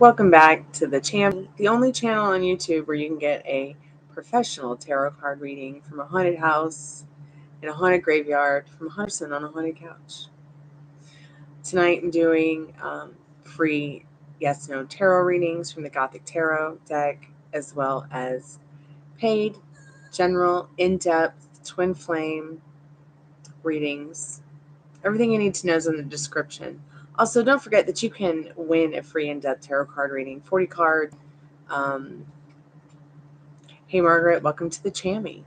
Welcome back to the channel, the only channel on YouTube where you can get a professional tarot card reading from a haunted house, in a haunted graveyard, from a person on a haunted couch. Tonight I'm doing free yes/no tarot readings from the Gothic tarot deck, as well as paid, general, in-depth, twin flame readings. Everything you need to know is in the description. Also, don't forget that you can win a free in-depth tarot card reading, 40 card. Hey, Margaret, welcome to the Chammy.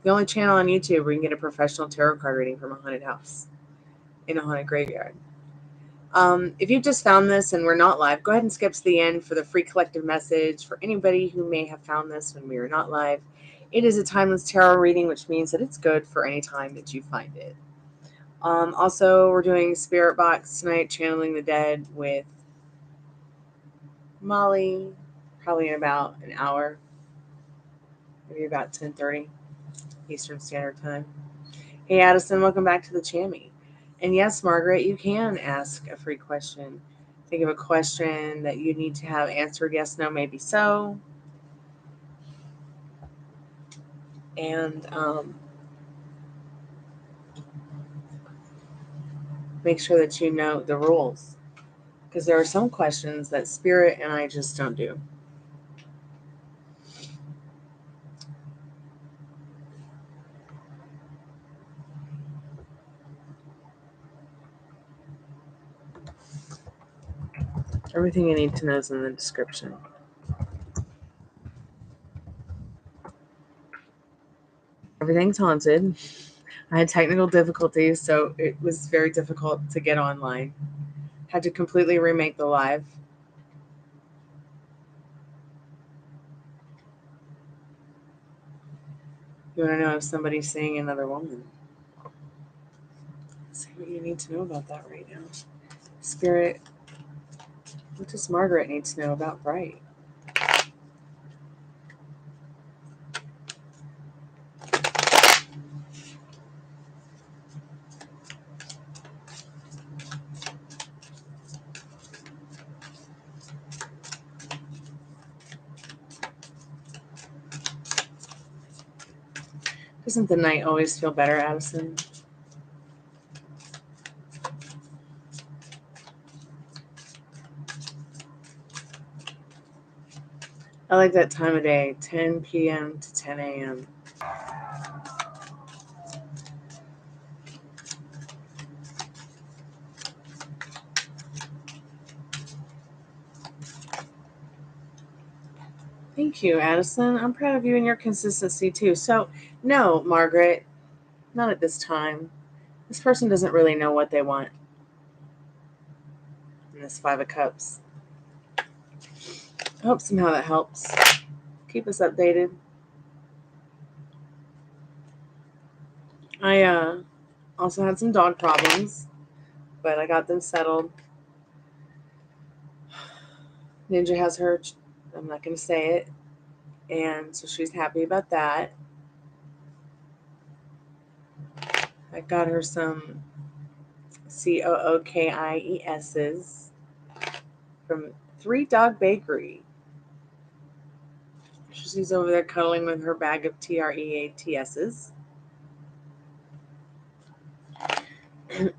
The only channel on YouTube where you can get a professional tarot card reading from a haunted house in a haunted graveyard. If you've just found this and we're not live, go ahead and skip to the end for the free collective message. For anybody who may have found this when we were not live, it is a timeless tarot reading, which means that it's good for any time that you find it. Also, we're doing Spirit Box tonight, channeling the dead with Molly, probably in about an hour, maybe about 10:30 Eastern Standard Time. Hey, Addison, welcome back to the Chammy. And yes, Margaret, you can ask a free question. Think of a question that you need to have answered yes, no, maybe so. And make sure that you know the rules, because there are some questions that Spirit and I just don't do. Everything you need to know is in the description. Everything's haunted. I had technical difficulties, so it was very difficult to get online. Had to completely remake the live. You want to know if somebody's seeing another woman? Let's see what you need to know about that right now. Spirit, what does Margaret need to know about Bright? Doesn't the night always feel better, Addison? I like that time of day, 10 p.m. to 10 a.m. Thank you, Addison. I'm proud of you and your consistency, too. So, no, Margaret, not at this time. This person doesn't really know what they want in this Five of Cups. I hope somehow that helps. Keep us updated. I also had some dog problems, but I got them settled. Ninja has her, I'm not going to say it, and so she's happy about that. I got her some COOKIESs from 3 Dog Bakery. She's over there cuddling with her bag of TREATSs.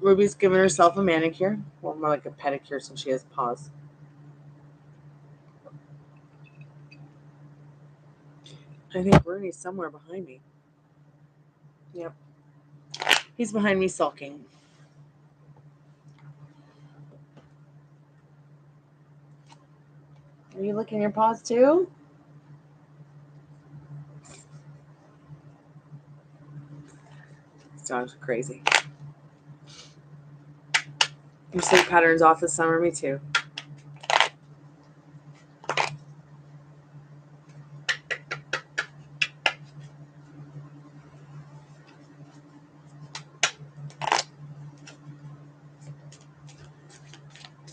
Ruby's giving herself a manicure, well, more like a pedicure since she has paws. I think Rooney's somewhere behind me. Yep. He's behind me sulking. Are you licking your paws too? These dogs are crazy. Your sleep pattern's off this summer, me too.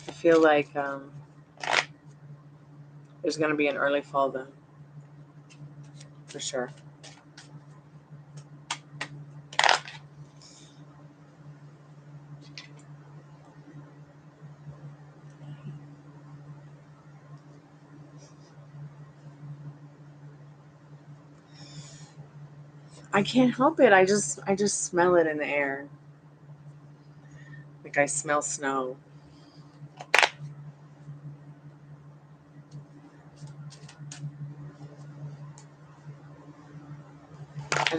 I feel like there's going to be an early fall though, for sure. I can't help it. I just smell it in the air. Like I smell snow.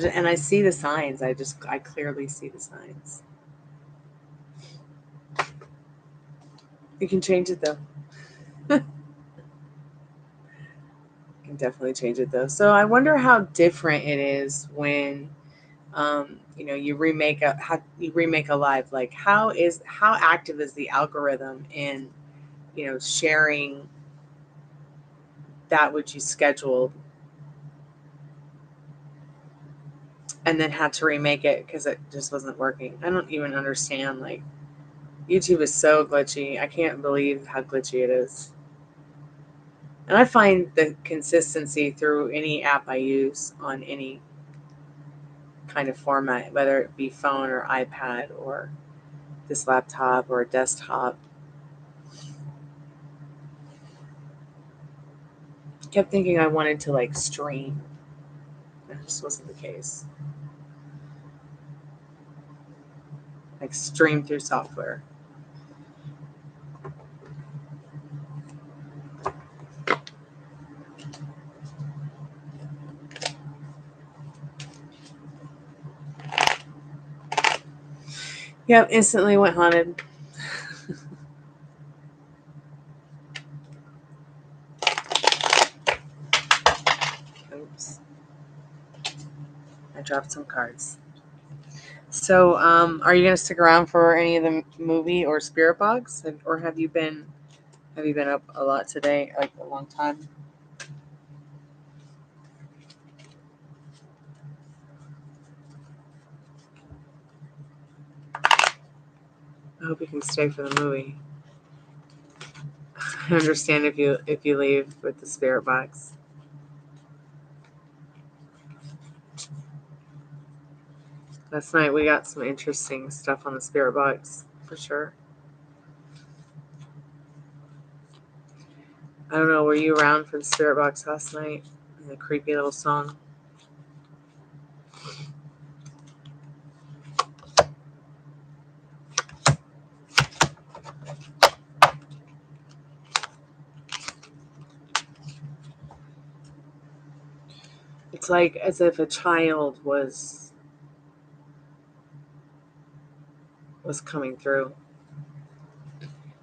And I see the signs. I clearly see the signs. You can change it though. You can definitely change it though. So I wonder how different it is when you remake a live. Like how active is the algorithm in sharing that which you scheduled and then had to remake it because it just wasn't working. I don't even understand. Like YouTube is so glitchy. I can't believe how glitchy it is. And I find the consistency through any app I use on any kind of format, whether it be phone or iPad or this laptop or a desktop. I kept thinking I wanted to like stream. That just wasn't the case. Like stream through software. Yep, instantly went haunted. Oops. I dropped some cards. So, are you going to stick around for any of the movie or spirit box? Or have you been up a lot today, like a long time? I hope you can stay for the movie. I understand if you leave with the spirit box. Last night we got some interesting stuff on the spirit box, for sure. I don't know, were you around for the spirit box last night? And the creepy little song? It's like as if a child was coming through.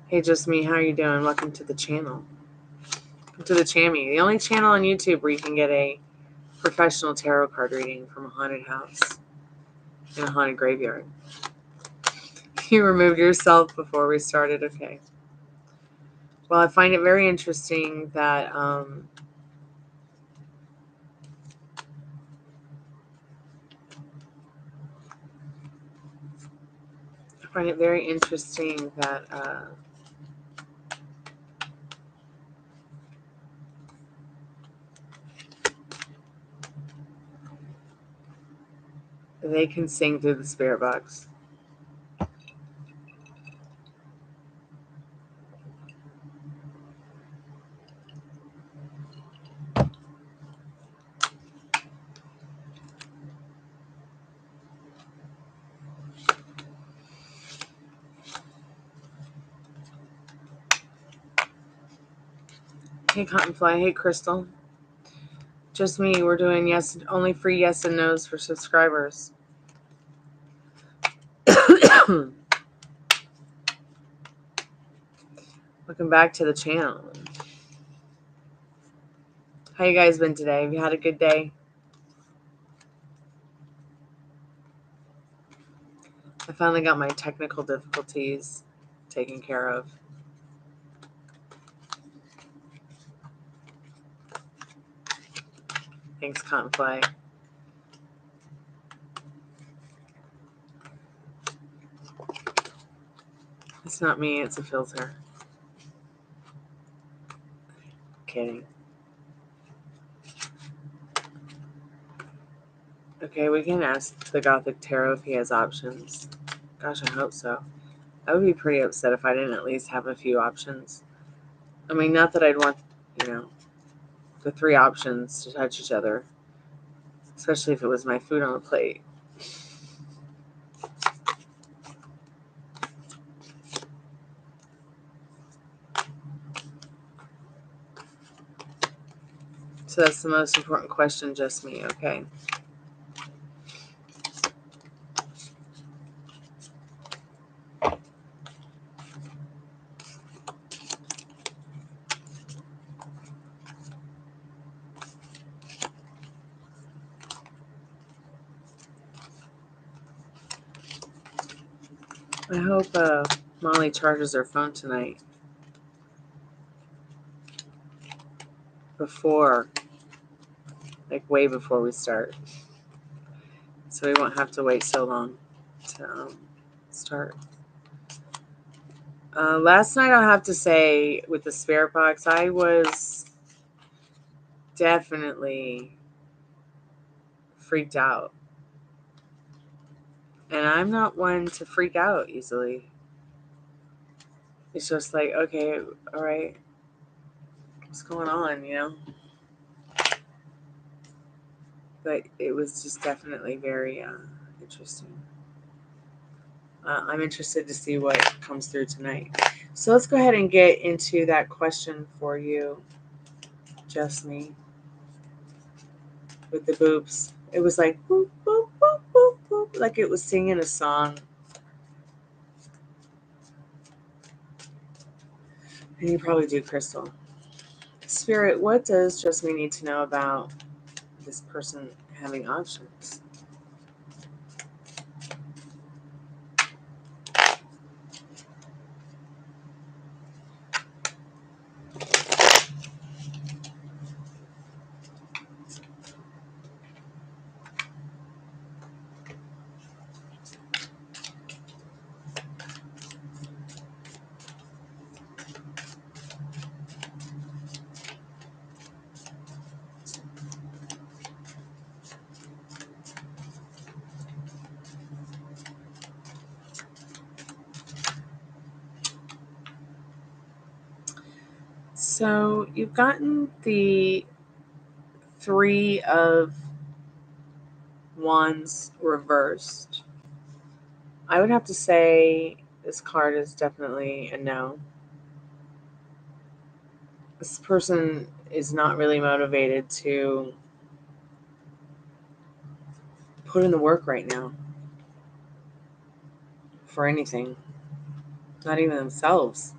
Hey, just me, how are you doing? Welcome to the channel. Welcome to the Chammy, the only channel on YouTube where you can get a professional tarot card reading from a haunted house in a haunted graveyard. You removed yourself before we started. Okay. Well, I find it very interesting that they can sing through the spirit box. Hey, Cottonfly. Hey, Crystal. Just me. We're doing only free yes and no's for subscribers. Welcome back to the channel. How you guys been today? Have you had a good day? I finally got my technical difficulties taken care of. Thanks, Cottonfly. It's not me, it's a filter. Kidding. Okay, we can ask the Gothic Tarot if he has options. Gosh, I hope so. I would be pretty upset if I didn't at least have a few options. I mean, not that I'd want, the three options to touch each other. especially if it was my food on the plate. So that's the most important question, just me, okay? I hope Molly charges her phone tonight before, like way before we start. So we won't have to wait so long to start. Last night, I'll have to say, with the spirit box, I was definitely freaked out. And I'm not one to freak out easily. It's just like, okay, all right, what's going on, you know? But it was just definitely very interesting. I'm interested to see what comes through tonight. So let's go ahead and get into that question for you, just me, with the boobs. It was like, boop, boop, boop, boop, boop, like it was singing a song. And you probably do, Crystal. Spirit, what does just me need to know about this person having options? So you've gotten the 3 of Wands reversed. I would have to say this card is definitely a no. This person is not really motivated to put in the work right now for anything, not even themselves.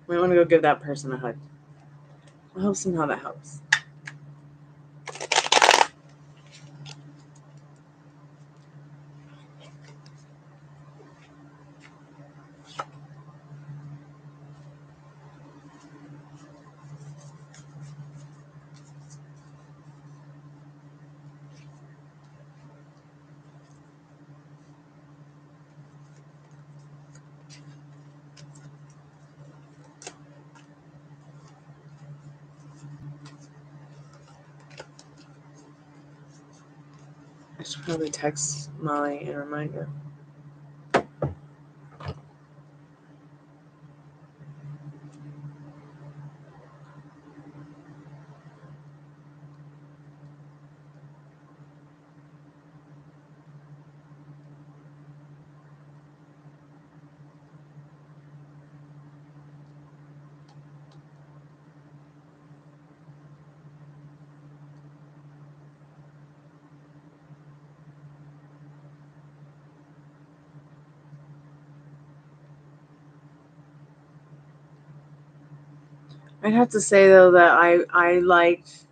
We want to go give that person a hug. I hope somehow that helps. I should probably text Molly and remind her. I'd have to say though that I liked,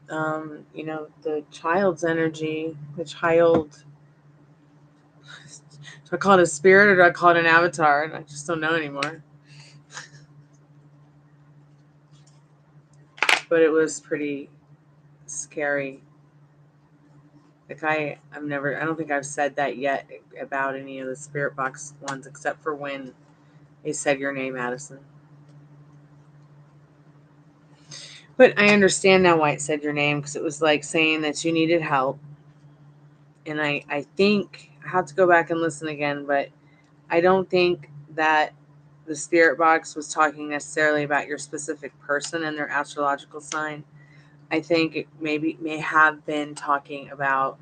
the child's energy, the child. Do I call it a spirit or do I call it an avatar? I just don't know anymore. But it was pretty scary. Like I don't think I've said that yet about any of the spirit box ones, except for when they said your name, Addison. But I understand now why it said your name, because it was like saying that you needed help. And I think I have to go back and listen again, but I don't think that the spirit box was talking necessarily about your specific person and their astrological sign, I think it may have been talking about,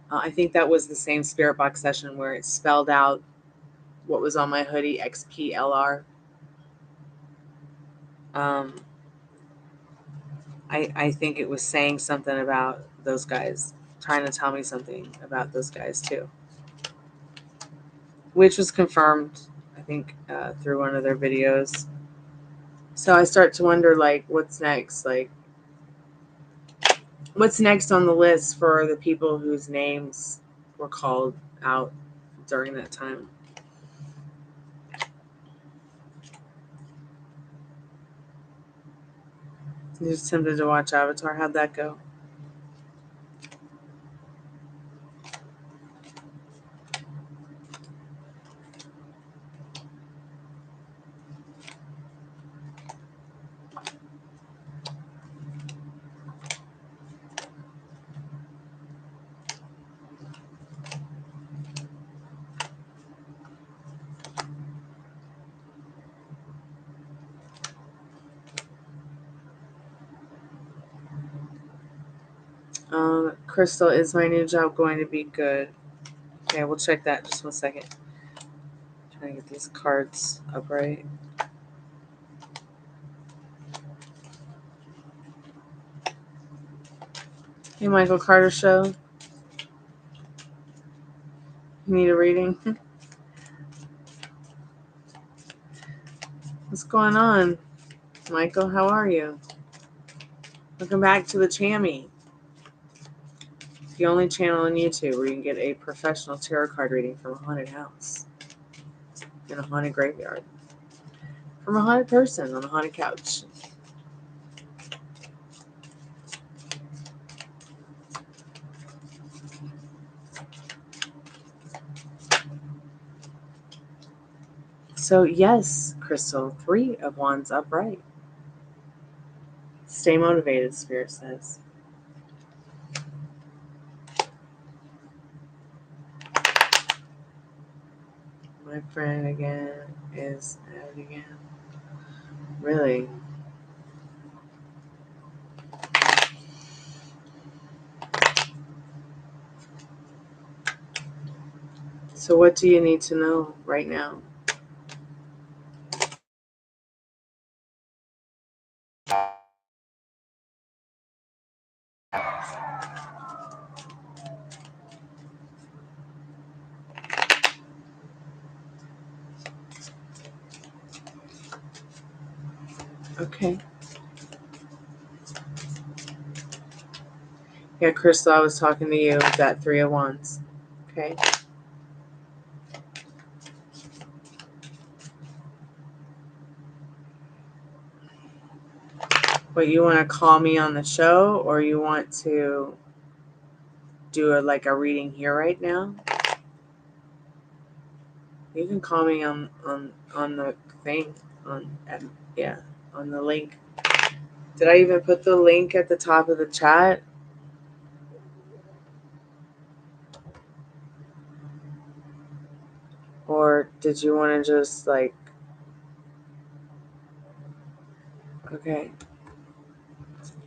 I think that was the same spirit box session where it spelled out what was on my hoodie, XPLR. I think it was saying something about those guys, trying to tell me something about those guys too, which was confirmed, I think, through one of their videos. So I start to wonder, like, what's next? Like, what's next on the list for the people whose names were called out during that time? You just attempted to watch Avatar. How'd that go? Crystal, is my new job going to be good? Okay, we'll check that. Just 1 second. Trying to get these cards upright. Hey, Michael Carter Show. You need a reading? What's going on? Michael, how are you? Welcome back to the Chammy, the only channel on YouTube where you can get a professional tarot card reading from a haunted house, in a haunted graveyard, from a haunted person on a haunted couch. So yes, Crystal, 3 of Wands upright. Stay motivated, Spirit says. My friend again is at it again. Really? So what do you need to know right now? Okay. Yeah, Crystal, I was talking to you with that 3 of Wands. Okay. But you want to call me on the show, or you want to do a reading here right now? You can call me on the thing on the link. Did I even put the link at the top of the chat? Or did you want to just okay.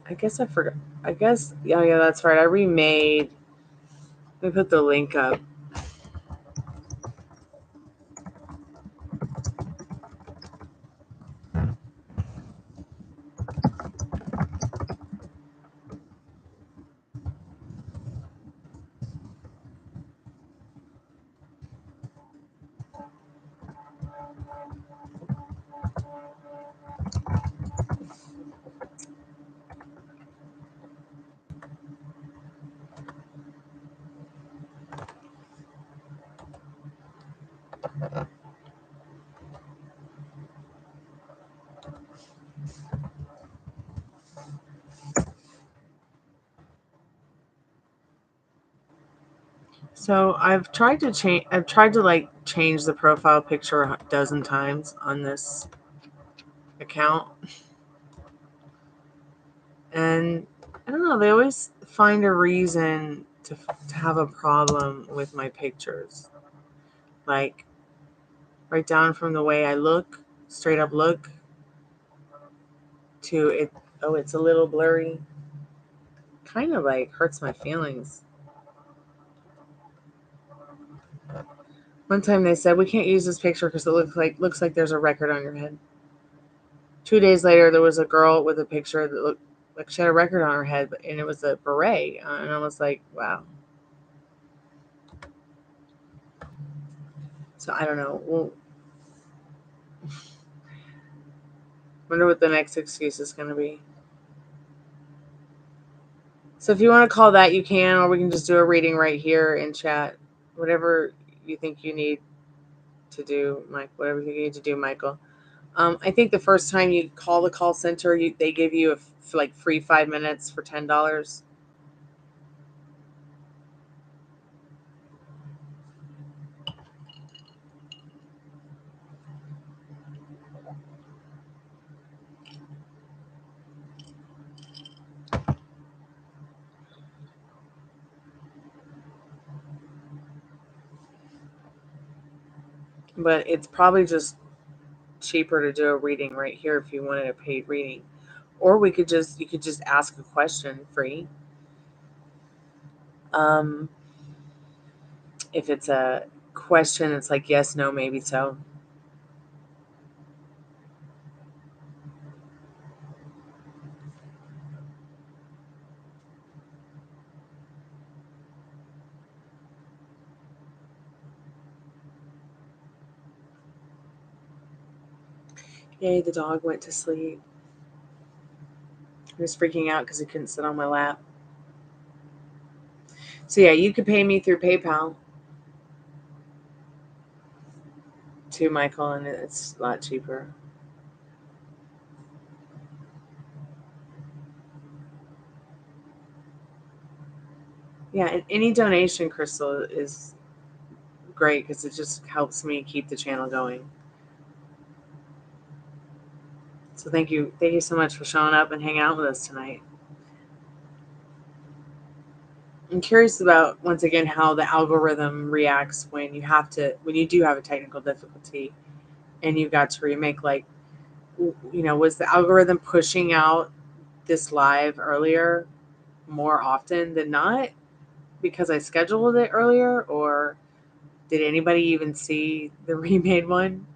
I guess I forgot. I guess, yeah, that's right. I remade. Let me put the link up. So I've tried to change. I've tried to change the profile picture a dozen times on this account, and I don't know. They always find a reason to have a problem with my pictures, like right down from the way I look, straight up look, to it. Oh, it's a little blurry. kind of like hurts my feelings. One time they said, we can't use this picture because it looks like there's a record on your head. 2 days later, there was a girl with a picture that looked like she had a record on her head, and it was a beret. And I was like, wow. So I don't know. Well, wonder what the next excuse is going to be. So if you want to call that, you can, or we can just do a reading right here in chat. Whatever you think you need to do, Mike. Whatever you need to do, Michael. I think the first time you call the call center, they give you like free 5 minutes for $10. But it's probably just cheaper to do a reading right here if you wanted a paid reading, or you could just ask a question free. If it's a question, it's like yes, no, maybe so. Yay, the dog went to sleep. He was freaking out because he couldn't sit on my lap. So yeah, you could pay me through PayPal too, Michael, and it's a lot cheaper. Yeah, and any donation, Crystal, is great because it just helps me keep the channel going. So thank you so much for showing up and hanging out with us tonight. I'm curious about, once again, how the algorithm reacts when you do have a technical difficulty and you got to remake. Like, was the algorithm pushing out this live earlier more often than not because I scheduled it earlier, or did anybody even see the remade one?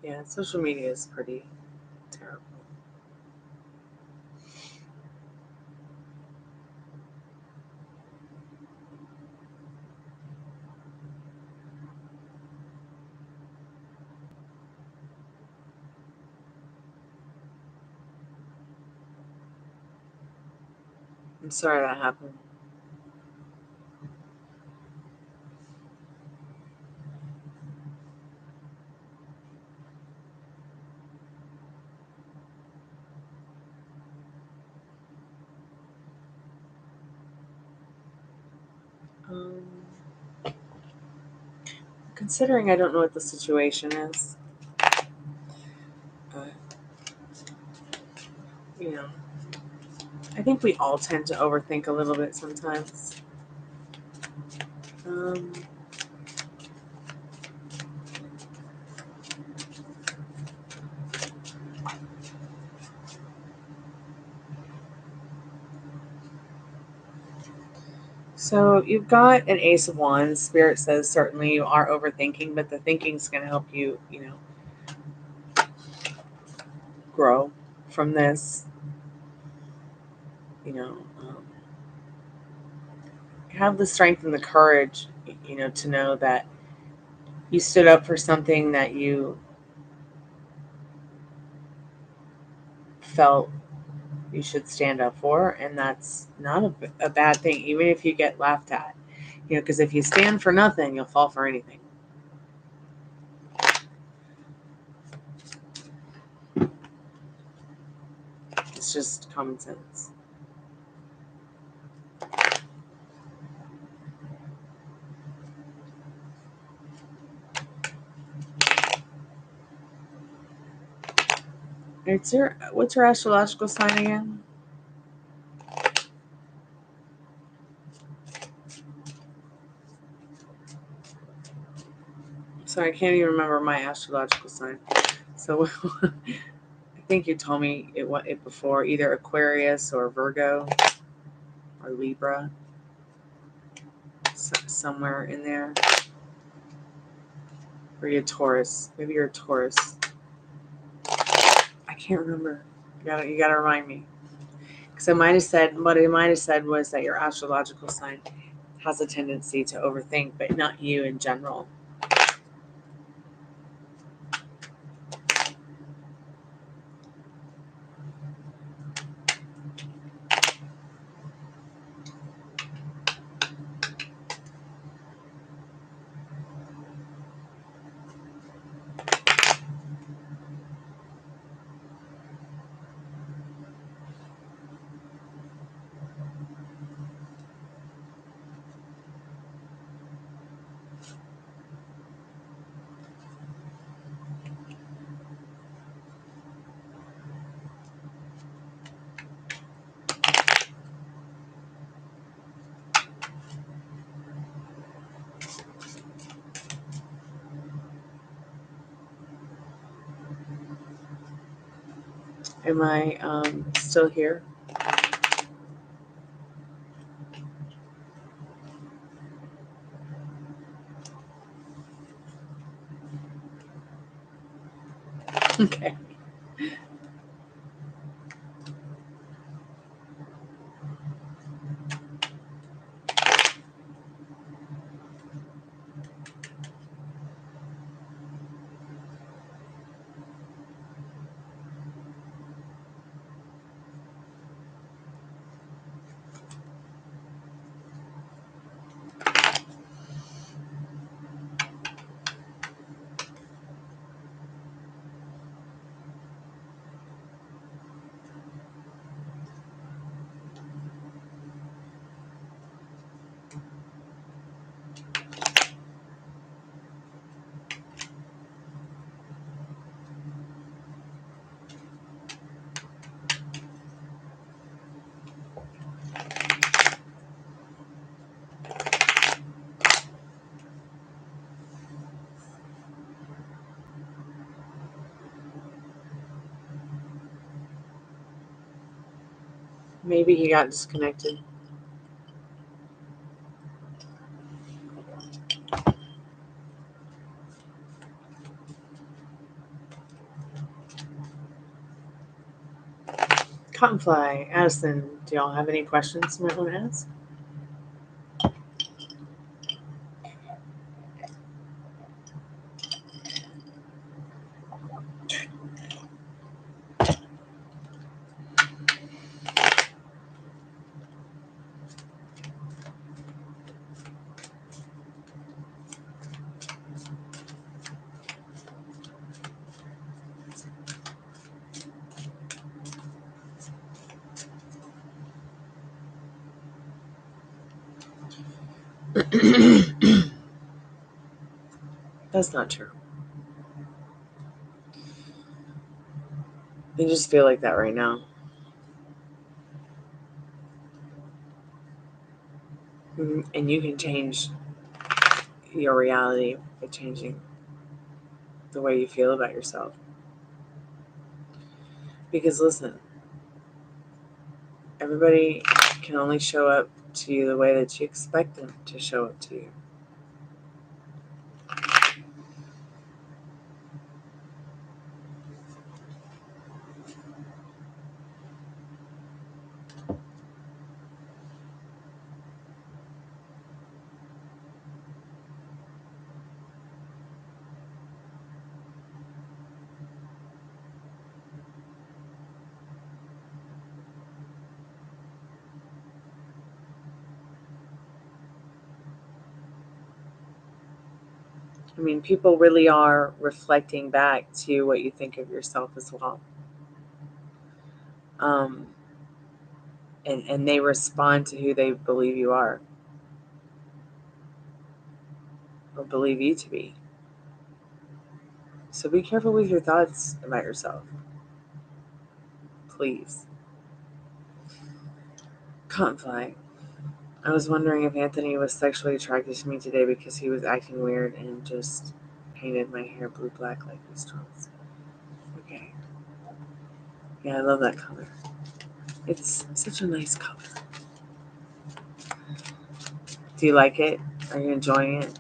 Yeah, social media is pretty terrible. I'm sorry that happened. Considering I don't know what the situation is, I think we all tend to overthink a little bit sometimes. So you've got an Ace of Wands. Spirit says certainly you are overthinking, but the thinking's going to help you, grow from this. Have the strength and the courage, to know that you stood up for something that you felt you should stand up for, and that's not a bad thing, even if you get laughed at. Because if you stand for nothing, you'll fall for anything. It's just common sense. What's your astrological sign again? So I can't even remember my astrological sign. So I think you told me it before, either Aquarius or Virgo or Libra, somewhere in there. Or you're Taurus. Maybe you're a Taurus. I can't remember. You gotta remind me. Because what I might have said was that your astrological sign has a tendency to overthink, but not you in general. Am I still here? Okay. Maybe he got disconnected. Cottonfly, Addison, do y'all have any questions you might want to ask? That's not true. I just feel like that right now. And you can change your reality by changing the way you feel about yourself. Because listen, everybody can only show up to you the way that you expect them to show up to you. I mean, people really are reflecting back to what you think of yourself as well. And they respond to who they believe you are or believe you to be. So be careful with your thoughts about yourself. Please. Cottonfly. I was wondering if Anthony was sexually attracted to me today because he was acting weird and just painted my hair blue black like these twirls. Okay. Yeah, I love that color. It's such a nice color. Do you like it? Are you enjoying it?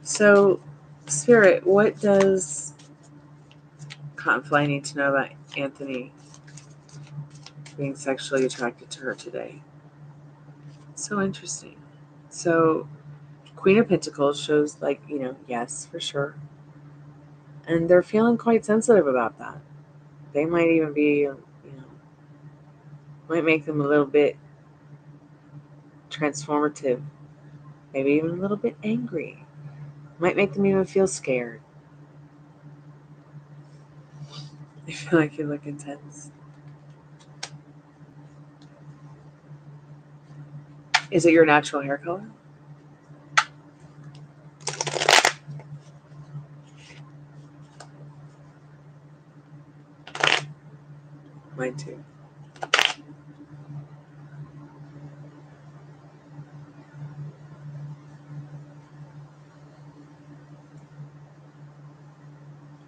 So, Spirit, what does Cottonfly need to know about Anthony being sexually attracted to her today? So interesting. So, Queen of Pentacles shows, like, yes, for sure. And they're feeling quite sensitive about that. They might even be, might make them a little bit transformative, maybe even a little bit angry. Might make them even feel scared. I feel like you look intense. Is it your natural hair color? Mine too.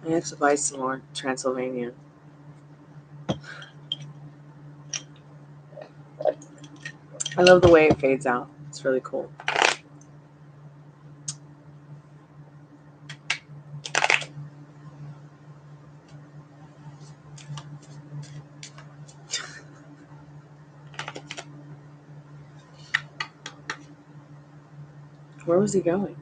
I have to buy some more Transylvania. I love the way it fades out. It's really cool. Where was he going?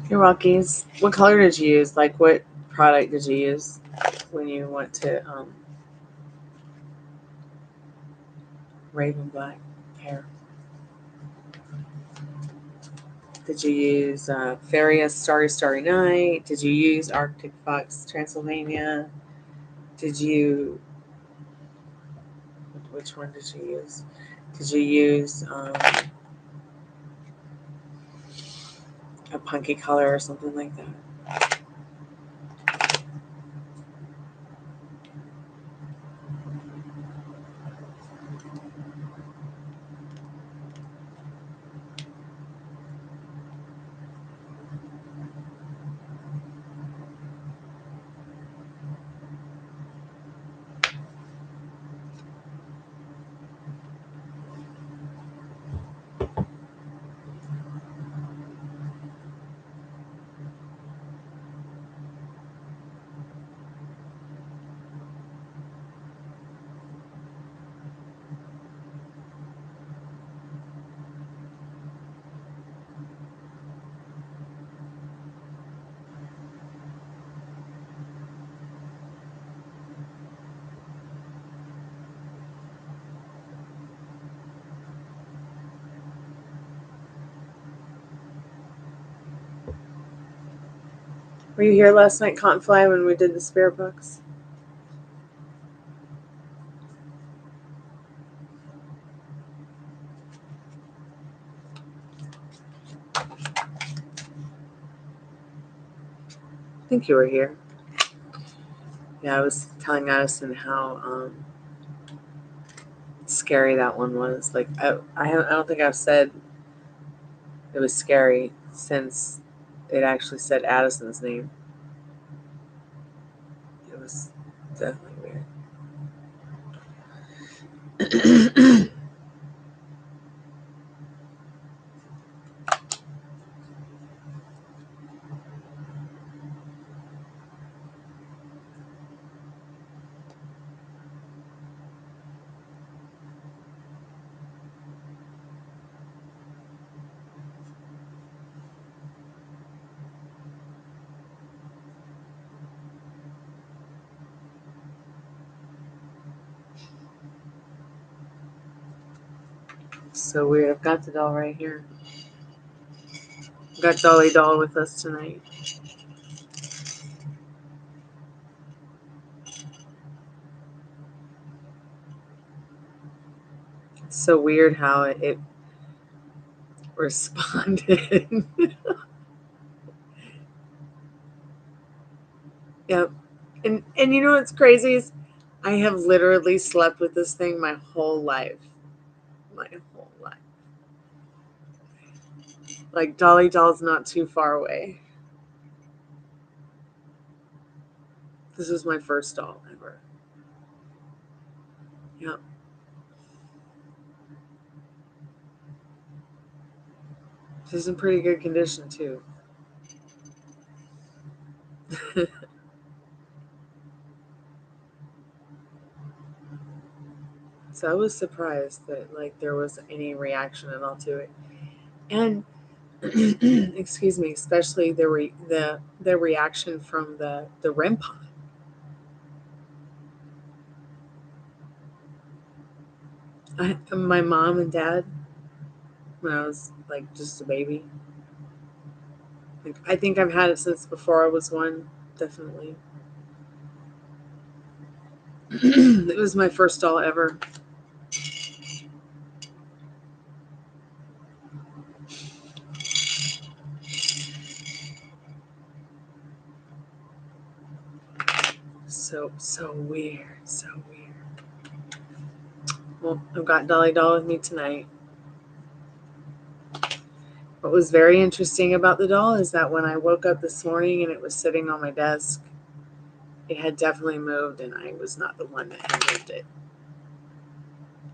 Hey, Rockies. What color did you use? Like, what product did you use when you went to Raven Black hair? Did you use Faria Starry Starry Night? Did you use Arctic Fox Transylvania? Did you... Which one did you use? Did you use a punky color or something like that? Were you here last night, Cottonfly, when we did the spirit books? I think you were here. Yeah, I was telling Addison how scary that one was. Like, I don't think I've said it was scary since it actually said Addison's name. It was definitely weird. So weird. I've got the doll right here. I've got Dolly Doll with us tonight. It's so weird how it responded. Yep. And you know what's crazy is I have literally slept with this thing my whole life. My whole life. Like Dolly Doll's not too far away. This was my first doll ever. Yep. She's in pretty good condition too. So I was surprised that like there was any reaction at all to it. And excuse me, especially the reaction from the REM pod. My mom and dad, when I was like just a baby. Like, I think I've had it since before I was one, definitely. It was my first doll ever. So weird. So weird. Well, I've got Dolly Doll with me tonight. What was very interesting about the doll is that when I woke up this morning and it was sitting on my desk, it had definitely moved and I was not the one that had moved it.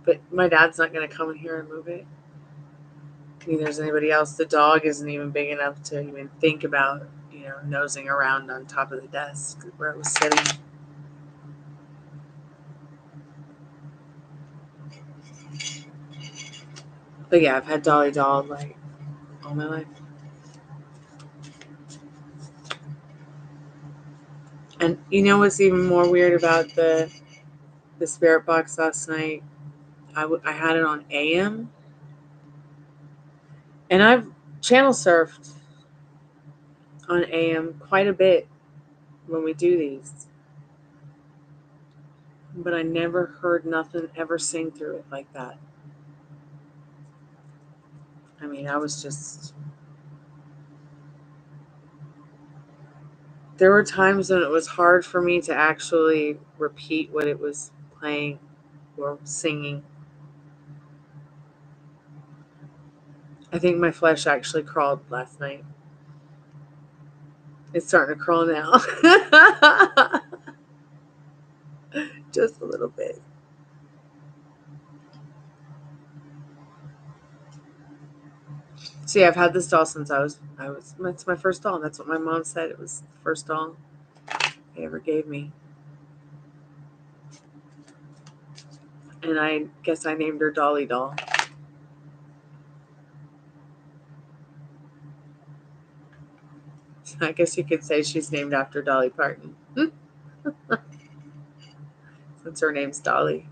But my dad's not going to come in here and move it. Neither is anybody else. The dog isn't even big enough to even think about, nosing around on top of the desk where it was sitting. But yeah, I've had Dolly Doll like all my life. And you know what's even more weird about the spirit box last night? I had it on AM, and I've channel surfed on AM quite a bit when we do these, but I never heard nothing ever sing through it like that. I mean, there were times when it was hard for me to actually repeat what it was playing or singing. I think my flesh actually crawled last night. It's starting to crawl now. Just a little bit. See, I've had this doll since it's my first doll. That's what my mom said. It was the first doll they ever gave me. And I guess I named her Dolly Doll. I guess you could say she's named after Dolly Parton. Since her name's Dolly.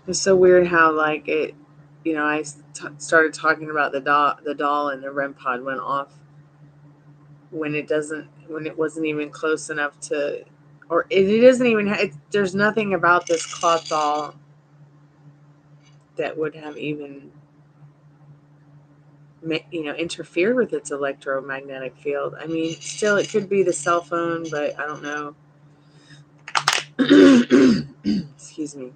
It's so weird how like it, I started talking about the doll and the REM pod went off when it wasn't even close enough to, or it doesn't even there's nothing about this cloth doll that would have even interfere with its electromagnetic field. I mean, still, it could be the cell phone, but I don't know. Excuse me.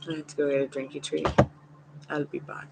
I have to go get a drinky treat. I'll be back.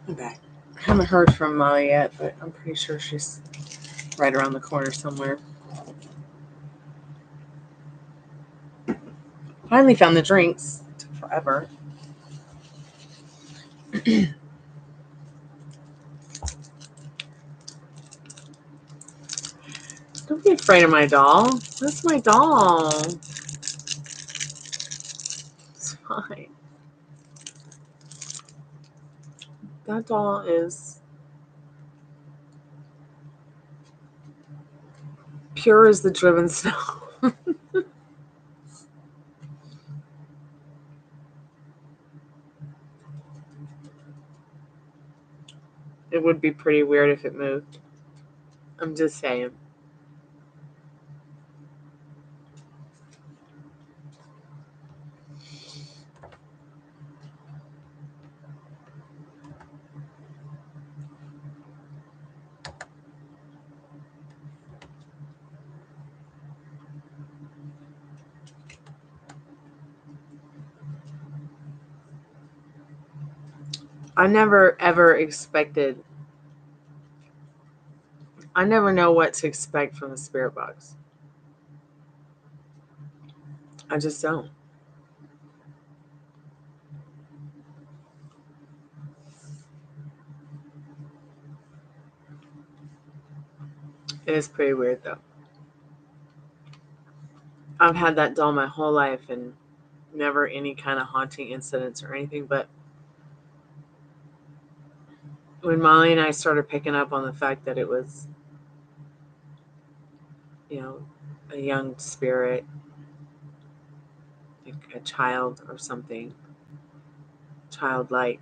I'm back. I haven't heard from Molly yet, but I'm pretty sure she's right around the corner somewhere. Finally found the drinks. It took forever. Don't be afraid of my doll. That's my doll. It's fine. That doll is pure as the driven snow. It would be pretty weird if it moved. I'm just saying. I never ever expected. I never know what to expect from the spirit box. I just don't. It is pretty weird though. I've had that doll my whole life and never any kind of haunting incidents or anything, but when Molly and I started picking up on the fact that it was, a young spirit, like a child or something, childlike.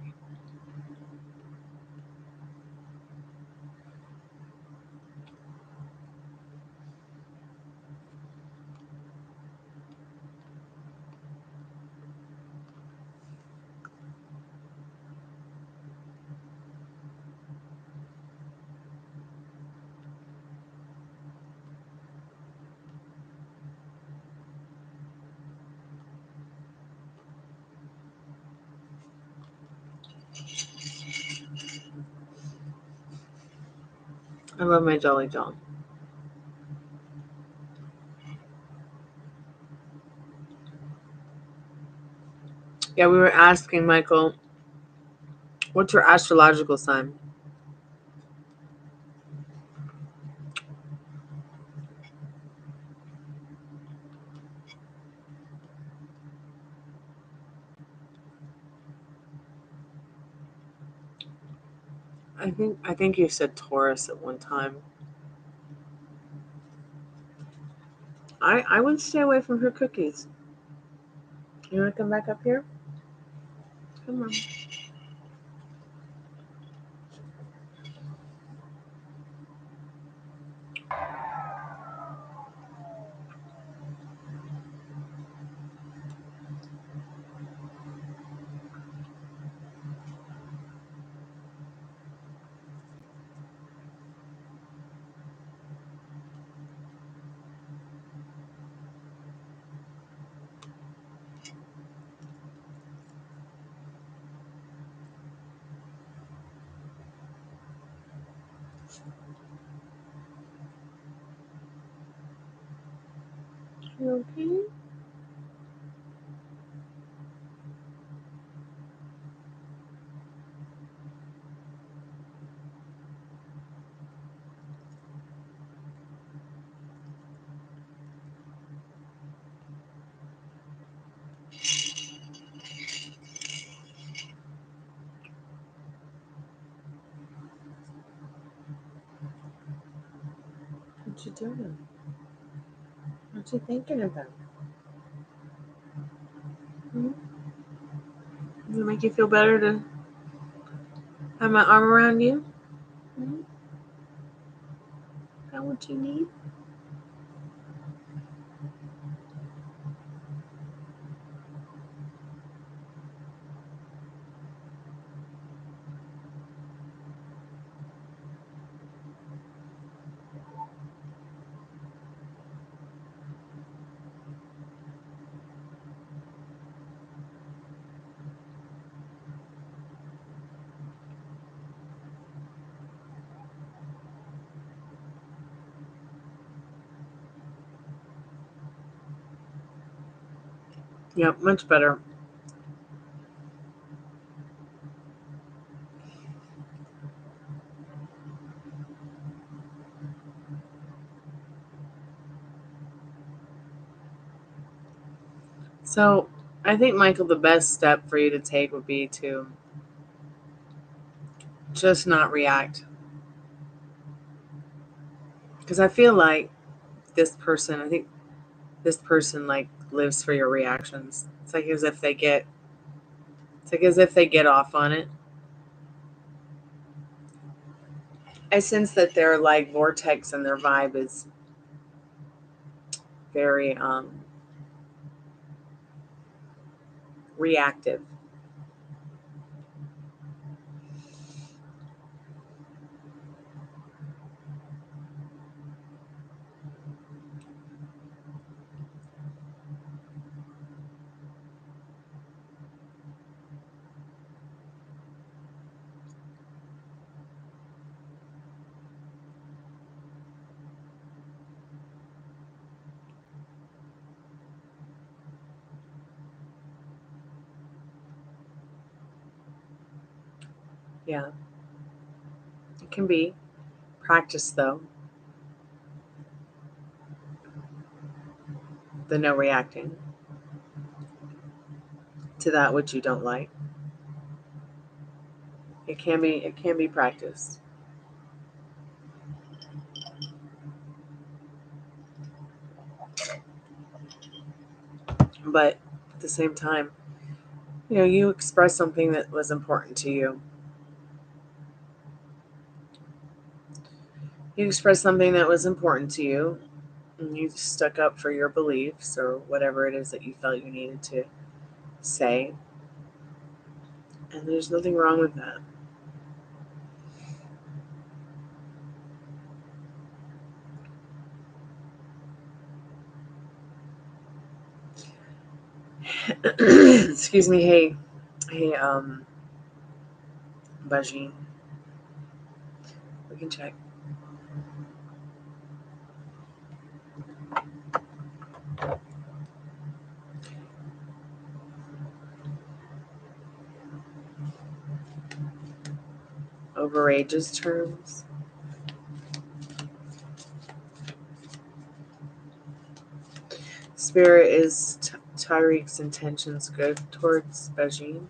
I love my Jolly Doll. Yeah, we were asking Michael, what's your astrological sign? I think you said Taurus at one time. I would stay away from her cookies. You want to come back up here? Come on. You okay? What you doing? What you thinking about? Does it make you feel better to have my arm around you? Is that what you need? Yep, much better. So I think, Michael, the best step for you to take would be to just not react. Because I feel like this person like lives for your reactions. It's like as if they get off on it. I sense that their like vortex and their vibe is very reactive. Yeah, it can be practice though. The no reacting to that which you don't like. It can be practiced. But at the same time, you expressed something that was important to you. You expressed something that was important to you, and you stuck up for your beliefs or whatever it is that you felt you needed to say. And there's nothing wrong with that. Excuse me. Hey, Bajin. We can check. Overages terms. Spirit is Tyreek's intentions good towards Bajin.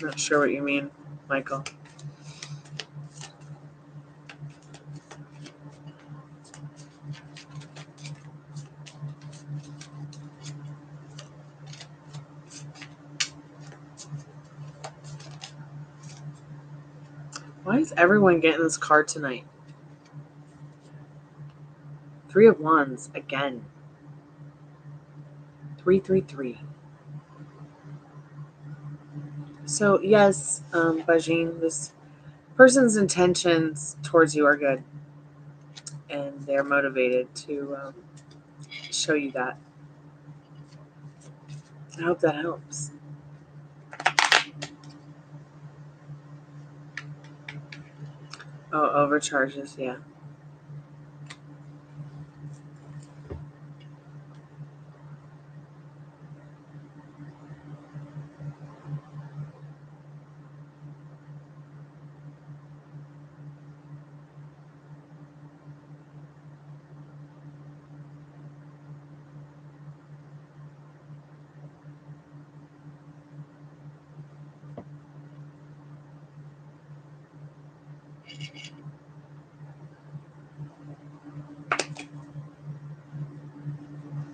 Not sure what you mean, Michael. Why is everyone getting this card tonight? 3 of Wands again. 333. So yes, Bajin, this person's intentions towards you are good, and they're motivated to show you that. I hope that helps. Oh, overcharges, yeah.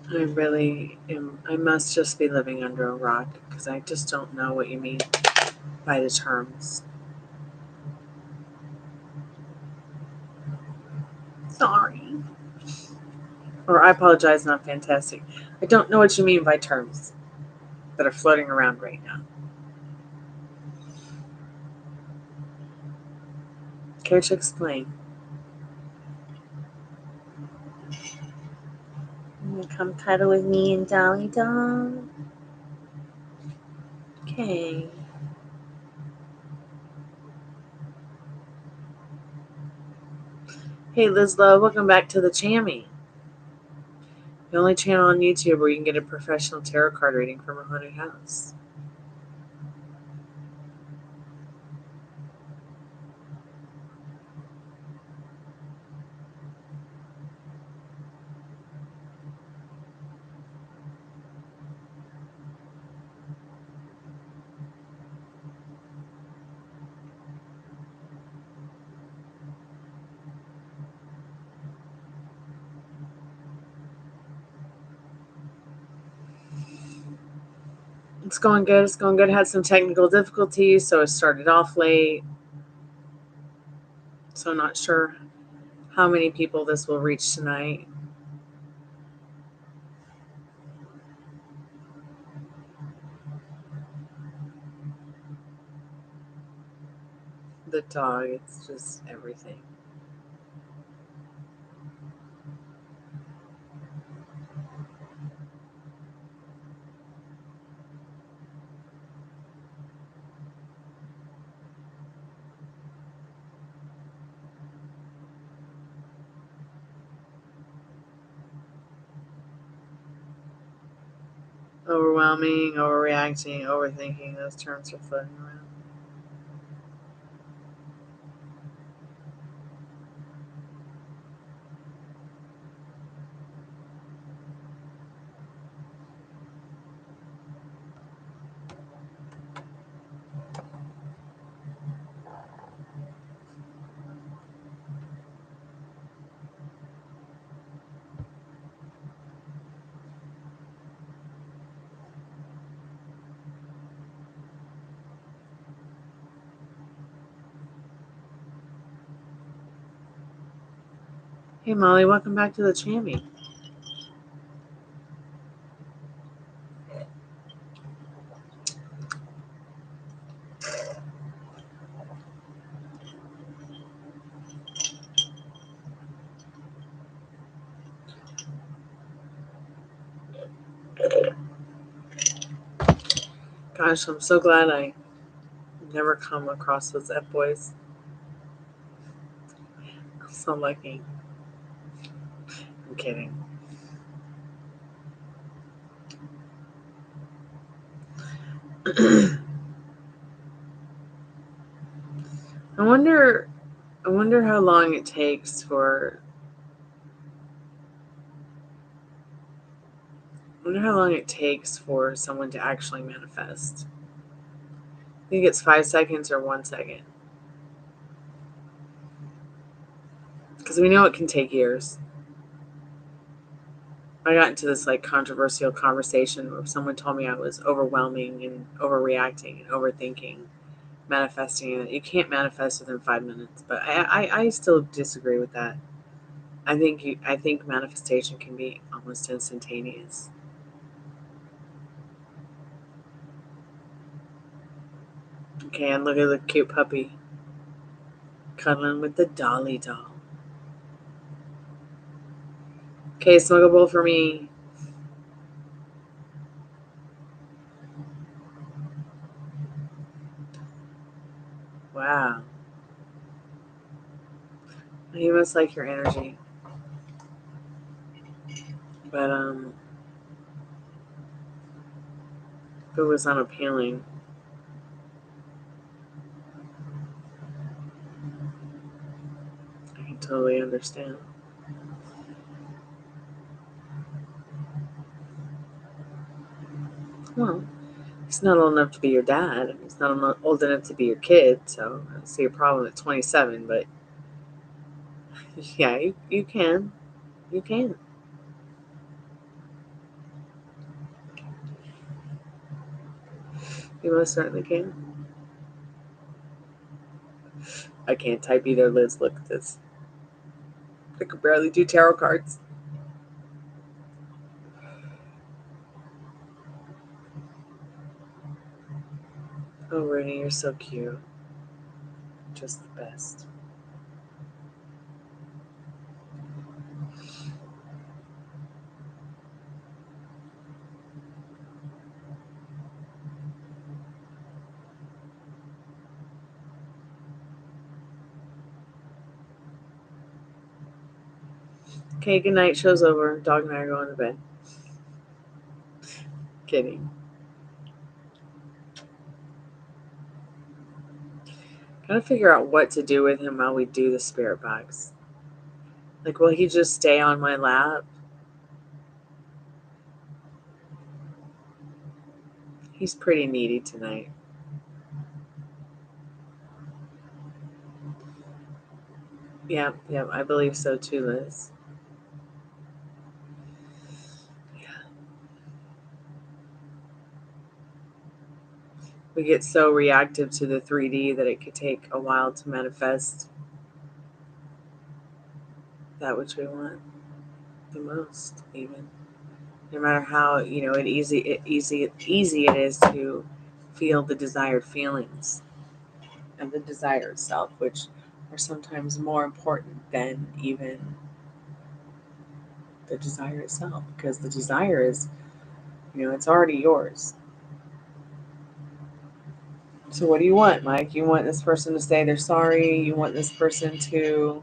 I really am. I must just be living under a rock because I just don't know what you mean by the terms. Sorry. Or I apologize, not fantastic. I don't know what you mean by terms that are floating around right now. Care to explain? Come cuddle with me and Dolly Doll. Okay. Hey, Liz Love, welcome back to the Chammy. The only channel on YouTube where you can get a professional tarot card reading from a haunted house. It's going good. It's going good. Had some technical difficulties, so it started off late. So I'm not sure how many people this will reach tonight. The dog, it's just everything. Overwhelming, overreacting, overthinking, those terms are floating around. Hey Molly, welcome back to the Chammy. Gosh, I'm so glad I never come across those F-boys. I'm so lucky. I'm kidding. I wonder how long it takes for someone to actually manifest. I think it's 5 seconds or 1 second. Because we know it can take years. I got into this controversial conversation where someone told me I was overwhelming and overreacting and overthinking, manifesting, and you can't manifest within 5 minutes. But I still disagree with that. I think manifestation can be almost instantaneous. Okay, and look at the cute puppy cuddling with the dolly doll. Okay, smoke a bowl for me. Wow. He must like your energy. But if it was unappealing, I can totally understand. Well, he's not old enough to be your dad. He's not old enough to be your kid, so I don't see a problem at 27, but yeah, you can. You can. You most certainly can. I can't type either, Liz. Look at this. I could barely do tarot cards. Oh, Rooney, you're so cute. Just the best. Okay, good night. Show's over. Dog and I are going to bed. Kidding. Gotta figure out what to do with him while we do the spirit box. Like, will he just stay on my lap? He's pretty needy tonight. Yeah, I believe so too, Liz. Yeah. We get so reactive to the 3D that it could take a while to manifest that which we want the most, even. No matter how, easy it is to feel the desired feelings and the desire itself, which are sometimes more important than even the desire itself, because the desire is, it's already yours. So what do you want, Mike? You want this person to say they're sorry? You want this person to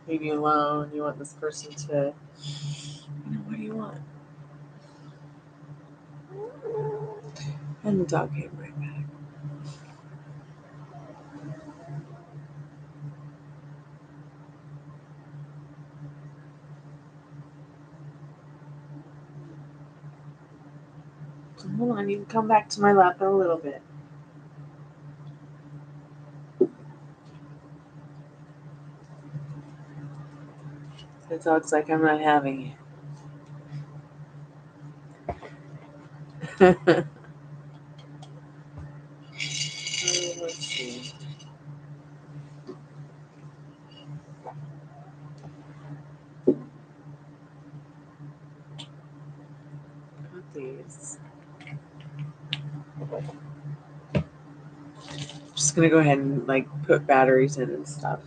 leave you alone? You want this person to, what do you want? And the dog came right back. So hold on, you can come back to my lap in a little bit. The dog's like, I'm not having it. Let's see. Got these. Just gonna go ahead and put batteries in and stuff.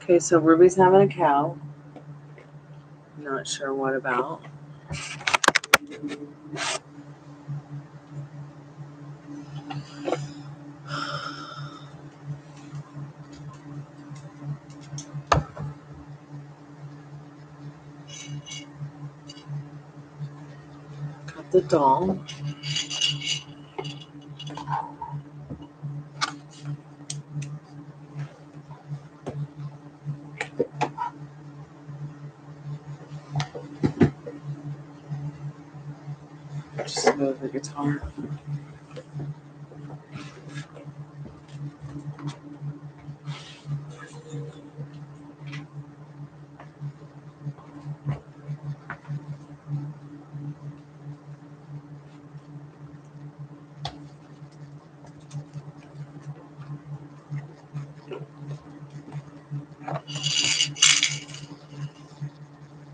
Okay, so Ruby's having a cow. Not sure what about. Got the doll. Just move the guitar.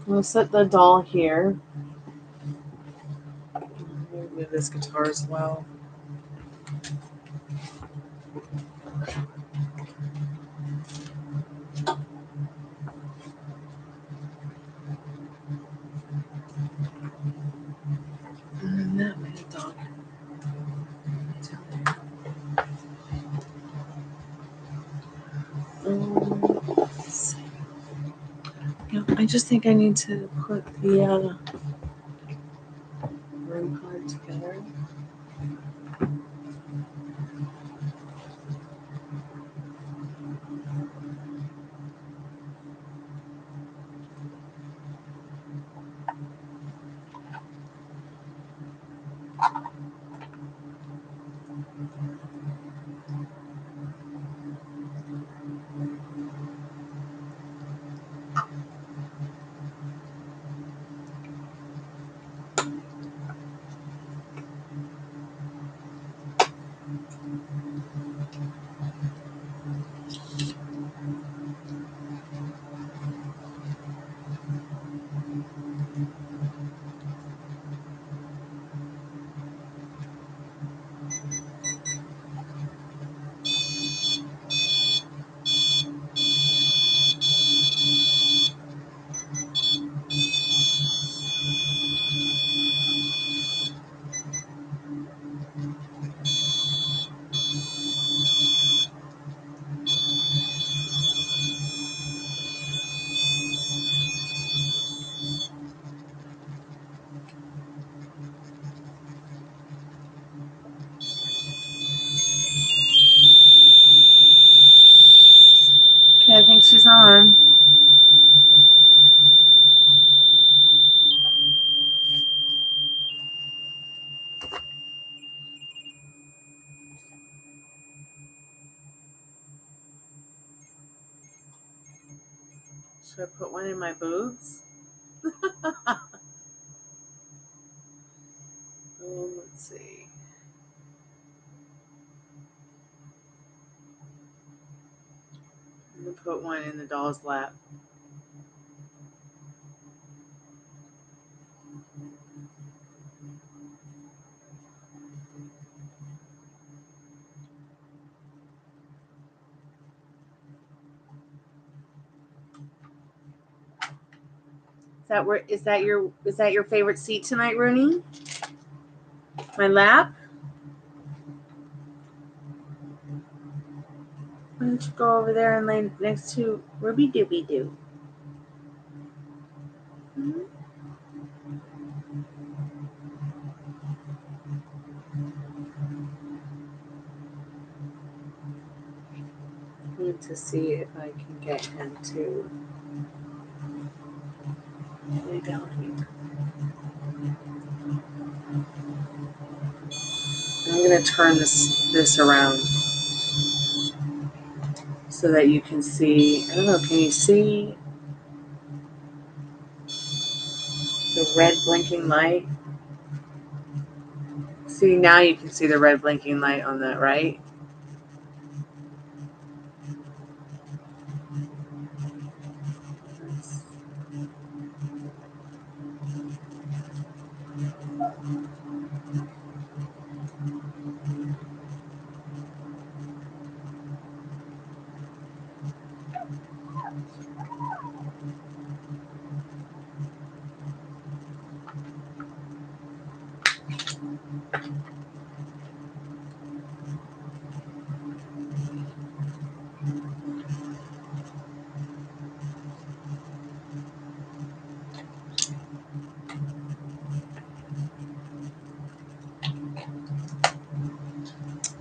We'll set the doll here. Move this guitar as well. And that way the dog. Let's see. Yeah, I just think I need to put the room card together. Should I put one in my boobs? Let's see. I'm going to put one in the doll's lap. Is that your favorite seat tonight, Rooney? My lap? Why don't you go over there and lay next to Ruby Dooby Doo? Mm-hmm. I need to see if I can get him to lay down here. I'm going to turn this around so that you can see. I don't know, can you see the red blinking light? See, now you can see the red blinking light on that, right?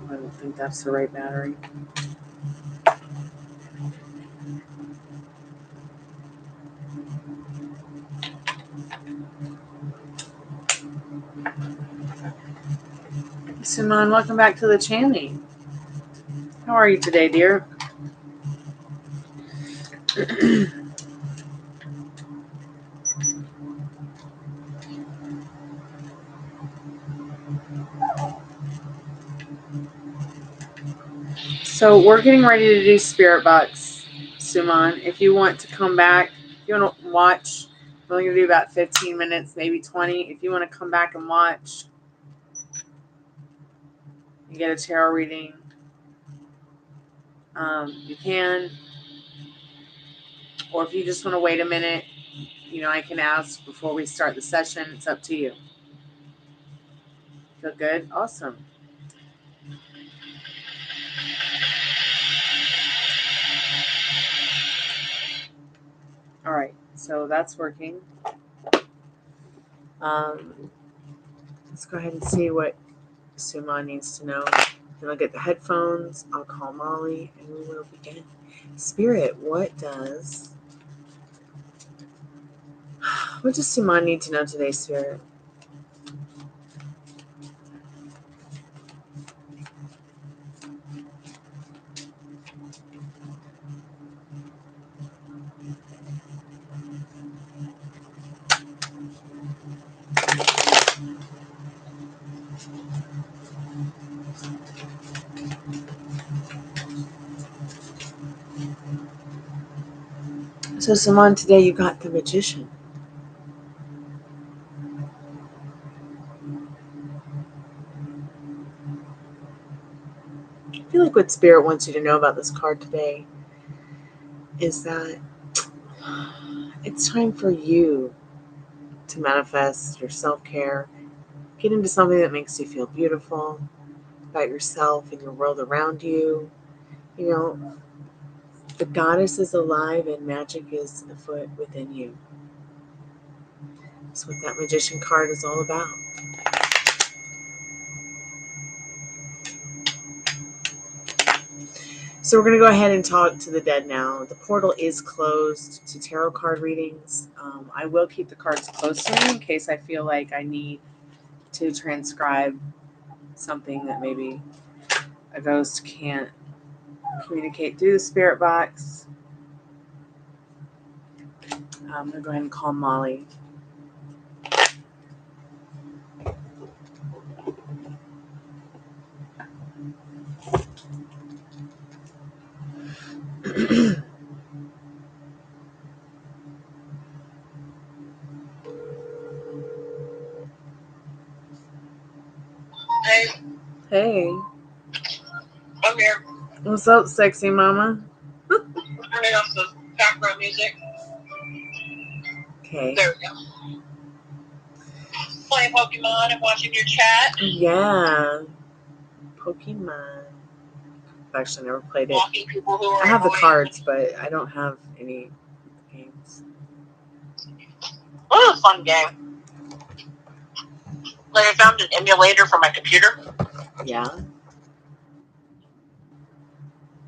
I don't think that's the right battery. Simone, welcome back to the channel. How are you today, dear? So we're getting ready to do Spirit Box, Suman. If you want to come back, if you want to watch, we're only going to do about 15 minutes, maybe 20. If you want to come back and watch, you get a tarot reading. You can. Or if you just want to wait a minute, I can ask before we start the session. It's up to you. Feel good? Awesome. All right, so that's working. Let's go ahead and see what Suman needs to know. Then I'll get the headphones, I'll call Molly, and we will begin. Spirit, what does Suman need to know today, Spirit? So, Suman, today you got the Magician. I feel like what Spirit wants you to know about this card today is that it's time for you to manifest your self-care, get into something that makes you feel beautiful about yourself and your world around you. The goddess is alive and magic is afoot within you. That's what that Magician card is all about. So we're going to go ahead and talk to the dead now. The portal is closed to tarot card readings. I will keep the cards close to me in case I feel like I need to transcribe something that maybe a ghost can't communicate through the spirit box. I'm going to go ahead and call Molly. Hey. Hey. I'm here. What's up, sexy mama? Turning off the background music. Okay. There we go. Playing Pokemon and watching your chat. Yeah. Pokemon. I've actually never played it. Walking people who are I have the annoying. cards, but I don't have any games. What a fun game. Like, I found an emulator for my computer Yeah.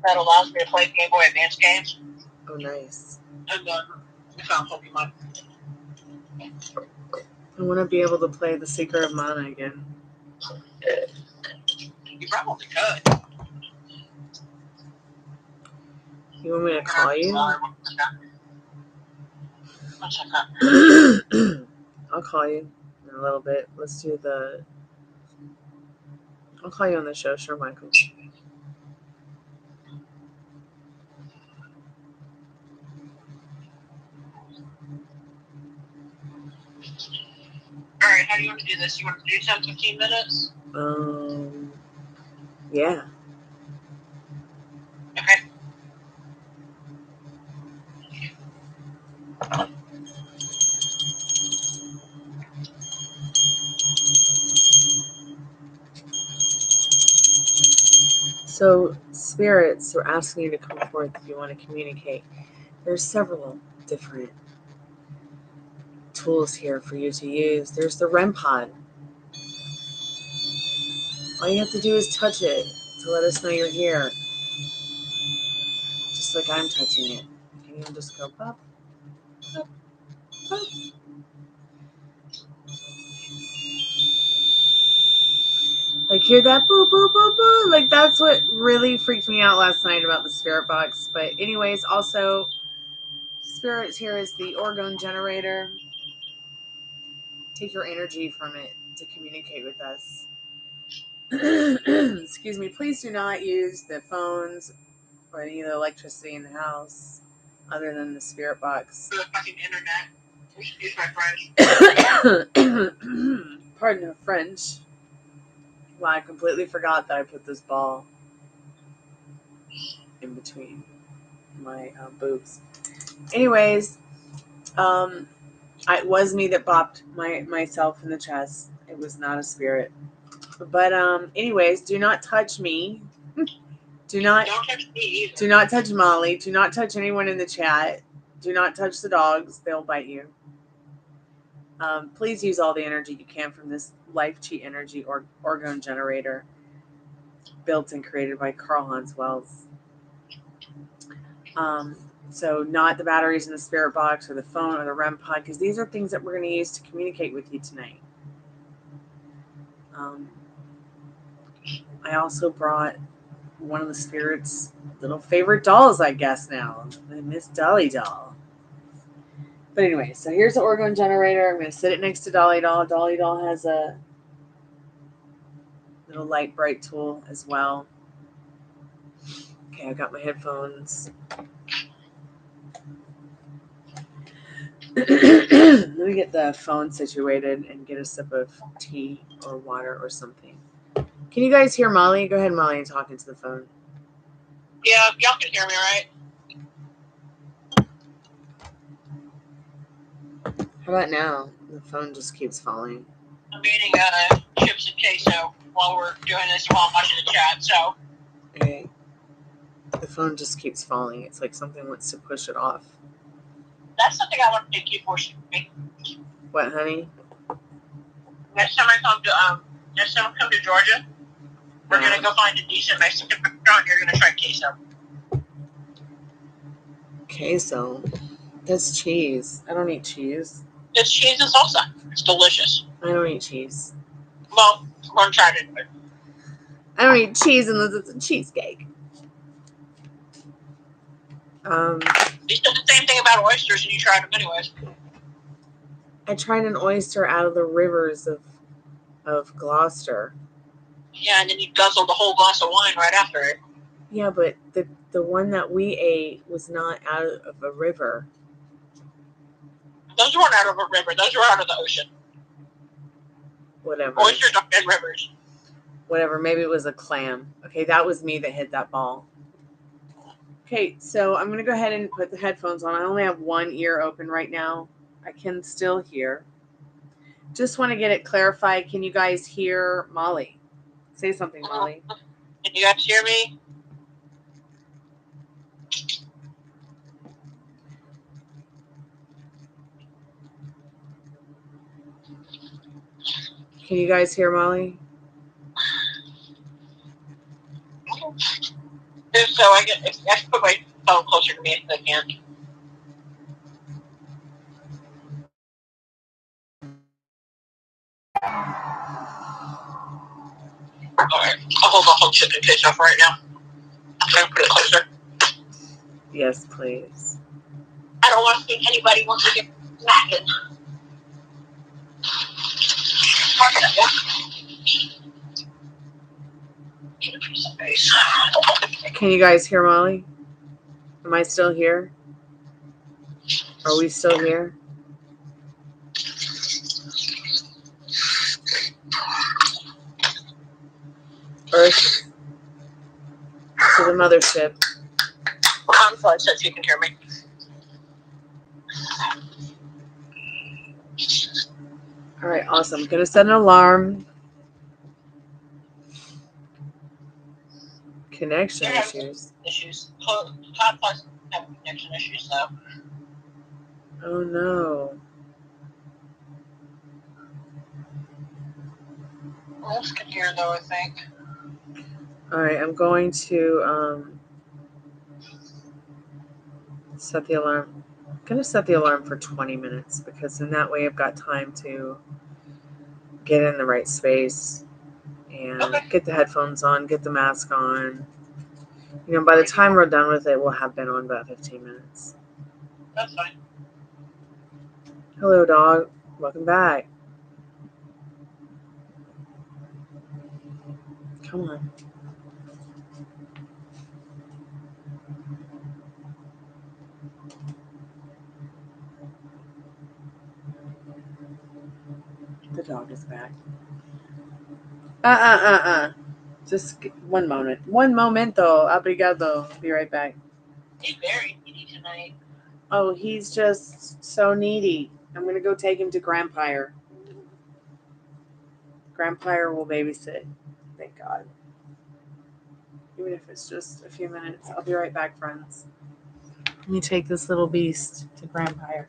that allows me to play Game Boy Advance games. Oh, nice. And then I found Pokemon. I want to be able to play The Secret of Mana again. You probably could. You want me to call you? One second. I'll call you in a little bit. Let's do the... I'll call you on the show. Sure, Michael. Alright, how do you want to do this? You want to do 10, 15 minutes? Yeah. Okay. So, spirits are asking you to come forth if you want to communicate. There's several different tools here for you to use. There's the REM pod. All you have to do is touch it to let us know you're here. Just like I'm touching it. Can you just go pop, pop, pop? Like, hear that boo, boo, boo, boo. Like, that's what really freaked me out last night about the spirit box. But anyways, also, spirits here is the orgone generator. Take your energy from it to communicate with us. Excuse me. Please do not use the phones or any of the electricity in the house other than the spirit box. For the fucking internet. Excuse my French. Pardon the French. Well, I completely forgot that I put this ball in between my boobs. Anyways, it was me that bopped myself in the chest. It was not a spirit. But anyways, do not touch me. Don't touch me either. Do not touch Molly. Do not touch anyone in the chat. Do not touch the dogs. They'll bite you. Please use all the energy you can from this Life Chi Energy orgone generator built and created by Carl Hans Wells. So not the batteries in the spirit box or the phone or the REM pod, because these are things that we're going to use to communicate with you tonight. I also brought one of the spirits' little favorite dolls, I guess now, the Miss Dolly doll. But anyway, so here's the orgone generator. I'm going to sit it next to Dolly doll. Dolly doll has a little light bright tool as well. Okay, I've got my headphones. Let me get the phone situated and get a sip of tea or water or something. Can you guys hear Molly? Go ahead, Molly, and talk into the phone. Yeah, y'all can hear me, right? How about now? The phone just keeps falling. I'm eating chips and queso while we're doing this while I'm watching the chat, so. Okay. The phone just keeps falling. It's like something wants to push it off. That's something I want to take you for. What, honey? Next time I come to Georgia, we're gonna go find a decent Mexican restaurant. You're gonna try queso. Queso? That's cheese. I don't eat cheese. It's cheese and salsa. It's delicious. I don't eat cheese. Well, we're gonna try it. I don't eat cheese unless it's a cheesecake. You said the same thing about oysters, and you tried them anyways. I tried an oyster out of the rivers of Gloucester. Yeah, and then you guzzled the whole glass of wine right after it. Yeah, but the one that we ate was not out of a river. Those weren't out of a river. Those were out of the ocean. Whatever. Oysters are in rivers. Whatever. Maybe it was a clam. Okay, that was me that hit that ball. Okay, so I'm going to go ahead and put the headphones on. I only have one ear open right now. I can still hear. Just want to get it clarified. Can you guys hear Molly? Say something, Molly. Can you guys hear me? Can you guys hear Molly? If so, I have to put my phone closer to me if I can. Alright, I'll hold the whole chicken case off right now. Can I put it closer? Yes, please. I don't want to think anybody wants to get smacking. Can you guys hear Molly? Am I still here? Are we still here? Earth to the mothership. Conflict says you can hear me. All right, awesome. I'm gonna set an alarm. Connection issues. Hot plus have connection issues though. Oh no. Wolves can hear though, I think. All right, I'm going to set the alarm. I'm gonna set the alarm for 20 minutes because in that way I've got time to get in the right space and get the headphones on, get the mask on. You know, by the time we're done with it, we'll have been on about 15 minutes. That's fine. Hello, dog. Welcome back. Come on. The dog is back. Just one moment. One momento. Obrigado. Be right back. He's very needy tonight. Oh, he's just so needy. I'm going to go take him to Grandpire. Grandpire will babysit. Thank God. Even if it's just a few minutes. I'll be right back, friends. Let me take this little beast to Grandpire.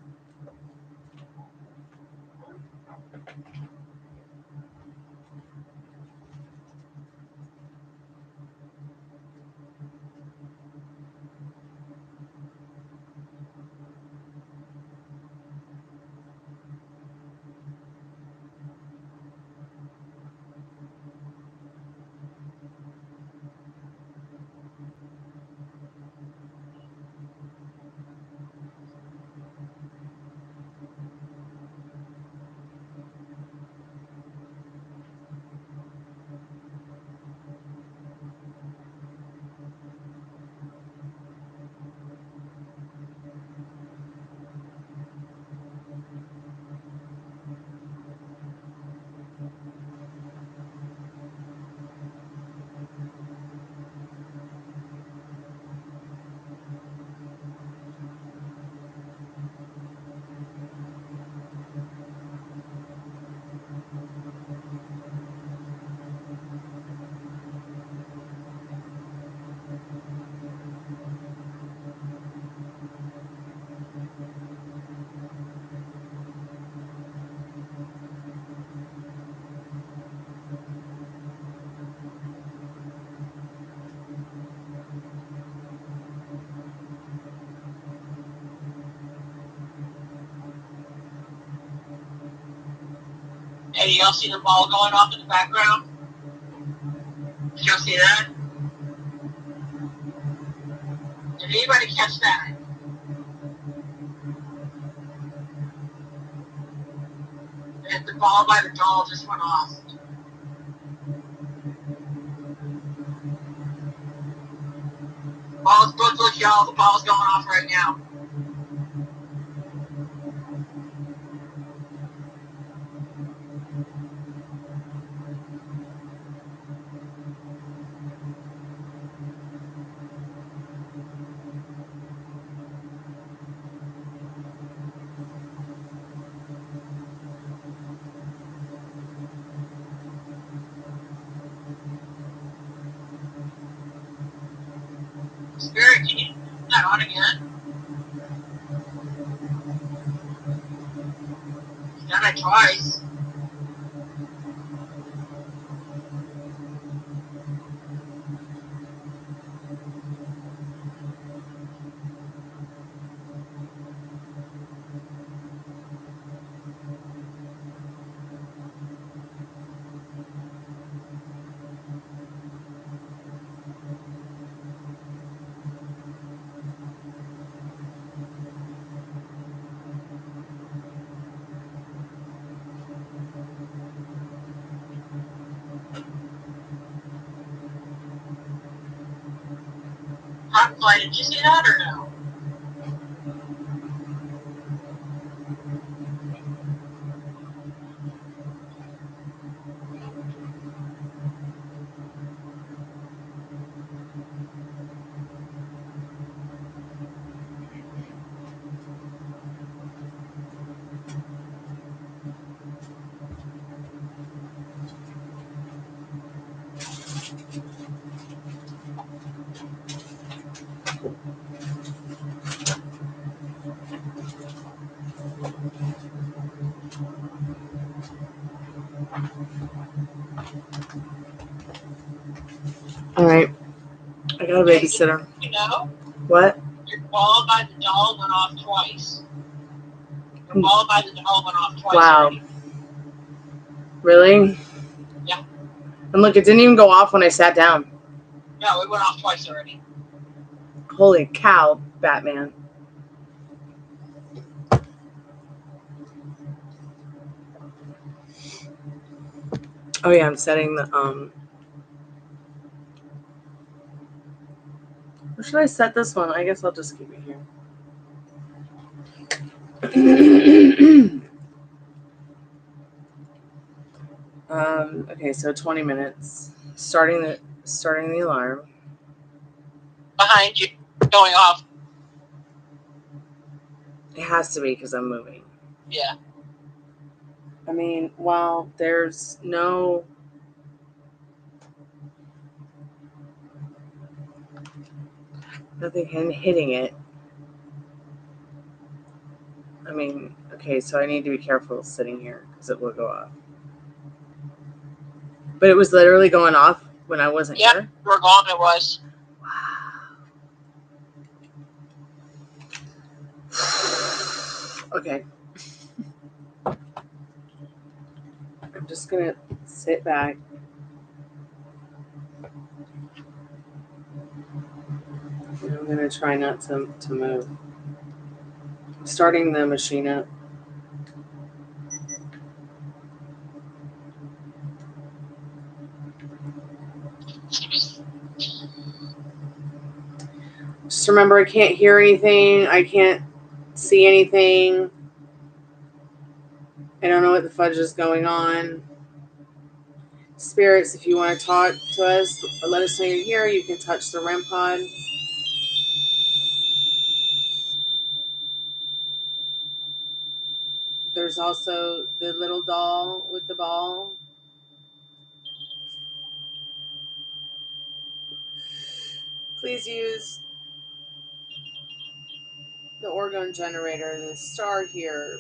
Hey, y'all see the ball going off in the background? Did y'all see that? Did anybody catch that? And the ball by the doll just went off. Look, y'all, the ball's going off right now. Spirit, can you put that on again? He's done it twice. Hot play, did you see that or no? All right. I got a babysitter. You know? What? Your ball by the doll went off twice. Your ball by the doll went off twice. Wow. Already. Really? Yeah. And look, it didn't even go off when I sat down. No, it went off twice already. Holy cow, Batman. Oh yeah, I'm setting the where should I set this one? I guess I'll just keep it here. Okay, so 20 minutes. Starting the alarm. Behind you, going off. It has to be because I'm moving. Yeah. I mean, while there's nothing hitting it. I mean, okay, so I need to be careful sitting here because it will go off. But it was literally going off when I wasn't here? Yeah, for long it was. Wow. Okay. I'm just going to sit back. I'm going to try not to move. I'm starting the machine up. Just remember, I can't hear anything. I can't see anything. I don't know what the fudge is going on. Spirits, if you want to talk to us, let us know you're here. You can touch the REM pod. There's also the little doll with the ball. Please use the orgone generator, the star here.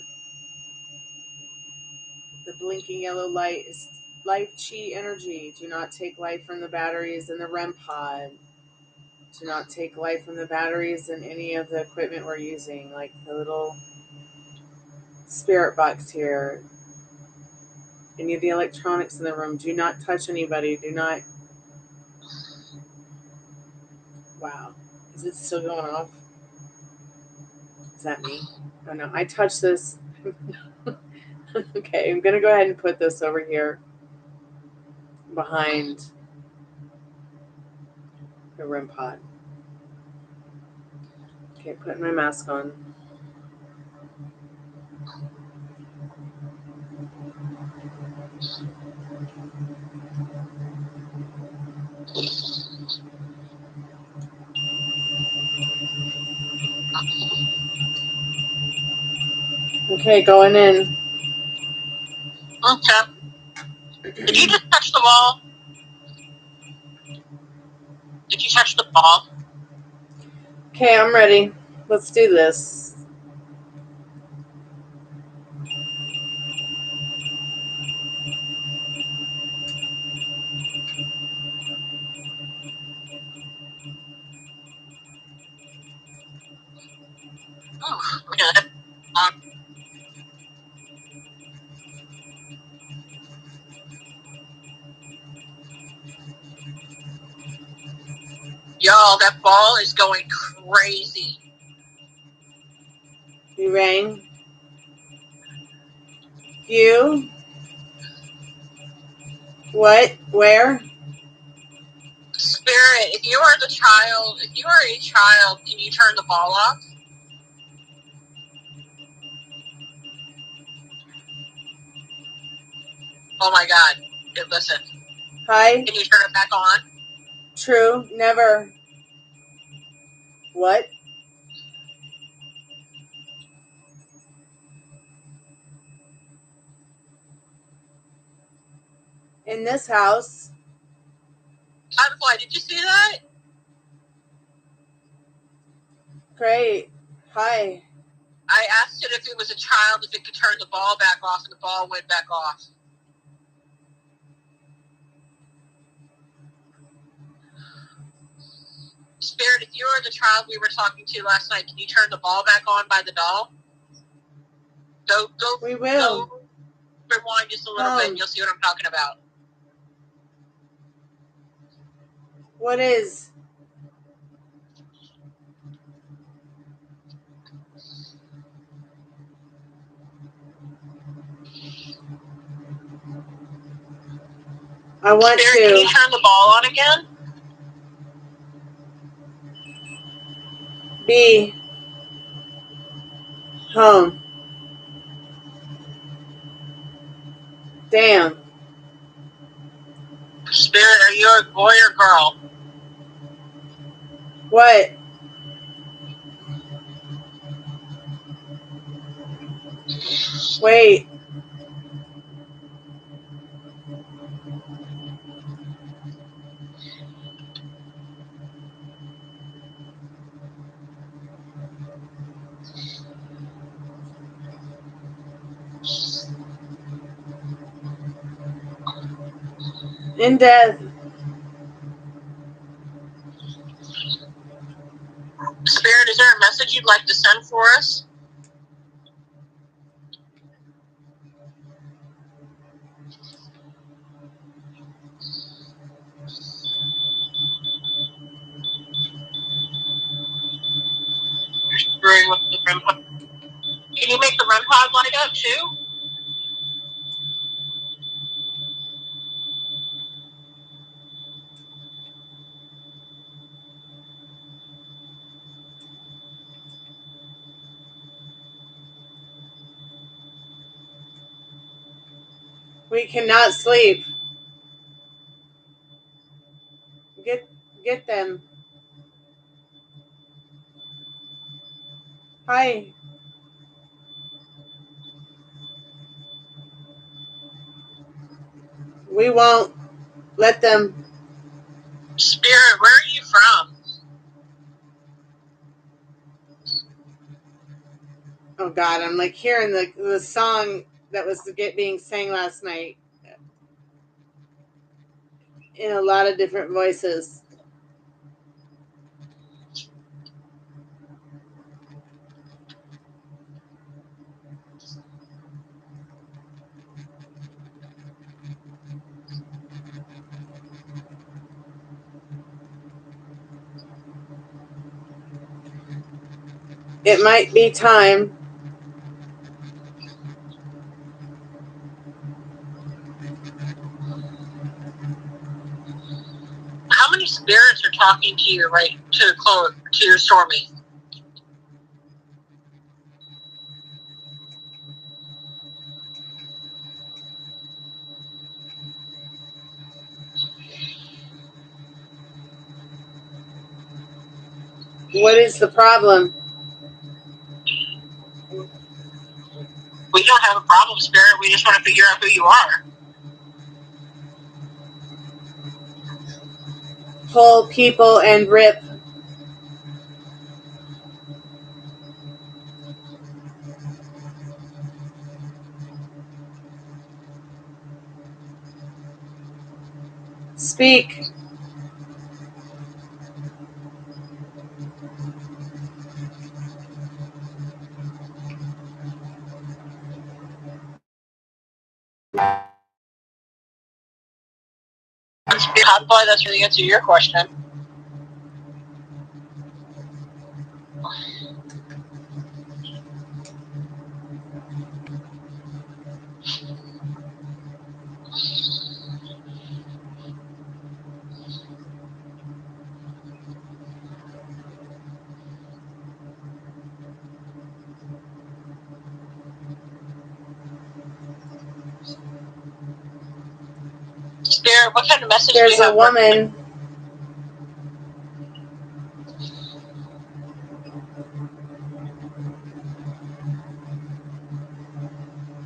The blinking yellow light is life chi energy. Do not take life from the batteries in the REM pod. Do not take life from the batteries in any of the equipment we're using, like the little spirit box here. Any of the electronics in the room. Do not touch anybody. Do not. Wow. Is it still going off? Is that me? Oh no. I touched this. Okay, I'm going to go ahead and put this over here behind the REM pod. Okay, putting my mask on. Okay, going in. Okay. Did you just touch the wall? Did you touch the ball? Okay, I'm ready. Let's do this. Oh, good. Y'all, that ball is going crazy. You rang? You? What? Where? Spirit, if you are a child, can you turn the ball off? Oh my God. Listen. Hi? Can you turn it back on? True. Never. What? In this house? Butterfly, did you see that? Great. Hi. I asked it if it was a child, if it could turn the ball back off, and the ball went back off. Spirit, if you were the child we were talking to last night, can you turn the ball back on by the doll? Go. We will. Go rewind just a little bit and you'll see what I'm talking about. What is? I want Spirit, to. can you turn the ball on again? Be home. Damn. Spirit, are you a boy or girl? What? Wait. In death. Spirit, is there a message you'd like to send for us? Can you make the REM pod light up too? We cannot sleep. Get them. Hi. We won't let them. Spirit, where are you from? Oh God, I'm like hearing the song that was being sang last night in a lot of different voices. It might be time many spirits are talking to you right to your Stormy? What is the problem? We don't have a problem, Spirit. We just want to figure out who you are. Pull people and rip. Speak. Probably that's the answer to your question. Spirit, what kind of message do There's you a have? woman.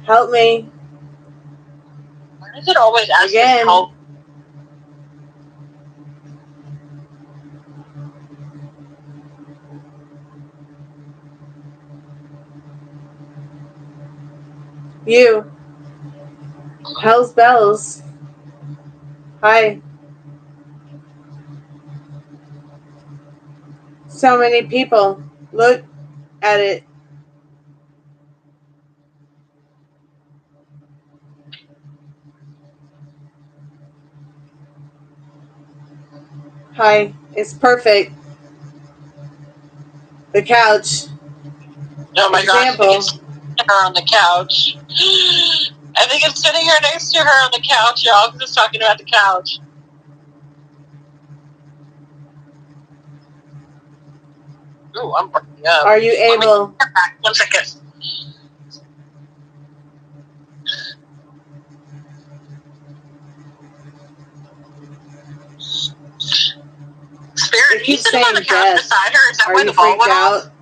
Help me. Why does it always ask us Again. help? You. Hell's bells. Hi. So many people. Look at it. Hi. It's perfect. The couch. Oh my gosh, I Example. think it's her on the couch. I think it's sitting here next to her on the couch, y'all. I'm just talking about the couch. Ooh, I'm breaking up. Are you able? Back 1 second. Spirit, It are you keeps sitting on the saying couch death. beside her? Is that Are why you the ball freaked went out? off?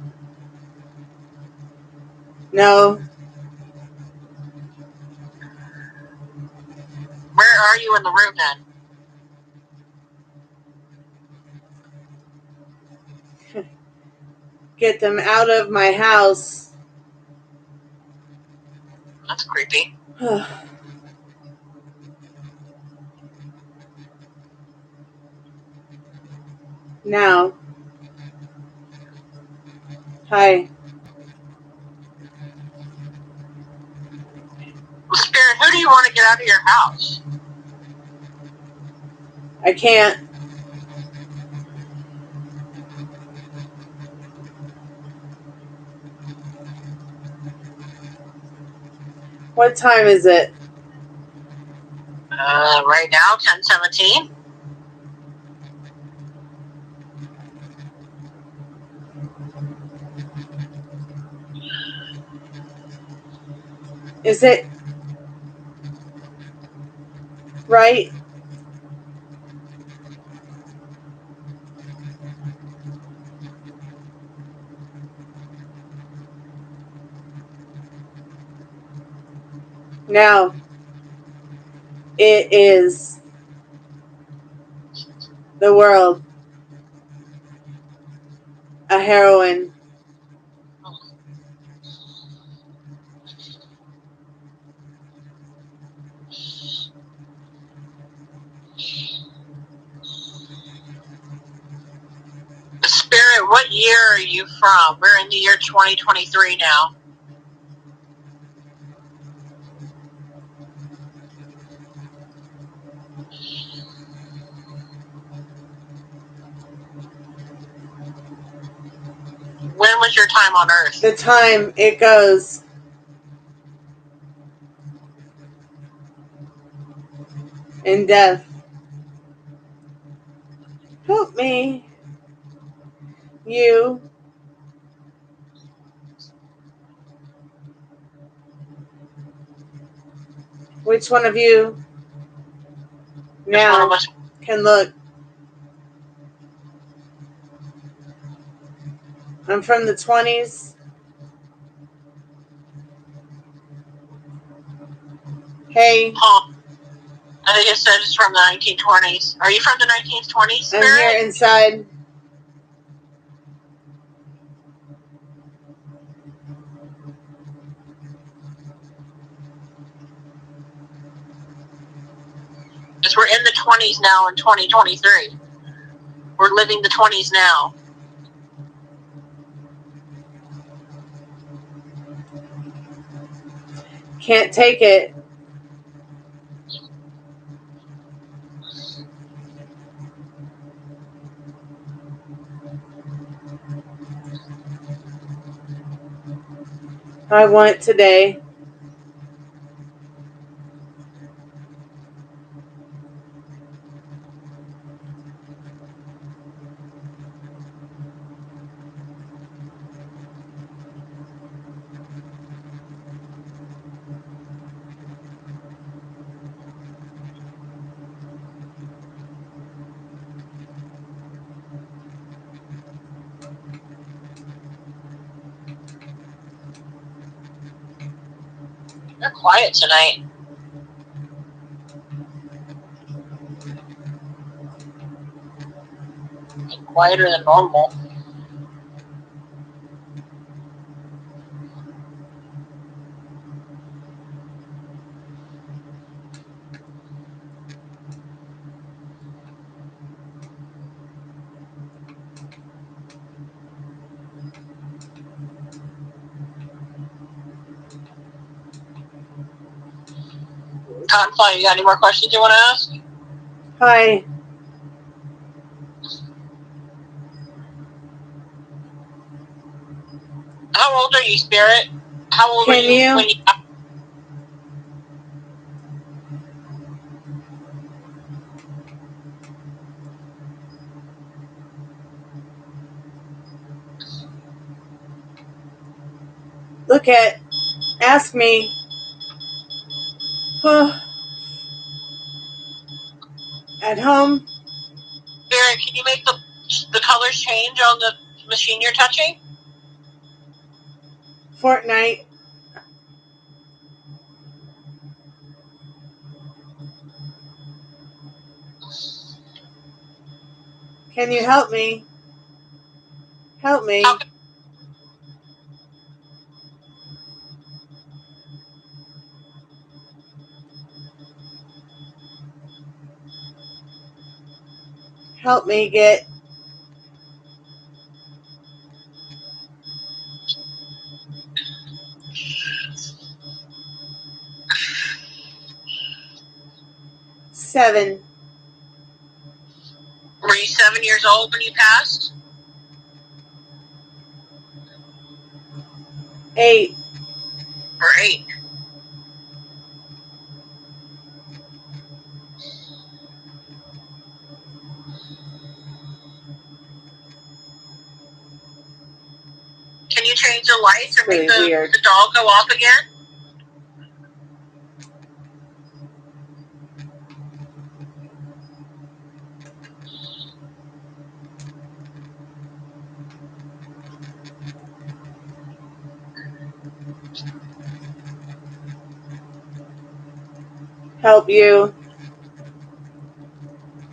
No. Where are you in the room then? Get them out of my house. That's creepy. Now. Hi. Well, Spirit, who do you want to get out of your house? I can't. What time is it? Right now, 10:17. Is it right? Now. It is the world. A heroine. Spirit, what year are you from? We're in the year 2023 now. When was your time on Earth? The time it goes. In death. me. You. Which one of you now can look? I'm from the 20s. Hey. I think it said it's from the 1920s. Are you from the 1920s, Spirit? I'm here inside. Because we're in the 20s now in 2023. We're living the 20s now. Can't take it. I want today. They're quiet tonight. Quieter than normal. Confly, you got any more questions you want to ask? Hi. How old are you, Spirit? How old were you when you... Look at. Ask me. At home. Spirit, can you make the colors change on the machine you're touching? Fortnite. Can you help me? Help me. Help me get. Seven. Were you 7 years old when you passed? 8. Or 8? Can you change the lights or make the doll go off again? Help you.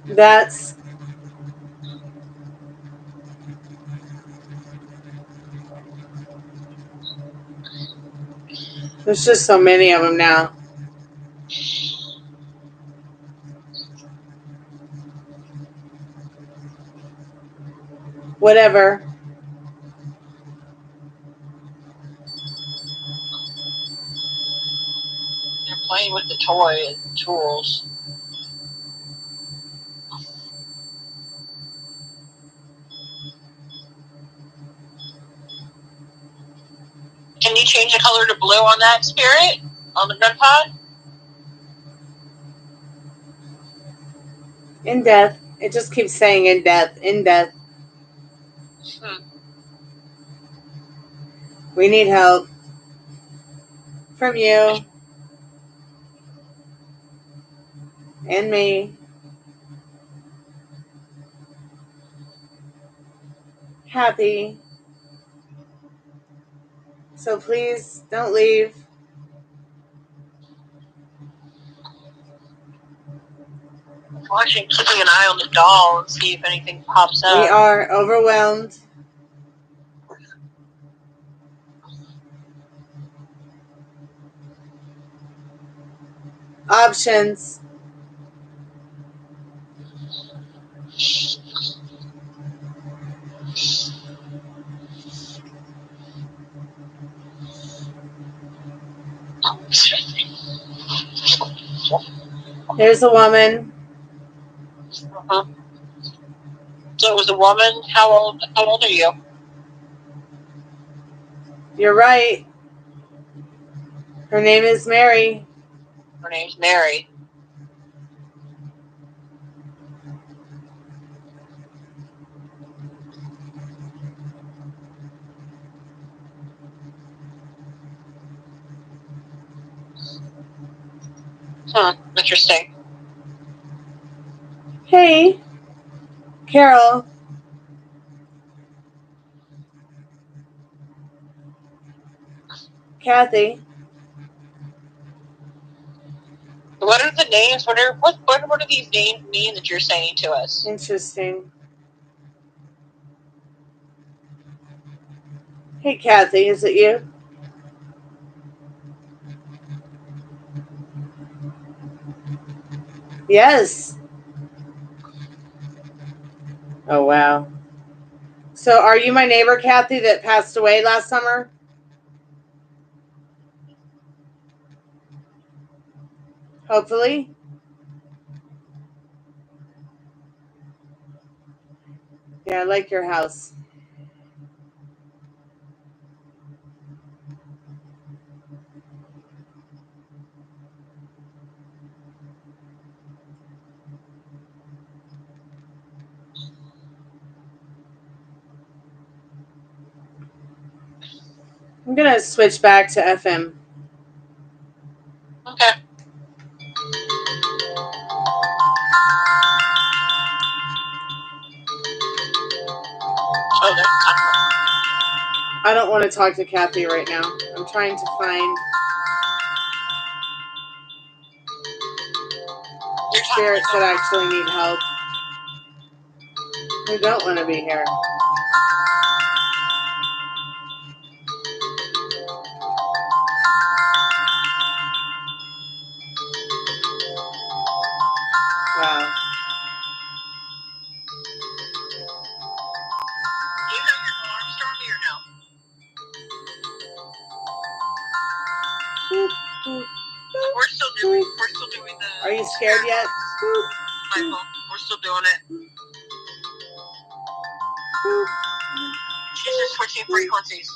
That's. There's just so many of them now. Whatever. You're playing with the toy and tools. Can you change the color to blue on that, Spirit? On the gun pod? In death. It just keeps saying in death, in death. We need help from you and me. Happy. So please don't leave. Watching, keeping an eye on the doll and see if anything pops up. We are overwhelmed. Options. There's a woman. So it was a woman. How old are you? You're right. Her name is Mary. Her name's Mary. Interesting. Hey, Carol. Kathy. What are the names? What do these names mean that you're saying to us? Interesting. Hey, Kathy, is it you? Yes. Oh, wow. So are you my neighbor, Kathy, that passed away last summer? Hopefully. Yeah, I like your house. I'm going to switch back to FM. Okay. I don't want to talk to Kathy right now. I'm trying to find spirits that actually need help. Who don't want to be here. Wow. Do you have your alarm starting or no? We're still doing the. Are you scared yet? Michael, we're still doing it. She's just switching frequencies.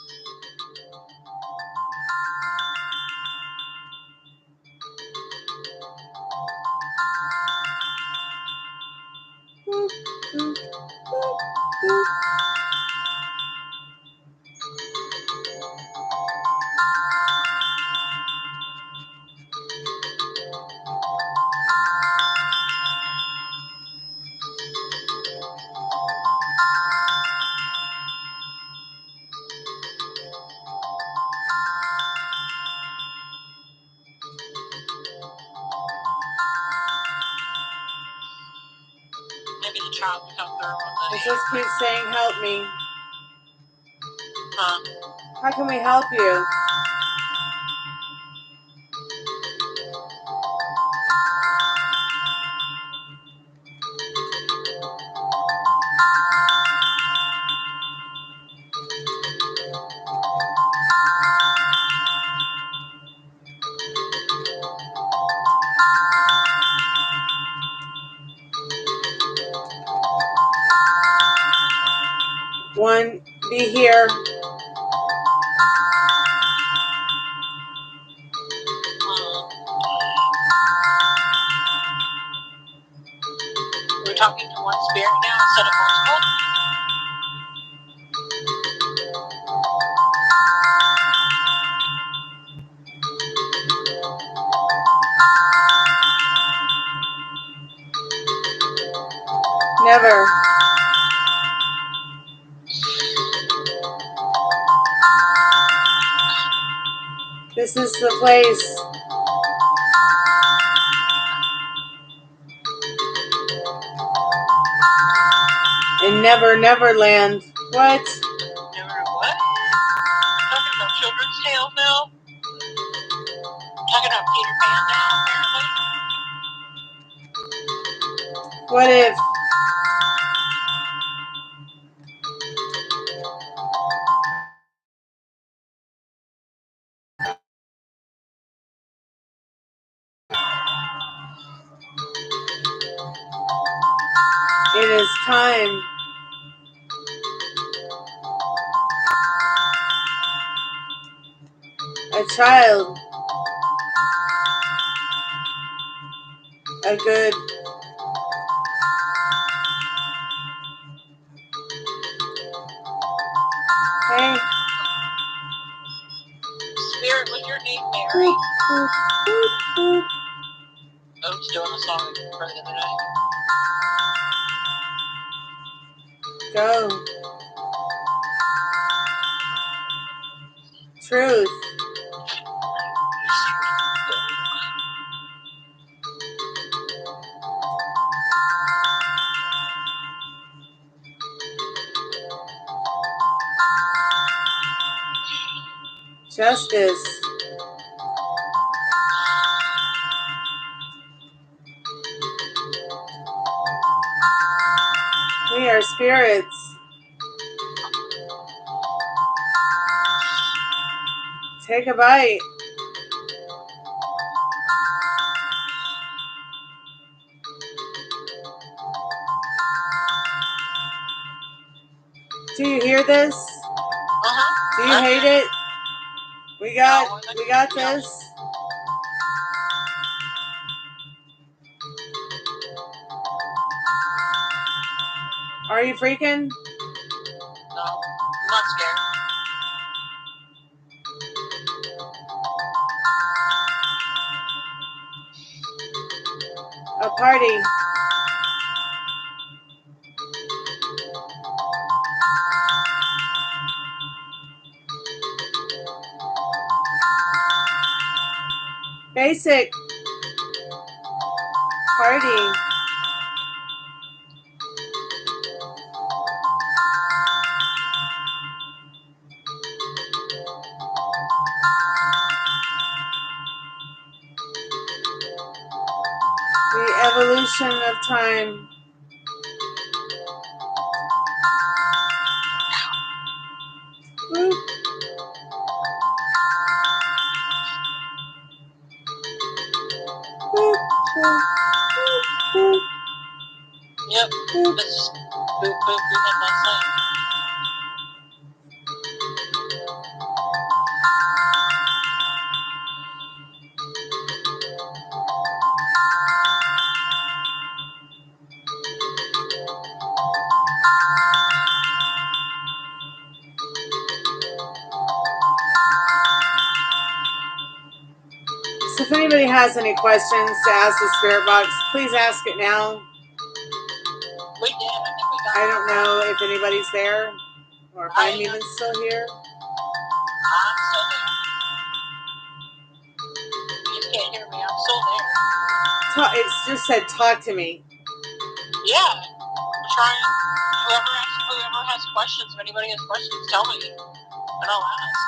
Maybe the child will come through on It just keeps saying, help me. Huh? How can we help you? One, be here. talking to one spirit now instead of multiple? Never. This is the place. In Never Neverland. What? Never what? Talking about children's tales now? Talking about Peter Pan now, apparently? What if? It is time. A child. A good. Hey. Spirit, what's your name, Mary? Oh, it's doing a song for the other night. Go. Truth. Justice. We are spirits. Take a bite. Do you hear this? Do you hate it? We got this. Are you freaking? No, I'm not scared. A party. Basic. Party. The evolution of time. Boop. Boop, boop, boop, boop. Yep, that's just boop, boop, we had last night. So if anybody has any questions to ask the spirit box, please ask it now. We did, I think we got I don't know if anybody's there or if I'm even still here. I'm still there. You just can't hear me, I'm still there. It just said talk to me. Yeah, we're trying. Whoever has questions, if anybody has questions, tell me, and I'll ask.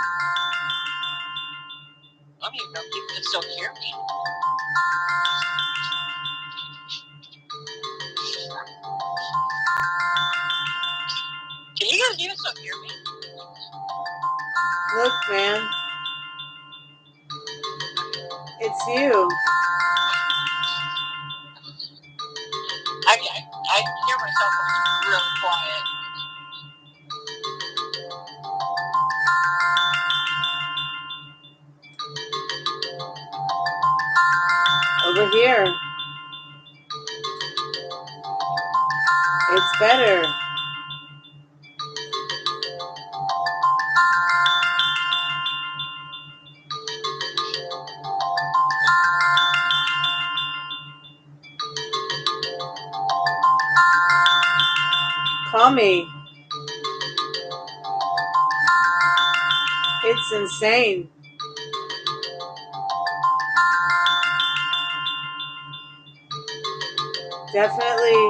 I don't even know if people can still hear me. Can you guys even still hear me? Look, man. It's you. I hear myself when it's really quiet. Over here. It's better. Call me. It's insane. Definitely.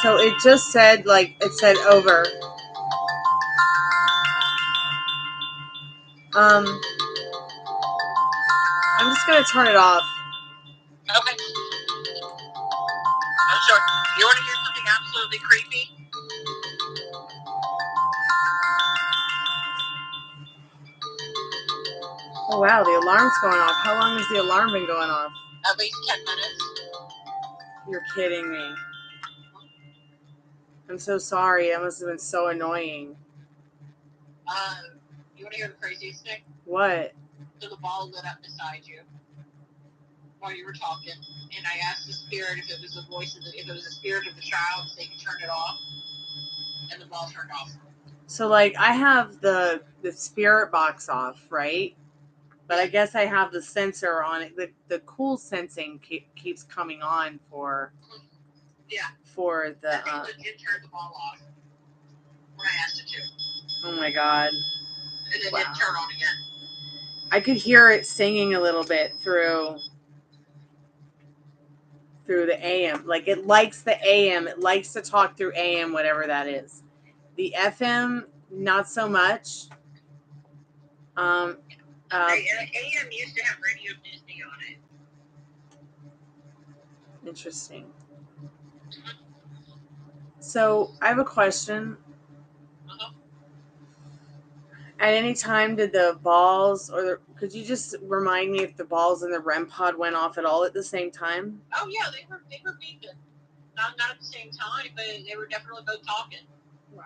So it just said, like, it said over. I'm just going to turn it off. Okay. I'm sorry. You want to hear something absolutely creepy? Oh, wow, the alarm's going off. How long has the alarm been going off? At least 10 minutes. You're kidding me. I'm so sorry. That must have been so annoying. You want to hear the craziest thing? What? So the ball lit up beside you while you were talking, and I asked the spirit if it was the voice of if it was the spirit of the child, so they could turn it off, and the ball turned off. So, like, I have the spirit box off, right? But I guess I have the sensor on it. The cool sensing keeps coming on for for the. That thing legit turned the ball off when I asked it to. Oh my god! And then it turned on again. I could hear it singing a little bit through the AM. Like, it likes the AM. It likes to talk through AM, whatever that is. The FM, not so much. AM used to have Radio Disney on it. Interesting. So I have a question. At any time, did the balls, could you just remind me if the balls in the REM pod went off at all at the same time? Oh yeah, they were beeping. Not at the same time, but they were definitely both talking. Wow.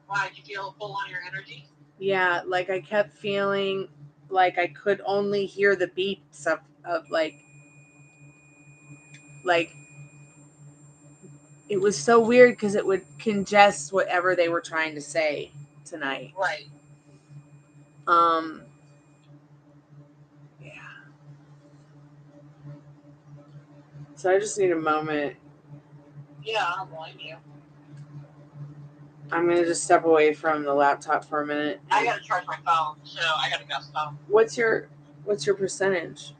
Why, did you feel a pull on your energy? Yeah, like I kept feeling like I could only hear the beeps of like it was so weird because it would congest whatever they were trying to say tonight. Right. Yeah. So I just need a moment. Yeah, I don't blame you. I'm gonna just step away from the laptop for a minute. I gotta charge my phone, so I gotta go phone. What's your percentage?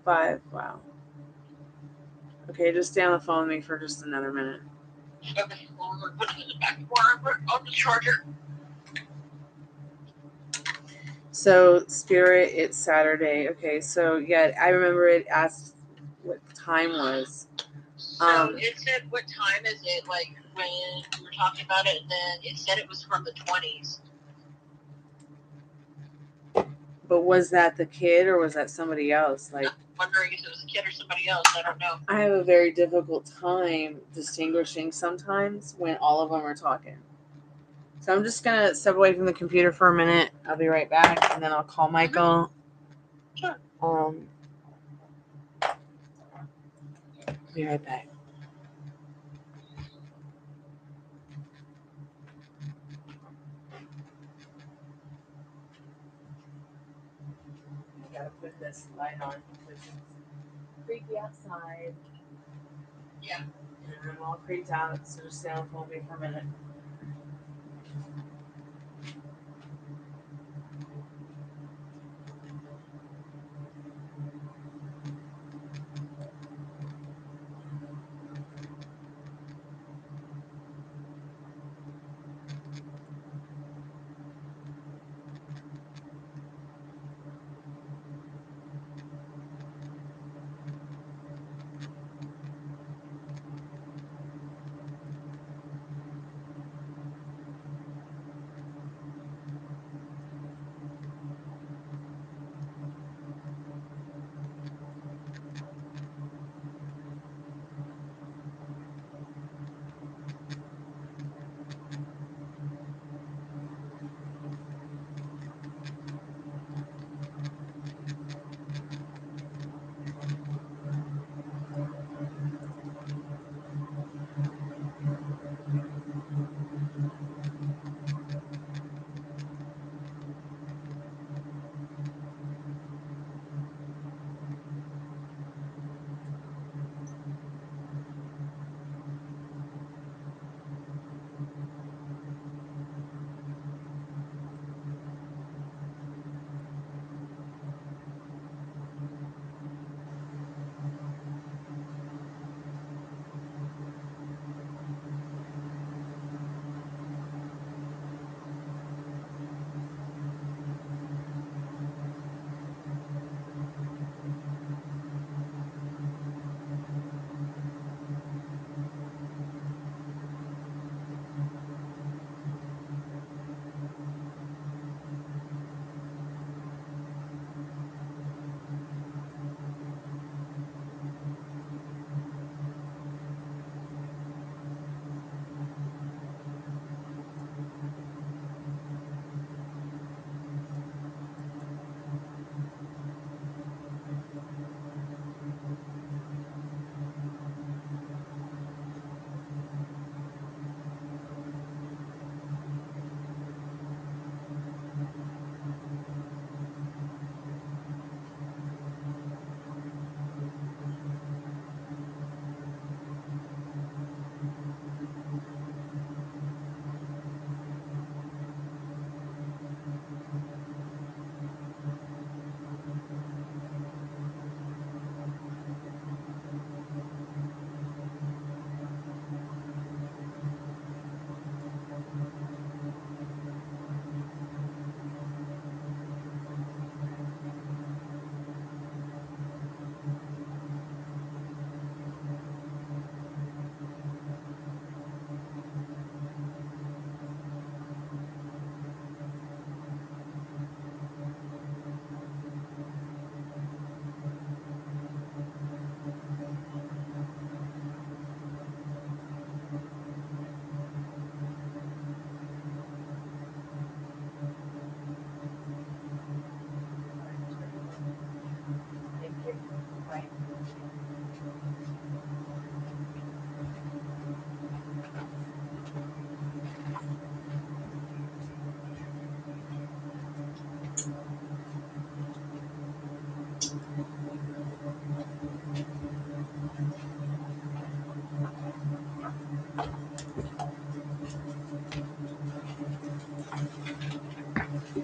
5. Wow. Okay, just stay on the phone with me for just another minute. Okay, well, we're gonna put it in the back corner on the charger. So, Spirit, it's Saturday. Okay, so yeah, I remember it asked what the time was. So it said, what time is it, like, when we were talking about it, and then it said it was from the 20s. But was that the kid, or was that somebody else? Like, I'm wondering if it was a kid or somebody else. I don't know. I have a very difficult time distinguishing sometimes when all of them are talking. So I'm just going to step away from the computer for a minute. I'll be right back, and then I'll call Michael. Sure. Be right back. I gotta put this light on because it's creepy outside. Yeah. And I'm all creeped out, so just stay on the phone with me for a minute.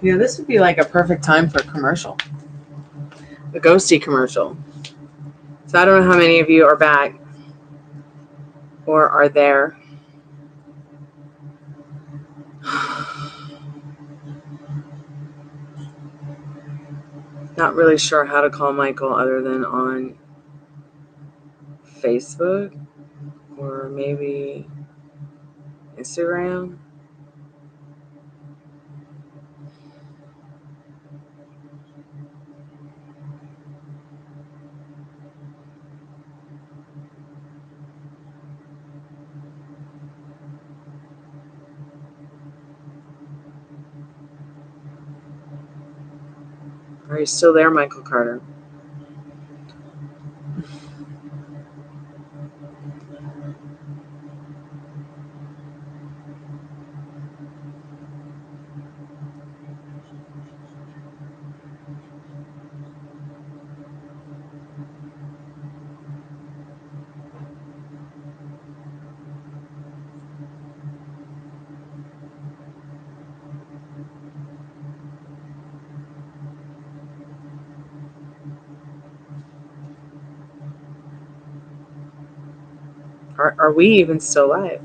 Yeah, this would be like a perfect time for a commercial. A ghosty commercial. So I don't know how many of you are back or are there. Not really sure how to call Michael other than on Facebook or maybe Instagram. Are you still there, Michael Carter? Are we even still live?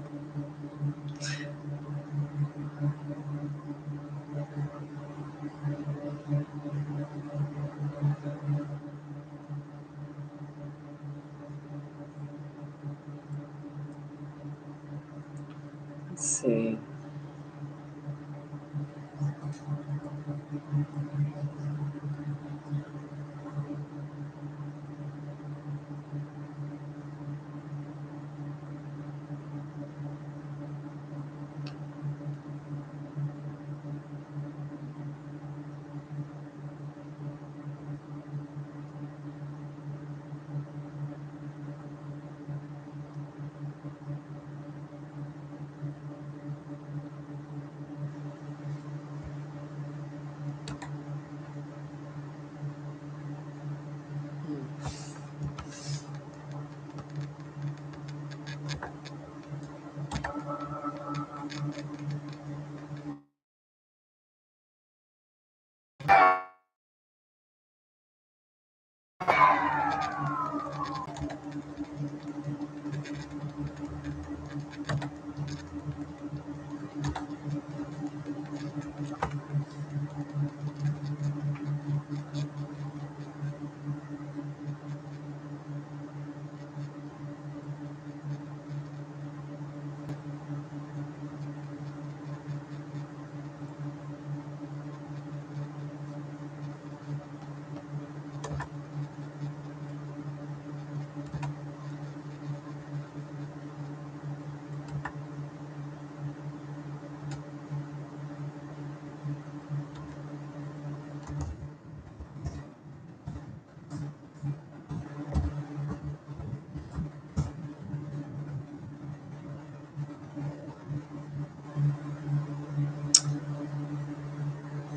Let's see.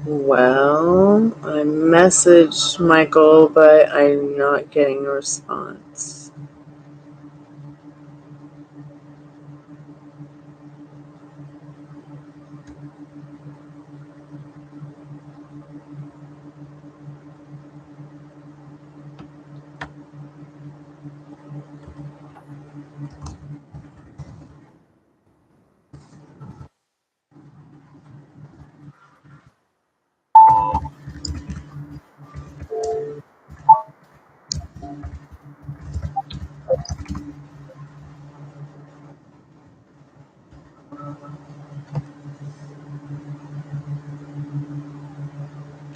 Well, I messaged Michael, but I'm not getting a response.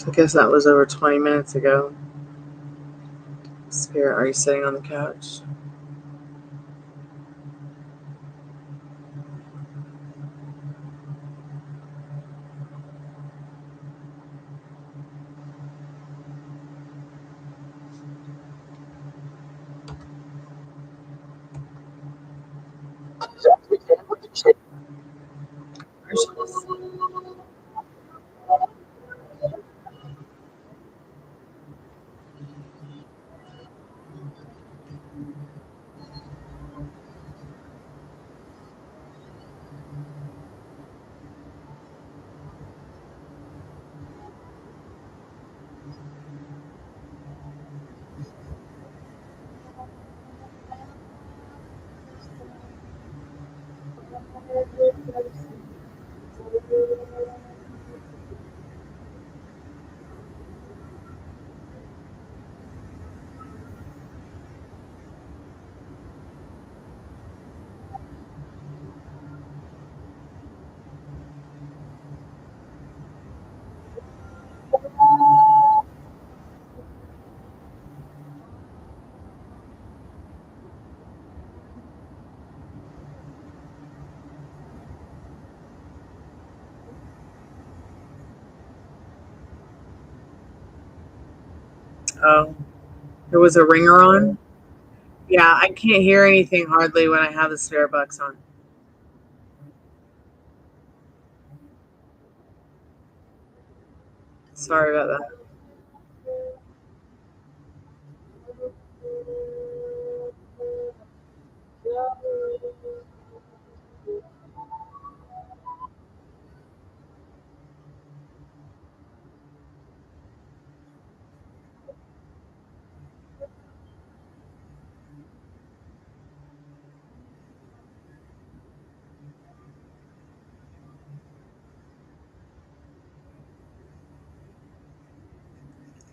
I guess that was over 20 minutes ago. Spirit, are you sitting on the couch? Oh, there was a ringer on? Yeah, I can't hear anything hardly when I have the spirit box on. Sorry about that.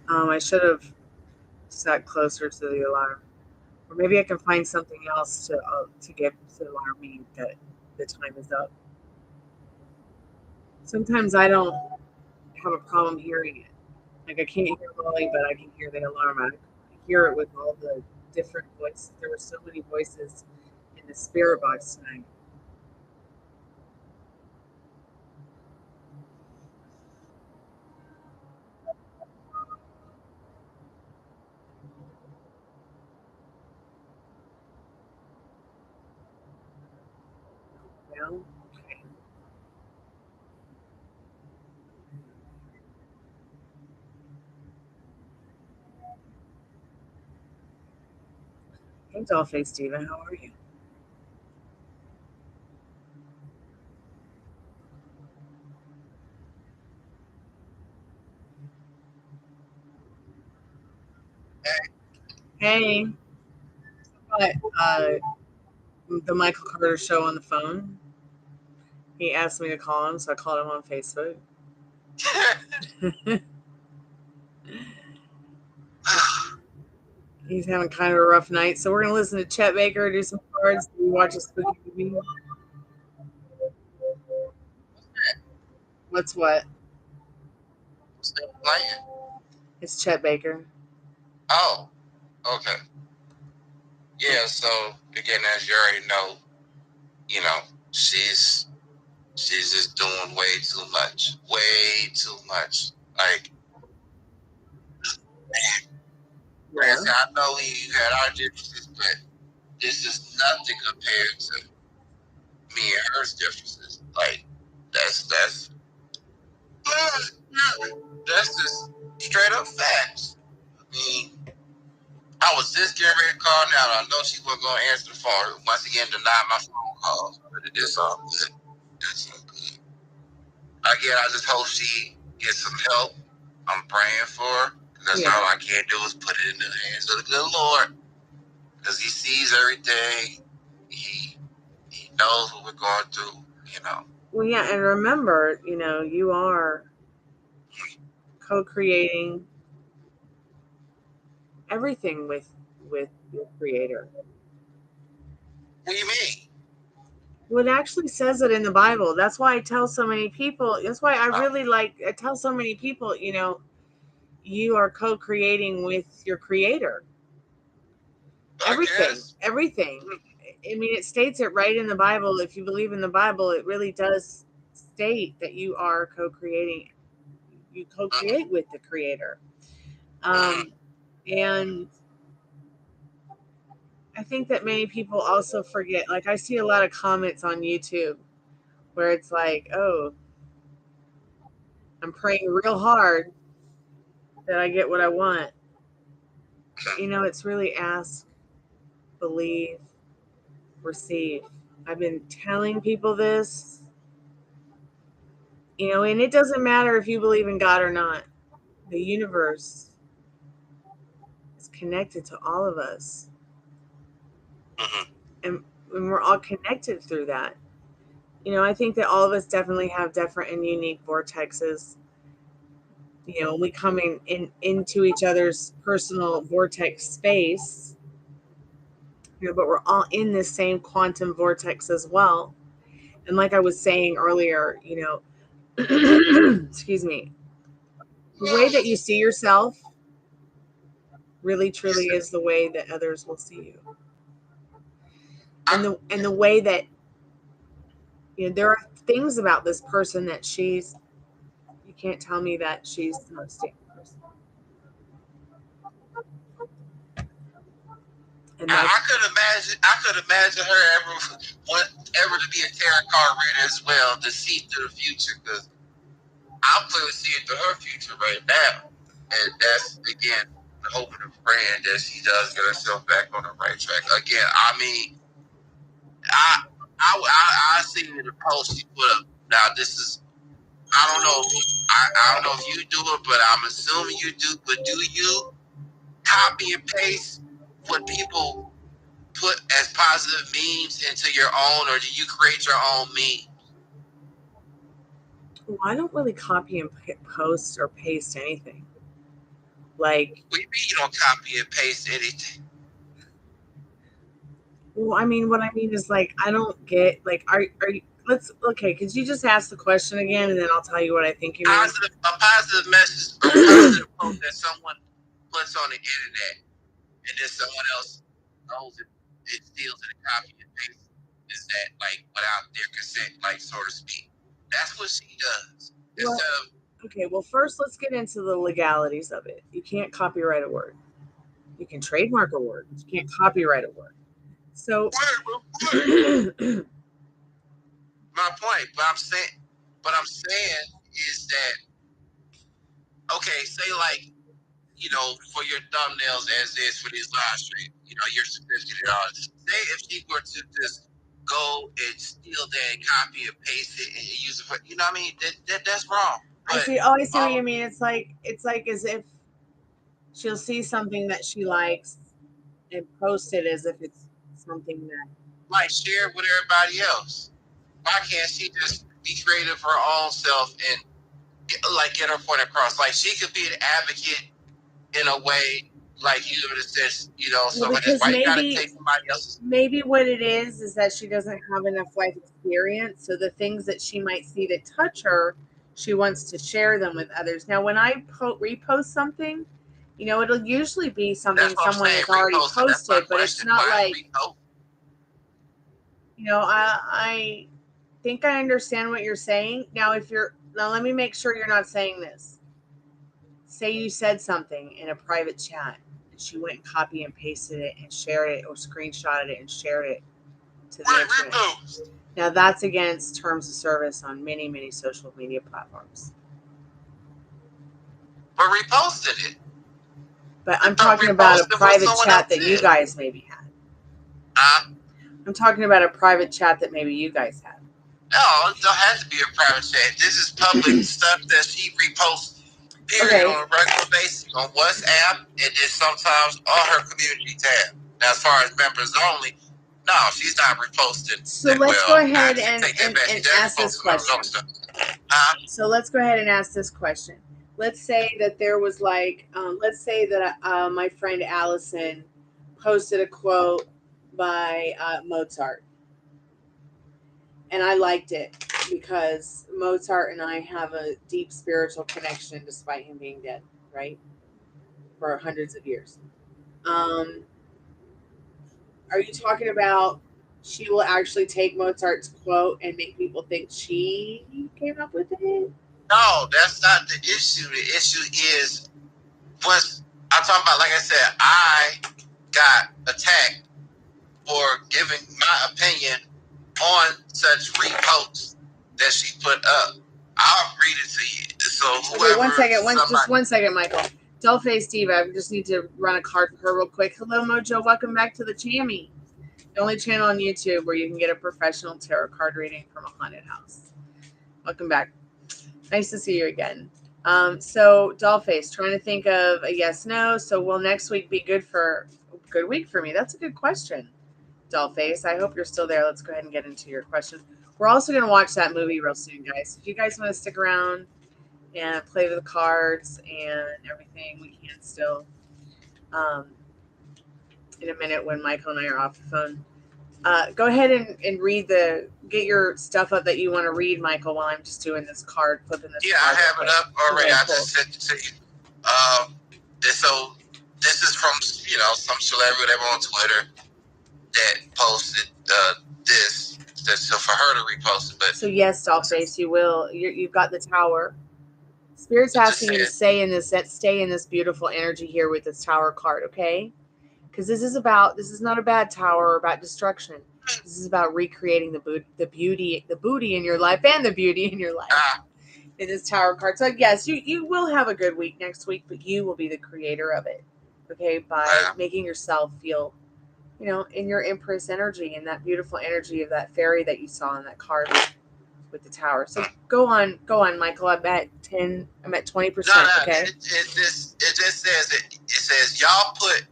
I should have sat closer to the alarm. Or maybe I can find something else to get to alarm me that the time is up. Sometimes I don't have a problem hearing it. Like I can't hear Molly, but I can hear the alarm. I hear it with all the different voices. There were so many voices in the spirit box tonight. Well, okay. Hey, Dollface Steven, how are you? Hey, but the Michael Carter show on the phone. He asked me to call him, so I called him on Facebook. He's having kind of a rough night, so we're gonna listen to Chet Baker do some cards. We watch a spooky movie. What's what? What's that playing? It's Chet Baker. Oh, okay. Yeah, so again, as you already know, she's just doing way too much. Way too much. Like, man, Francis, I know we had our differences, but this is nothing compared to me and her differences. Like, that's just straight up facts. I mean, I was just getting ready to call now. I know she wasn't going to answer the phone. Once again, denied my phone calls. But it is all good. It's all good. Again, I just hope she gets some help. I'm praying for her. That's all I can do is put it in the hands of the good Lord. Because he sees everything. He knows what we're going through, Well, yeah, and remember, you are co-creating everything with your creator. What do you mean? Well, it actually says it in the Bible. That's why I tell so many people. That's why I really I tell so many people, you are co-creating with your creator. Everything. I mean, it states it right in the Bible. If you believe in the Bible, it really does state that you are co-creating. You co-create with the creator. And I think that many people also forget. Like, I see a lot of comments on YouTube where it's like, oh, I'm praying real hard that I get what I want. It's really ask, believe, receive. I've been telling people this, and it doesn't matter if you believe in God or not. The universe is connected to all of us. And we're all connected through that. I think that all of us definitely have different and unique vortexes. We come into each other's personal vortex space, but we're all in this same quantum vortex as well. And like I was saying earlier, excuse me, the way that you see yourself really truly is the way that others will see you. And the way that there are things about this person that you can't tell me that she's not a stable person. And I could imagine her ever to be a tarot card reader as well, to see through the future, because I'm clearly seeing through her future right now. And that's, again, the hope and the praying that she does get herself back on the right track. Again, I mean, I see in the post she put up. Now, this is, I don't know. I don't know if you do it, but I'm assuming you do. But do you copy and paste what people put as positive memes into your own, or do you create your own meme? Well, I don't really copy and post or paste anything. Like, What do you mean you don't copy and paste anything? well, I mean, what I mean is, like, I don't get, like, are you, okay, could you just ask the question again, and then I'll tell you what I think you mean? A positive message, or positive post that someone puts on the internet, and then someone else knows it steals it and copy and paste. Is that, like, without their consent, like, so to speak? That's what she does. Well, okay, well, first let's get into the legalities of it. You can't copyright a word. You can trademark a word, but you can't copyright a word. So, my point, but I'm saying is that, okay, say, like, you know, for your thumbnails as is for these live streams, you know, your certificate and all. Say if she were to just go and steal that and copy and paste it and use it for, you know what I mean? That's wrong. But, I see what you mean. It's like as if she'll see something that she likes and post it as if it's something that, like, share it with everybody else. Why can't she just be creative for her own self and, like, get her point across? Like, she could be an advocate in a way, like you would have said, you know, so well, because why you gotta take somebody else's? Maybe what it is that she doesn't have enough life experience. So the things that she might see that touch her, she wants to share them with others. Now, when I repost something, you know, it'll usually be something someone has already posted, but it's not like, you know, I think I understand what you're saying. Now, let me make sure you're not saying this. Say you said something in a private chat and she went and copy and pasted it and shared it or screenshotted it and shared it to the internet. Now, that's against terms of service on many, many social media platforms. But reposted it. But I'm talking about a private chat that you guys maybe had. I'm talking about a private chat that maybe you guys had. No, it don't have to be a private chat. This is public stuff that she reposts, period, on a regular basis on WhatsApp, and then sometimes on her community tab. Now, as far as members only, no, she's not reposting. So let's go ahead and ask this question. So let's go ahead and ask this question. Let's say that there was like, let's say that my friend Allison posted a quote by Mozart. And I liked it because Mozart and I have a deep spiritual connection despite him being dead, right? For hundreds of years. Are you talking about she will actually take Mozart's quote and make people think she came up with it? No, that's not the issue. The issue is, once I'm talking about, like I said, I got attacked for giving my opinion on such reposts that she put up. I'll read it to you. So whoever, okay, one second, Michael. Dollface Diva, I just need to run a card for her real quick. Hello, Mojo. Welcome back to the Chammy, the only channel on YouTube where you can get a professional tarot card reading from a haunted house. Welcome back. Nice to see you again. So Dollface, trying to think of a yes, no. So will next week be good week for me? That's a good question, Dollface. I hope you're still there. Let's go ahead and get into your question. We're also going to watch that movie real soon, guys. If you guys want to stick around and play with the cards and everything, we can still in a minute when Michael and I are off the phone. Go ahead and get your stuff up that you want to read, Michael, while I'm just doing this card, flipping this card. Yeah, I have it up already. Okay, cool. I just sent it to you. So this is from, you know, some celebrity whatever on Twitter that posted this. So for her to repost it. But so yes, Dollface, you will. You've got the Tower. Spirit's asking you to stay in this beautiful energy here with this Tower card, okay? Because this is not a bad tower or about destruction. This is about recreating the booty in your life and the beauty in your life. In this tower card. So yes, you will have a good week next week, but you will be the creator of it. Okay, by making yourself feel, in your Empress energy and that beautiful energy of that fairy that you saw in that card with the tower. So go on, Michael. I'm at 20%. Okay. It just says it says y'all put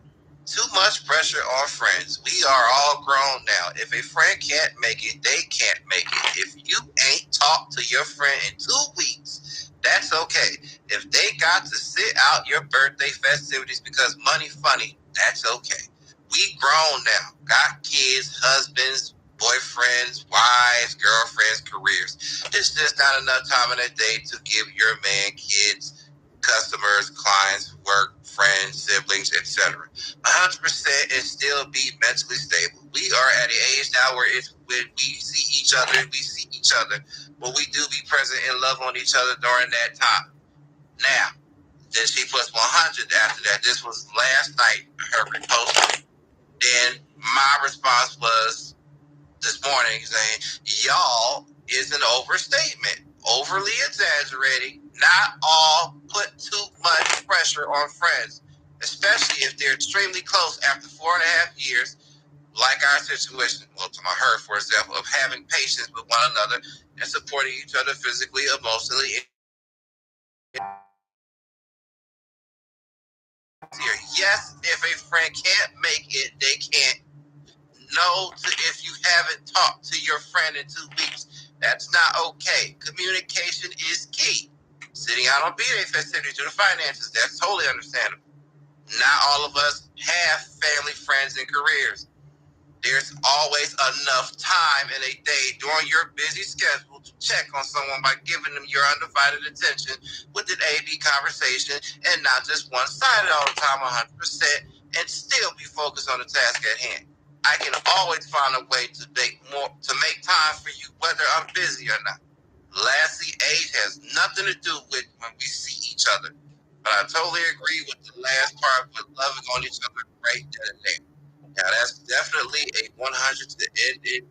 too much pressure on friends. We are all grown now. If a friend can't make it, they can't make it. If you ain't talked to your friend in 2 weeks, that's okay. If they got to sit out your birthday festivities because money funny, that's okay. We grown now. Got kids, husbands, boyfriends, wives, girlfriends, careers. It's just not enough time in a day to give your man kids, customers, clients, work, friends, siblings, etc. 100% and still be mentally stable. We are at an age now where it's when we see each other, but we do be present and love on each other during that time. Now, then she puts 100 after that. This was last night, her repost. Then my response was this morning saying, y'all is an overstatement, overly exaggerating. Not all put too much pressure on friends, especially if they're extremely close after 4.5 years, like our situation, well, to my her, for example, of having patience with one another and supporting each other physically, emotionally. Yes, if a friend can't make it, they can't. No, if you haven't talked to your friend in 2 weeks, that's not okay. Communication is key. Sitting out on B-Day festivities due to finances, that's totally understandable. Not all of us have family, friends, and careers. There's always enough time in a day during your busy schedule to check on someone by giving them your undivided attention with an A-B conversation and not just one-sided all the time 100% and still be focused on the task at hand. I can always find a way to make time for you, whether I'm busy or not. Lastly, age has nothing to do with when we see each other. But I totally agree with the last part with loving on each other right then and there. Now that's definitely a 100 to end it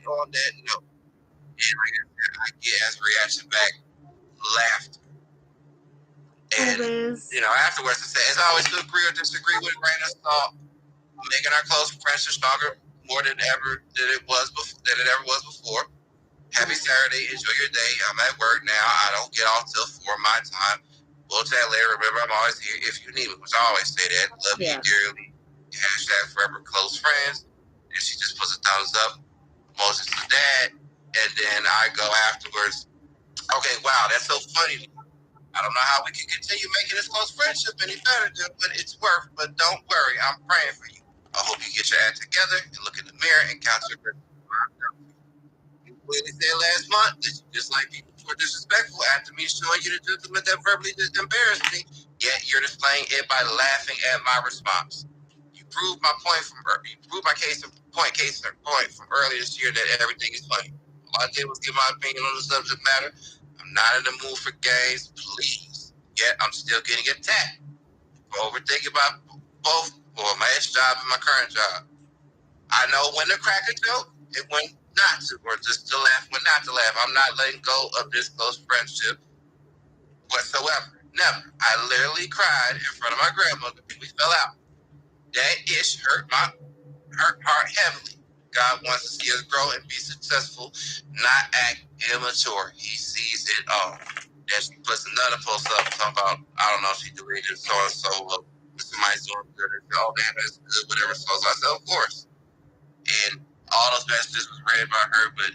on that note. And like I said, I get as a reaction back laughter. And afterwards to say it's always to agree or disagree with a grain of salt. Making our close friendship stronger more than ever than it ever was before. Happy Saturday. Enjoy your day. I'm at work now. I don't get off till 4 my time. We'll chat later. Remember, I'm always here if you need me, which I always say that. Love you dearly. # forever close friends. And she just puts a thumbs up. Emojis to that. And then I go afterwards. Okay, wow, that's so funny. I don't know how we can continue making this close friendship any better, but it's worth. But don't worry, I'm praying for you. I hope you get your act together and look in the mirror and count your blessings. You clearly said last month that you dislike people who are disrespectful after me showing you the gentleman that verbally embarrassed me, yet you're displaying it by laughing at my response. You proved my point case in point from earlier this year that everything is funny. All I did was give my opinion on the subject matter. I'm not in the mood for games, please. Yet I'm still getting attacked for overthinking about both my ex job and my current job. I know when to crack a joke and when not to, or just to laugh when not to laugh. I'm not letting go of this close friendship whatsoever. Never. I literally cried in front of my grandmother when we fell out. That ish hurt my heart heavily. God wants to see us grow and be successful, not act immature. He sees it all. Then she puts another post up talking about, I don't know, she deleted so and so. Somebody's doing good. Oh, damn, that's good, whatever. So I said, of course. And all those messages was read by her, but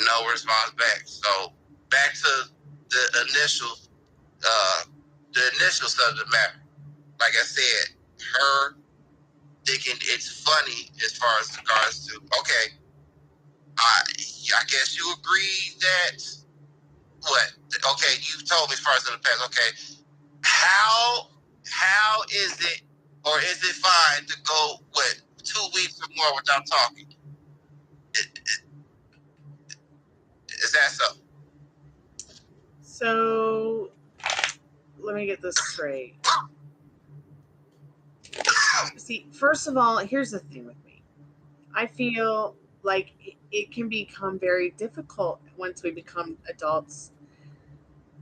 no response back. So back to the initial subject matter. Like I said, her thinking it's funny as far as regards to, okay, I guess you agree that what? Okay, you told me as far as in the past. Okay, how is it, or is it fine to go 2 weeks or more without talking? Is that so? So let me get this straight. See, first of all, here's the thing with me. I feel like it can become very difficult once we become adults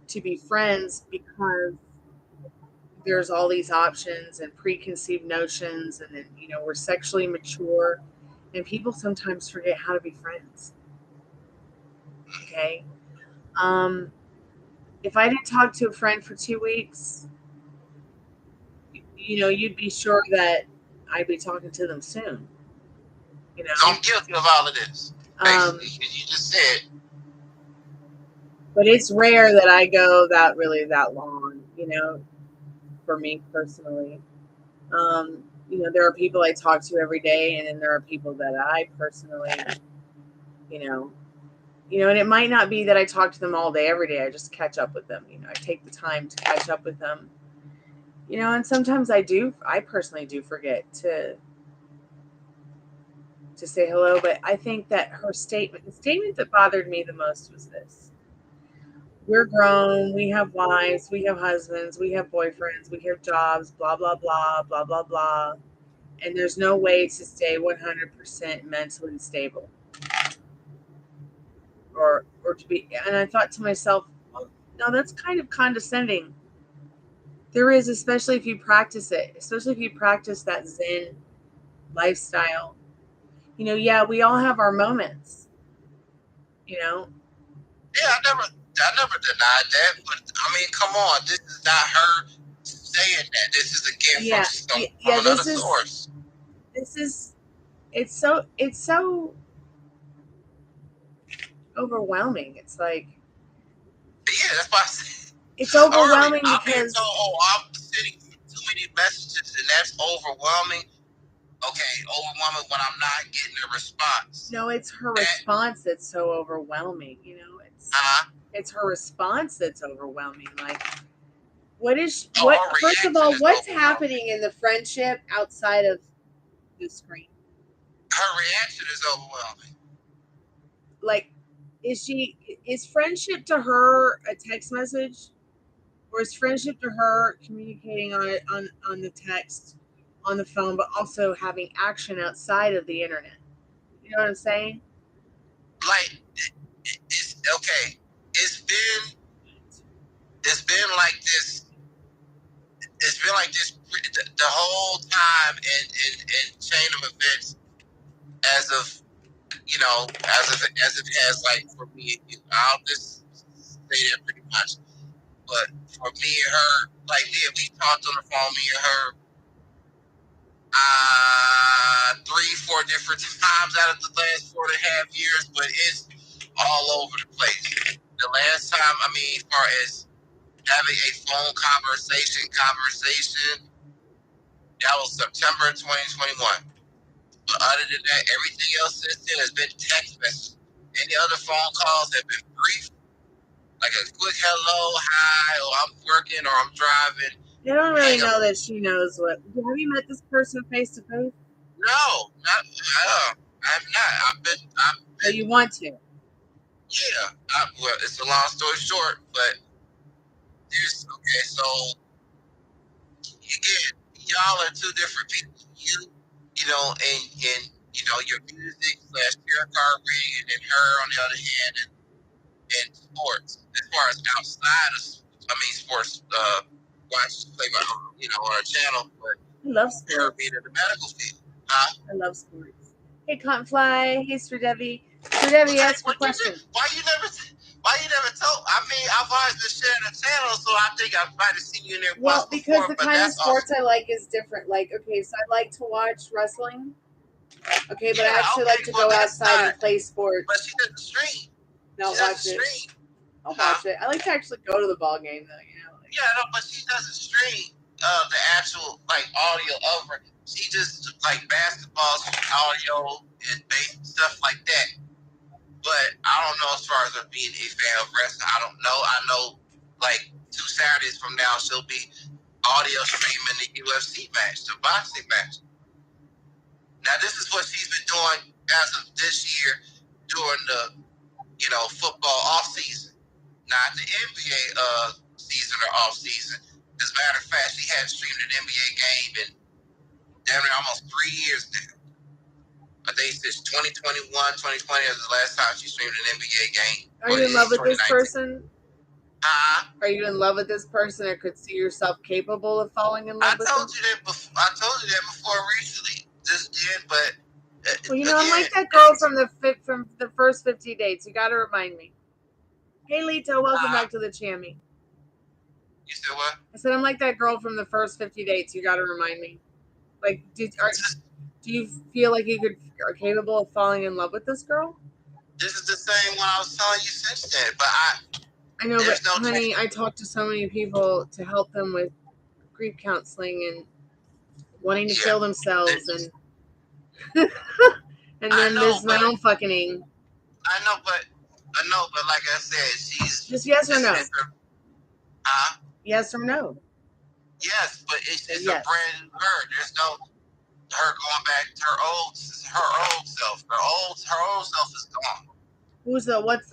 to be friends because there's all these options and preconceived notions, and then we're sexually mature, and people sometimes forget how to be friends. Okay, if I didn't talk to a friend for 2 weeks, you'd be sure that I'd be talking to them soon. So I'm guilty of all of this. Basically, you just said. But it's rare that I go that long, for me personally. There are people I talk to every day, and then there are people that I personally, and it might not be that I talk to them all day, every day. I just catch up with them. I take the time to catch up with them. And sometimes I personally do forget to say hello, but I think that the statement that bothered me the most was this: we're grown, we have wives, we have husbands, we have boyfriends, we have jobs, blah, blah, blah, blah, blah, blah. And there's no way to stay 100% mentally stable. Or to be, and I thought to myself, well, no, that's kind of condescending. There is, especially if you practice it, especially if you practice that Zen lifestyle. Yeah, we all have our moments, Yeah, I never denied that, but I mean, come on, this is not her saying that. This is again from another source. It's so overwhelming. It's like, yeah, that's why I said it's overwhelming I'm because being told, I'm sending too many messages, and that's overwhelming. Okay, overwhelming when I'm not getting a response. No, it's her response that's so overwhelming. It's her response that's overwhelming. Like, first of all, what's happening in the friendship outside of the screen? Her reaction is overwhelming. Like, is friendship to her a text message, or is friendship to her communicating on the text, on the phone, but also having action outside of the internet? You know what I'm saying? Like, it's okay. It's been like this. It's been like this the whole time in chain of events, as of as it has, like, for me. I'll just say that pretty much. But for me and her, like, yeah, we talked on the phone, me and her, 3-4 different times out of the last 4.5 years, but it's all over the place. The last time, I mean, as far as having a phone conversation, that was September 2021. But other than that, everything else since then has been text message. Any other phone calls have been brief, like a quick hello, hi, or I'm working, or I'm driving. I don't really know that she knows what. Have you met this person face to face? No, I'm not. I've been. So you want to? Yeah. Well, it's a long story short, but okay. So again, y'all are two different people. And your music / tarot card reading, and then her on the other hand, and sports. As far as outside of, sports, play by, on our channel, but I love sports. Her being in the medical field. Huh? I love sports. Hey, Cottonfly. Hey, Sir Debbie. Sir Debbie, ask a question. Why you never told? I mean, I've always been sharing the channel, so I think I might have seen you in there. Well, because the kind of sports I like is different. Like, okay, so I like to watch wrestling. Okay, but I actually like to go outside and play sports. But she doesn't stream. No, watch it. I'll watch it. I like to actually go to the ball game, though. But she doesn't stream the actual, like, audio of her. She just, like, basketball audio and bass stuff like that. But I don't know as far as her being a fan of wrestling. I don't know. I know, like, 2 Saturdays from now, she'll be audio streaming the UFC match, the boxing match. Now, this is what she's been doing as of this year during the, football off season, not the NBA season or off season. As a matter of fact, she hadn't streamed an NBA game in damn near almost 3 years now. I think it's 2021, 2020 is the last time she streamed an NBA game. Are you in love with this person? Are you in love with this person, or could see yourself capable of falling in love with them? I told you that before recently. Just did, but well, you know, I'm like that girl from the first 50 dates. You got to remind me. Hey, Lito, welcome back to the Chammy. You said what? I said I'm like that girl from the first 50 dates. You got to remind me. Like, do you feel like you are capable of falling in love with this girl? This is the same one I was telling you since then, but I know, but honey, I talked to so many people to help them with grief counseling and wanting to kill themselves, and and then this my own fucking. I know, but like I said, she's just yes or no. Yes or no. Yes, but it's a brand new her. There's no her going back to her old self. Her old self is gone.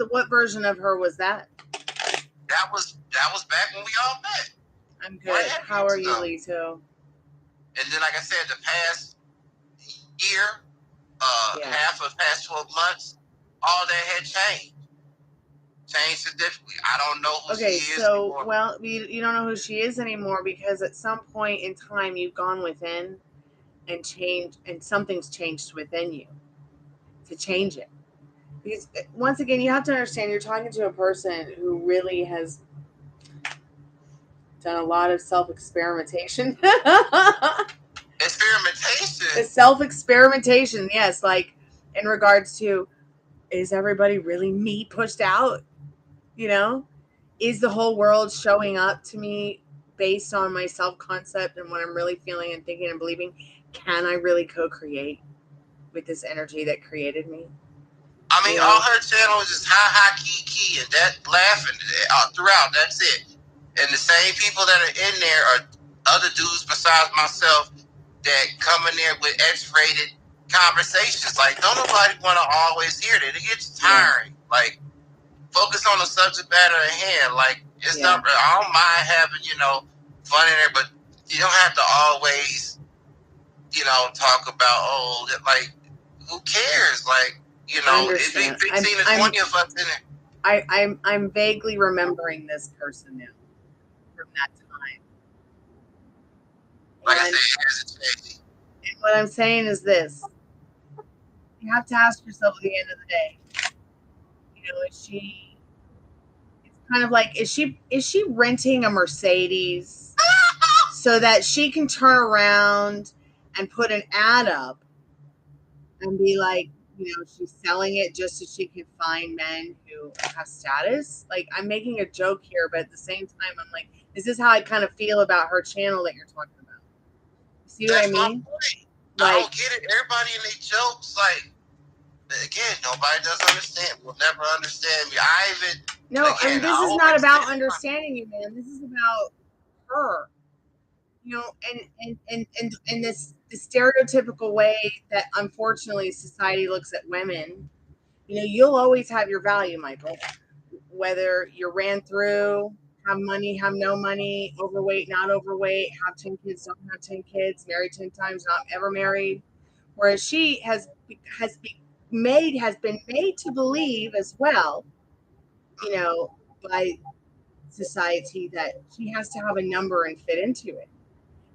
What version of her was that? That was back when we all met. I'm good. How are you, Lito? And then, like I said, the past year, half of the past 12 months, all that had changed. Changed significantly. I don't know who she is anymore. Well, you don't know who she is anymore because at some point in time you've gone within and changed, and something's changed within you to change it. Because once again, you have to understand you're talking to a person who really has done a lot of self-experimentation. Experimentation? Self-experimentation, yes. Like in regards to, is everybody really me pushed out? You know? Is the whole world showing up to me based on my self-concept and what I'm really feeling and thinking and believing? Can I really co-create with this energy that created me? I mean, all her channel is just ha, key, and that laughing throughout. That's it. And the same people that are in there are other dudes besides myself that come in there with X-rated conversations. Like, don't nobody want to always hear that. It gets tiring. Like, focus on the subject matter at hand. Like, it's not. I don't mind having fun in there, but you don't have to always talk about like, who cares? Like, it's 15 to 20 of us in it. I'm vaguely remembering this person now from that time. Like I said, and what I'm saying is this: you have to ask yourself at the end of the day, is she? It's kind of like, is she renting a Mercedes so that she can turn around and put an ad up and be like, she's selling it just so she can find men who have status? Like, I'm making a joke here, but at the same time, I'm like, this is how I kind of feel about her channel that you're talking about. You see what I mean? Like, I don't get it. Everybody in their jokes, like, again, nobody does understand. Will never understand me. This is not about understanding you, man. This is about her. And this the stereotypical way that unfortunately society looks at women. You'll always have your value, Michael. Whether you're ran through, have money, have no money, overweight, not overweight, have 10 kids, don't have 10 kids, married 10 times, not ever married. Whereas she has been made to believe as well, by society, that she has to have a number and fit into it.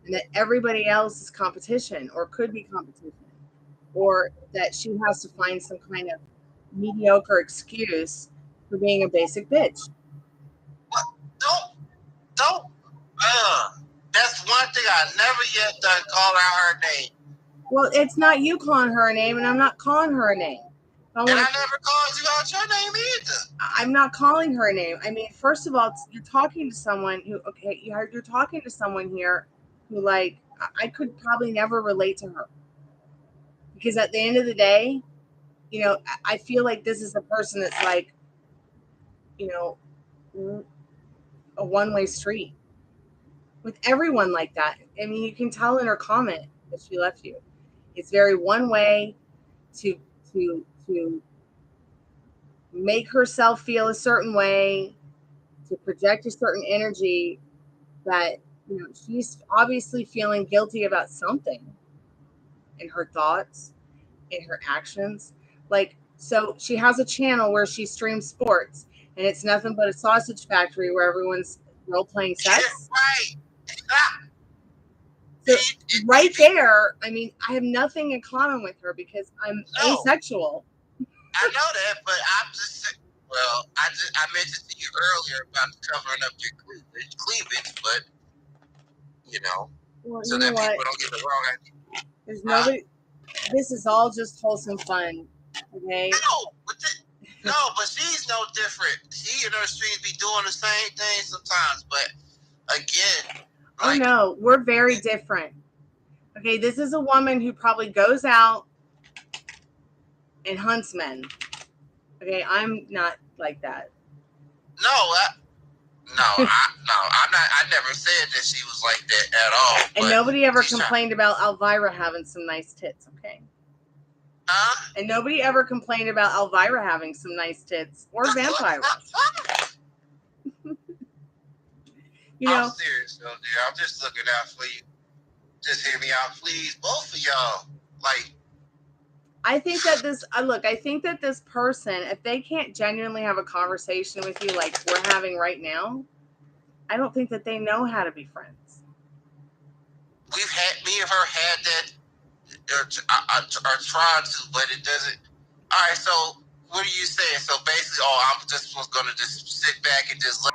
And that everybody else is competition or could be competition, or that she has to find some kind of mediocre excuse for being a basic bitch. What? Don't. That's one thing I never yet done, call out her name. Well, it's not you calling her a name, and I'm not calling her a name. I never called you out your name either. I'm not calling her a name. I mean, first of all, you're talking to someone who, you're talking to someone here who, like, I could probably never relate to her. Because at the end of the day, I feel like this is a person that's like, a one-way street with everyone like that. I mean, you can tell in her comment that she left you. It's very one way to make herself feel a certain way, to project a certain energy that, she's obviously feeling guilty about something. in her thoughts, in her actions. Like, so she has a channel where she streams sports, and it's nothing but a sausage factory where everyone's role playing sex. Right. So right there, I mean, I have nothing in common with her because I'm No. asexual. I know that, but I'm just saying. Well, I mentioned to you earlier about covering up your cleavage, but you know, Well, so you that know what? people don't get the wrong idea. There's nobody. This is all just wholesome fun, okay? No, but she's no different. She and her streams be doing the same thing sometimes, but again, Oh no, we're very different. Okay, this is a woman who probably goes out and hunts men. Okay, I'm not like that. I'm not. I never said that she was like that at all. And nobody ever complained about Elvira having some nice tits, okay? Huh? And nobody ever complained about Elvira having some nice tits or vampires. You know, I'm serious though, dear. I'm just looking out for you. Just hear me out, please, both of y'all. Like, I think that I think that this person, if they can't genuinely have a conversation with you like we're having right now, I don't think that they know how to be friends. me and her had that, or tried to, but it doesn't. All right, so what are you saying? So basically, I'm just going to just sit back and just let.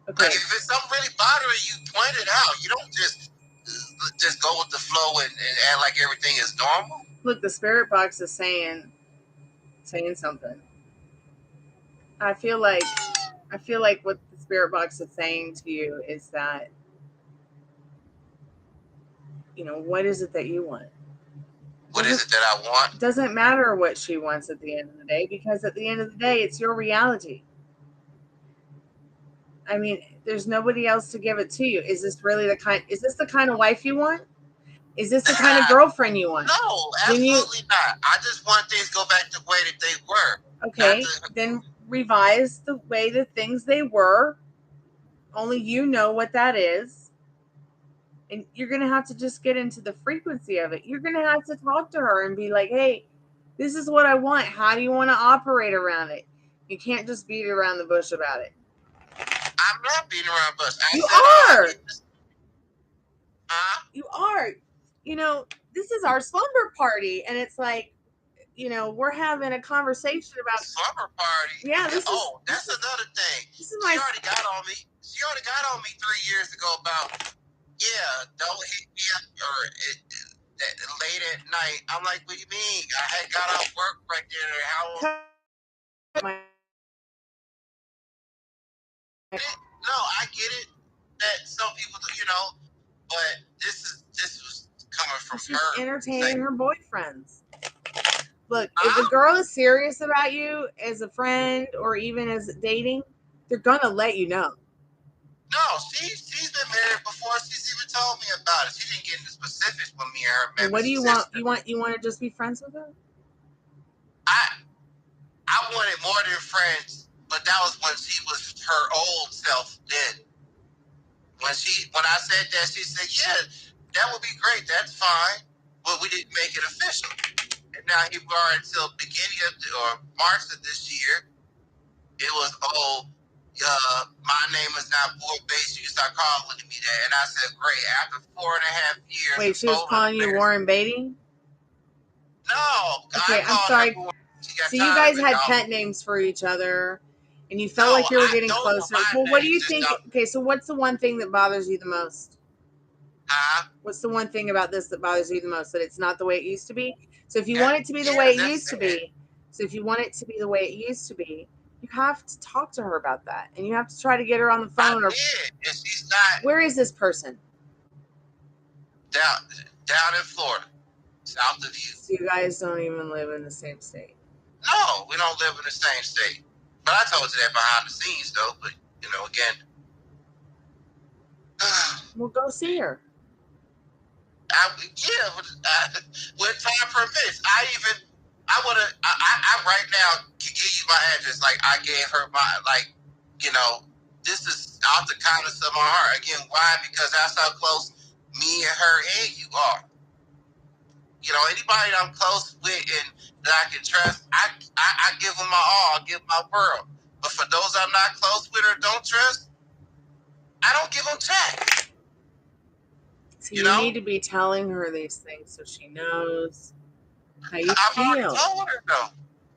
Okay. Like, if it's something really bothering you, point it out. You don't just go with the flow and act like everything is normal. Look, the spirit box is saying something. I feel like what the spirit box is saying to you is that, you know, what is it that you want? What is it that I want? It doesn't matter what she wants at the end of the day, because at the end of the day, it's your reality. I mean, there's nobody else to give it to you. Is this the kind of wife you want? Is this the kind of girlfriend you want? No, absolutely not. I just want things to go back to the way that they were. Okay, then revise the way the things they were. Only you know what that is. And you're going to have to just get into the frequency of it. You're going to have to talk to her and be like, hey, this is what I want. How do you want to operate around it? You can't just beat around the bush about it. I'm not beating around the bush. You are. You are. You know, this is our slumber party. And it's like, you know, we're having a conversation about slumber party. Yeah, that's another thing. She already got on me. She already got on me 3 years ago about, don't hit me up or late at night. I'm like, what do you mean? I had got off work right there. No, I get it that some people, you know, but this was coming from her. Entertaining her boyfriends. Look, if a girl is serious about you as a friend or even as dating, they're gonna let you know. No, she's been married before. She's even told me about it. She didn't get into specifics with me and her. And what do you want? You want to just be friends with her? I wanted more than friends, but that was when she was her old self then. When I said that, she said, yeah, that would be great. That's fine. But we didn't make it official. And now here we are until beginning of March of this year. It was, my name is not Board Base. You can start calling me that. And I said, great. After 4.5 years. Wait, she was calling you Warren Beatty? No. Okay, I'm sorry. So you guys had pet names for each other, and you felt like you were getting closer. Well, what do you think? Okay, so what's the one thing that bothers you the most? What's the one thing about this that bothers you the most? That it's not the way it used to be? So if you want it to be the way it used to be, you have to talk to her about that. And you have to try to get her on the phone. And she's not. Where is this person? Down in Florida, south of you. So you guys don't even live in the same state? No, we don't live in the same state. But I told you that behind the scenes, though. But, you know, again. Well, go see her. When time permits. I right now can give you my address. Like, I gave her my, like, you know, this is out the kindness of my heart. Again, why? Because that's how close me and her and you are. You know, anybody that I'm close with and that I can trust, I give them my all. I give my world. But for those I'm not close with or don't trust, I don't give them check. So you need to be telling her these things so she knows how you feel. Already told her, though.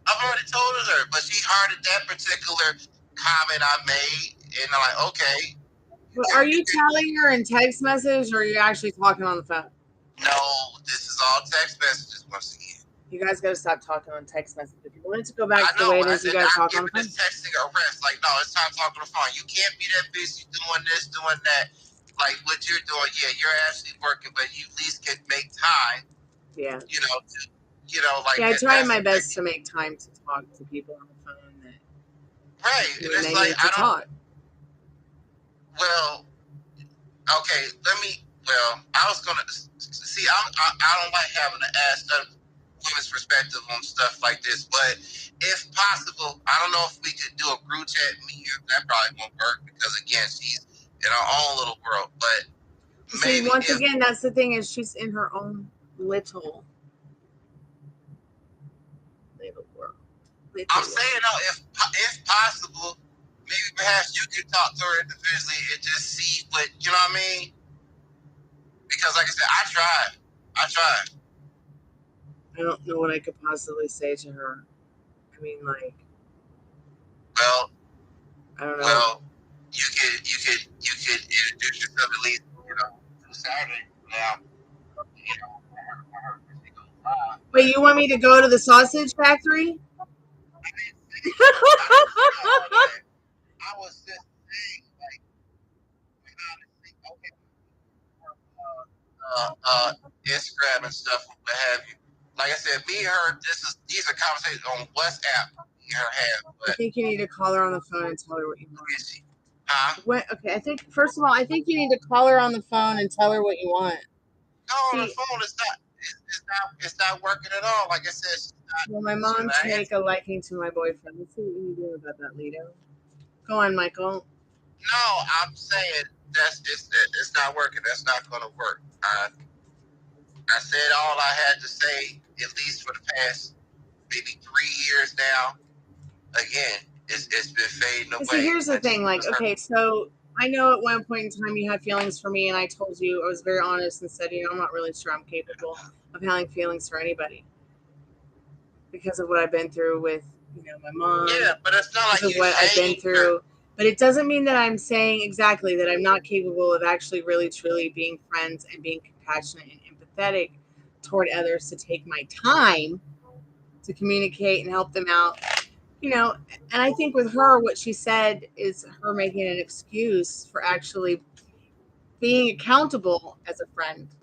I've already told her, but she heard that particular comment I made, and I'm like, okay. But are you telling her in text message, or are you actually talking on the phone? No, this is all text messages once again. You guys got to stop talking on text messages. If you wanted to go back to the way it is, you got to talk on the phone. I'm giving this texting a rest. Like, no, it's time to talk on the phone. You can't be that busy doing this, doing that. Like what you're doing, yeah, you're actually working, but you at least can make time. Yeah. Like. Yeah, I try my best to make time to talk to people on the phone. Right, and it's like I don't. Talk. Well, okay, I was gonna see. I don't like having to ask women's perspective on stuff like this, but if possible, I don't know if we could do a group chat meeting. That probably won't work because again, she's in her own little world. But maybe once again, that's the thing is she's in her own little world. I'm saying if possible, maybe perhaps you could talk to her individually and just see what you know what I mean. Because like I said, I tried. I don't know what I could possibly say to her. I mean, like. Well. I don't know. Well, you could introduce yourself at least, to Saturday now. Wait, you want me to go to the sausage factory? I was just saying, like, okay, Instagram and stuff, what have you. Like I said, me and her, these are conversations on WhatsApp. Me and her have. But I think you need to call her on the phone and tell her what you want. Huh? Okay, I think first of all, I think you need to call her on the phone and tell her what you want. No, on the phone, it's not working at all. Like I said, well, my mom take a liking to my boyfriend. Let's see what you do about that, Lido. Go on, Michael. No, I'm saying it's not working. That's not going to work. I said all I had to say, at least for the past maybe 3 years now. Again, it's been fading away. See, here's the thing. Like, okay, so I know at one point in time you had feelings for me, and I told you, I was very honest and said, I'm not really sure I'm capable of having feelings for anybody because of what I've been through with, my mom. Yeah, but it's not like what I've been through. But it doesn't mean that I'm saying exactly that I'm not capable of actually really, truly being friends and being compassionate and empathetic toward others to take my time to communicate and help them out. And I think with her, what she said is her making an excuse for actually being accountable as a friend.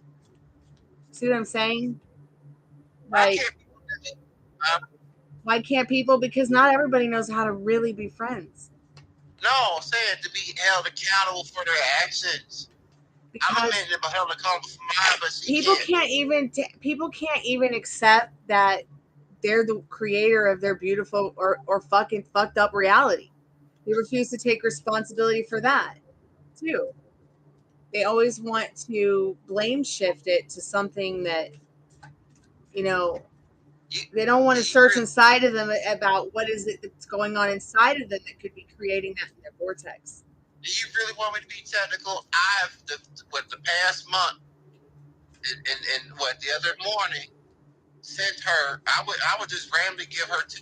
See what I'm saying? Like, why can't people? Because not everybody knows how to really be friends. No, I'm saying to be held accountable for their actions. I'm not meant to be held accountable for mine, but people can't even accept that they're the creator of their beautiful or fucking fucked up reality. They refuse to take responsibility for that too. They always want to blame shift it to something that, they don't want to search inside of them about what is it that's going on inside of them that could be creating that in their vortex. Do you really want me to be technical? The past month and the other morning, sent her. I would just randomly give her $2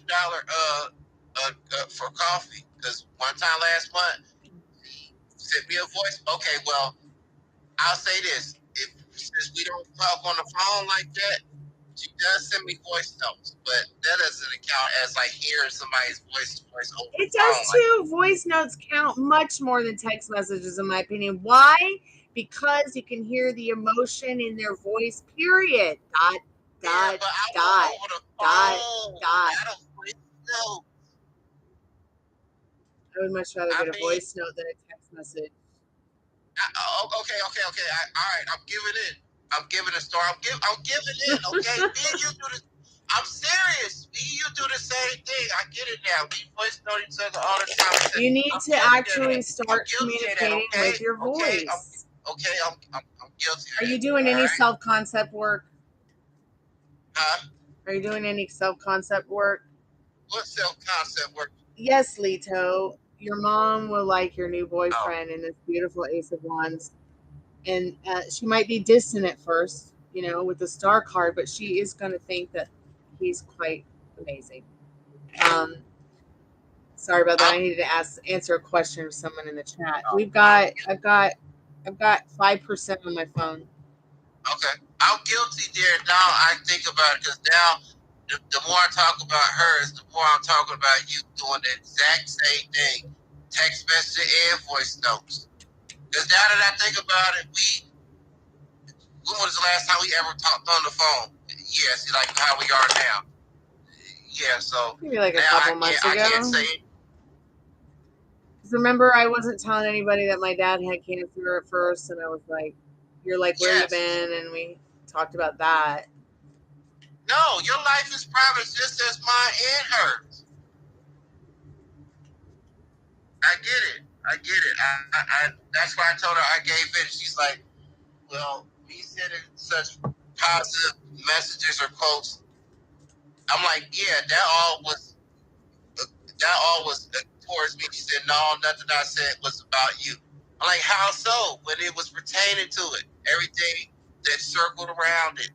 for coffee because one time last month she sent me a voice. Okay, well, I'll say this: since we don't talk on the phone like that, she does send me voice notes, but that doesn't count as like hearing somebody's voice over the phone. It does too. Voice notes count much more than text messages, in my opinion. Why? Because you can hear the emotion in their voice. Period. I would much rather get a voice note than a text message. Okay. All right, I'm giving a story. I'm giving in. Okay, me and you do this. I'm serious. Me and you do the same thing. I get it now. We voice note each other all the time. You need to actually start communicating with your voice. I'm guilty. Are you doing any self-concept work? Huh? Are you doing any self-concept work? What self-concept work? Yes, Leto. Your mom will like your new Oh, boyfriend and this beautiful Ace of Wands. And she might be distant at first, with the star card, but she is going to think that he's quite amazing. Sorry about that. I needed to answer a question of someone in the chat. I've got 5% on my phone. okay. I'm guilty there. Now I think about it because now the more I talk about hers, the more I'm talking about you doing the exact same thing. Text message and voice notes. Because now that I think about it, when was the last time we ever talked on the phone? Yes, like how we are now. Yeah, so Maybe like a now couple months ago. I can't say it. Remember, I wasn't telling anybody that my dad had cancer at first, and I was like, "You're like, where you been?" And we talked about that. No, your life is private just as mine and hers. I get it. I that's why I told her I gave in. She's like, well, me sending such positive messages or quotes. I'm like, yeah, that all was towards me. She said, no, nothing I said was about you. I'm like, how so? When it was pertaining to it, everything that circled around it,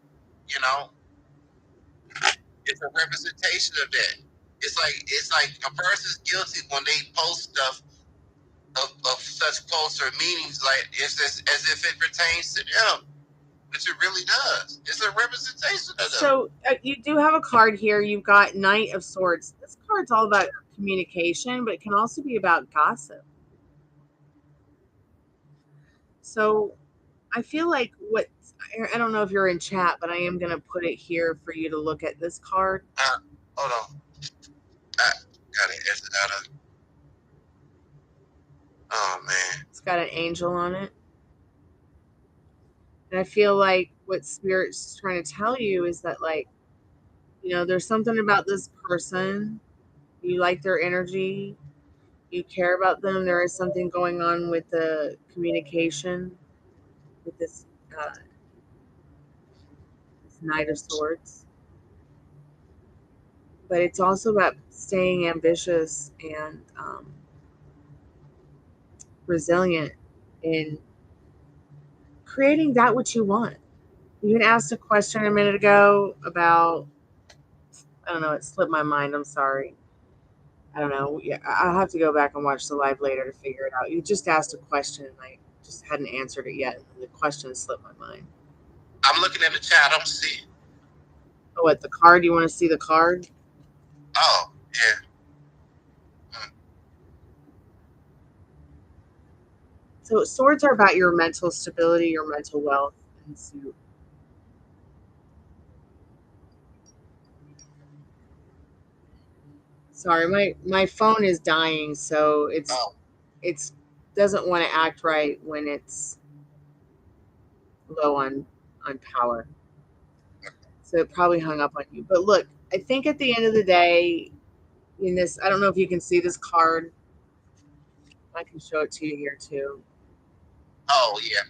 it's a representation of that. It's like a person's guilty when they post stuff of such quotes or meanings, like it's as if it pertains to them, which it really does. It's a representation of them. So you do have a card here. You've got Knight of Swords. This card's all about communication, but it can also be about gossip. So I feel like I don't know if you're in chat, but I am going to put it here for you to look at this card. Hold on. I got it. It's out of. Oh man. It's got an angel on it. And I feel like what Spirit's trying to tell you is that, like, there's something about this person. You like their energy. You care about them. There is something going on with the communication with this Knight of Swords. But it's also about staying ambitious and resilient in creating that which you want. You had asked a question a minute ago about, I don't know, it slipped my mind. I'm sorry. I don't know. Yeah, I'll have to go back and watch the live later to figure it out. You just asked a question and I just hadn't answered it yet. And the question slipped my mind. I'm looking in the chat. I'm seeing. Oh, what, the card? You want to see the card? Oh, yeah. So swords are about your mental stability, your mental wealth. And so, sorry, my phone is dying, so it's doesn't want to act right when it's low on power. So it probably hung up on you. But look, I think at the end of the day, in this, I don't know if you can see this card. I can show it to you here too. Oh, yeah.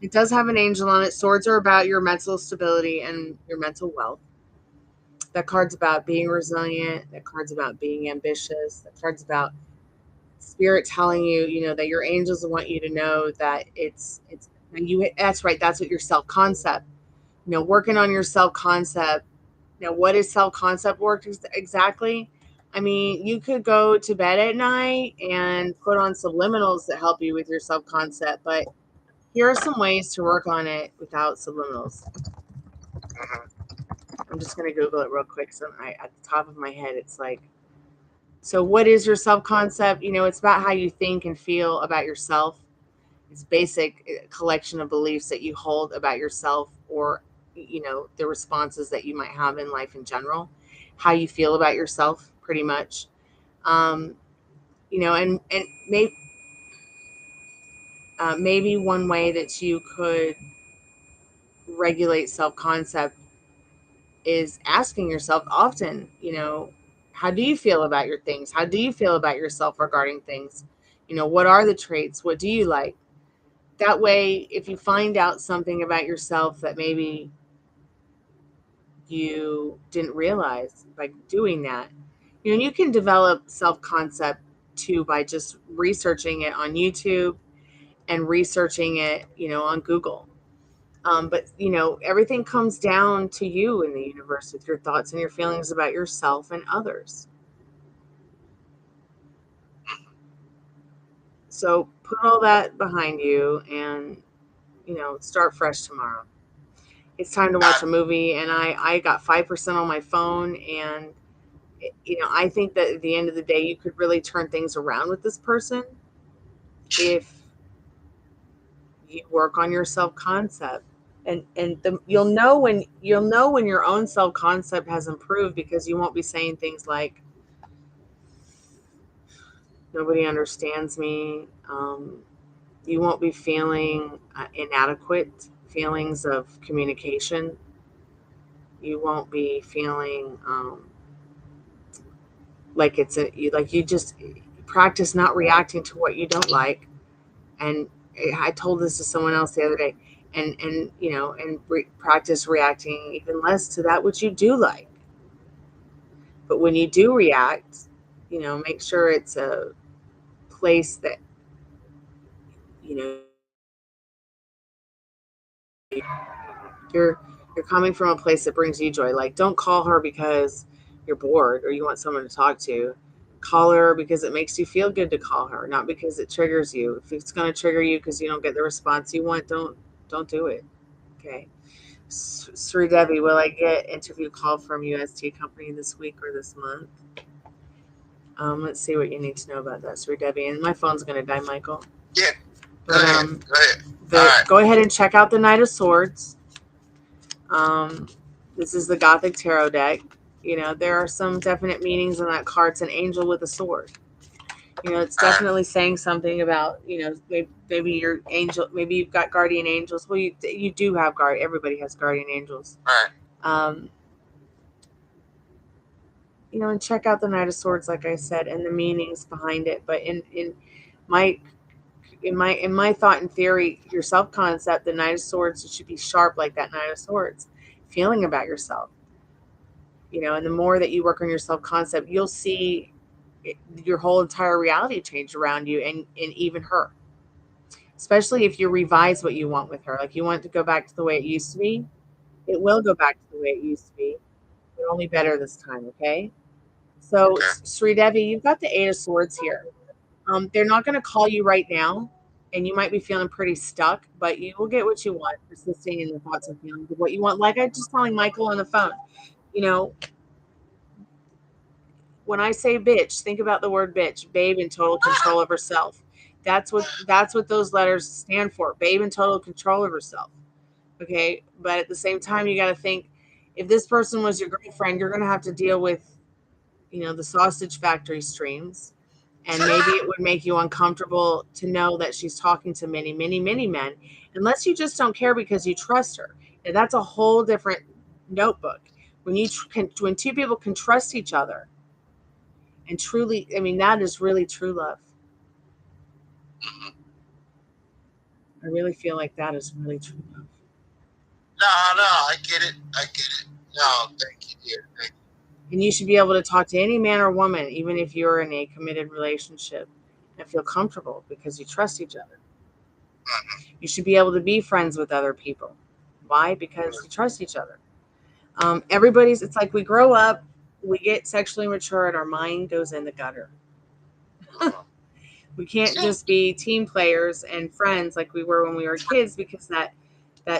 It does have an angel on it. Swords are about your mental stability and your mental wealth. That card's about being resilient. That card's about being ambitious. That card's about Spirit telling you, that your angels want you to know that that's right. That's what your self-concept, working on your self-concept. Now, what is self-concept work exactly? I mean, you could go to bed at night and put on subliminals that help you with your self-concept, but here are some ways to work on it without subliminals. I'm just going to Google it real quick. So at the top of my head, it's like, so what is your self-concept? It's about how you think and feel about yourself. It's basic collection of beliefs that you hold about yourself, or, the responses that you might have in life in general, how you feel about yourself, pretty much. And maybe one way that you could regulate self-concept is asking yourself often, how do you feel about your things? How do you feel about yourself regarding things? What are the traits? What do you like? That way, if you find out something about yourself that maybe you didn't realize by doing that. You know, and you can develop self-concept too by just researching it on YouTube and researching it, you know, on Google. But, you know, everything comes down to you in the universe with your thoughts and your feelings about yourself and others. So put all that behind you and, you know, start fresh tomorrow. It's time to watch a movie, and I got 5% on my phone, and, you know, I think that at the end of the day, you could really turn things around with this person if you work on your self-concept. And you'll know when your own self-concept has improved, because you won't be saying things like, nobody understands me. You won't be feeling inadequate feelings of communication. You won't be feeling like you just practice not reacting to what you don't like. And I told this to someone else the other day, and you know, and practice reacting even less to that which you do like. But when you do react, you know, make sure it's a place that, you know, you're coming from a place that brings you joy. Like, don't call her because you're bored or you want someone to talk to. Call her because it makes you feel good to call her, not because it triggers you. If it's going to trigger you because you don't get the response you want, don't do it. Okay. Sri Devi, will I get interview call from UST company this week or this month? Let's see what you need to know about that, Sri Devi. And my phone's going to die, Michael. Yeah. But, Go ahead. Go ahead and check out the Knight of Swords. This is the Gothic tarot deck. You know, there are some definite meanings in that card. It's an angel with a sword. You know, it's definitely saying something about, you know, maybe your angel, maybe you've got guardian angels. Well, you do have everybody has guardian angels. You know, and check out the Knight of Swords, like I said, and the meanings behind it. But in my thought and theory, your self-concept, the Knight of Swords, it should be sharp like that Knight of Swords, feeling about yourself. You know, and the more that you work on your self-concept, you'll see your whole entire reality change around you, and even her. Especially if you revise what you want with her. Like, you want it to go back to the way it used to be. It will go back to the way it used to be, but only better this time, okay? So, Sri Devi, you've got the Eight of Swords here. They're not going to call you right now, and you might be feeling pretty stuck, but you will get what you want, persisting in the thoughts and feelings of what you want. Like I was just telling Michael on the phone, you know, when I say bitch, think about the word bitch. Babe in total control of herself. That's what those letters stand for. Babe in total control of herself. Okay, but at the same time, you got to think, if this person was your girlfriend, you're going to have to deal with, you know, the sausage factory streams. And maybe it would make you uncomfortable to know that she's talking to many, many, many men, unless you just don't care because you trust her. And that's a whole different notebook. When two people can trust each other, and truly, I mean, that is really true love. I really feel like that is really true love. No, I get it. No, thank you, dear. Thank you. And you should be able to talk to any man or woman, even if you're in a committed relationship, and feel comfortable because you trust each other. You should be able to be friends with other people. Why? Because you trust each other. It's like we grow up, we get sexually mature, and our mind goes in the gutter. We can't just be team players and friends like we were when we were kids, because that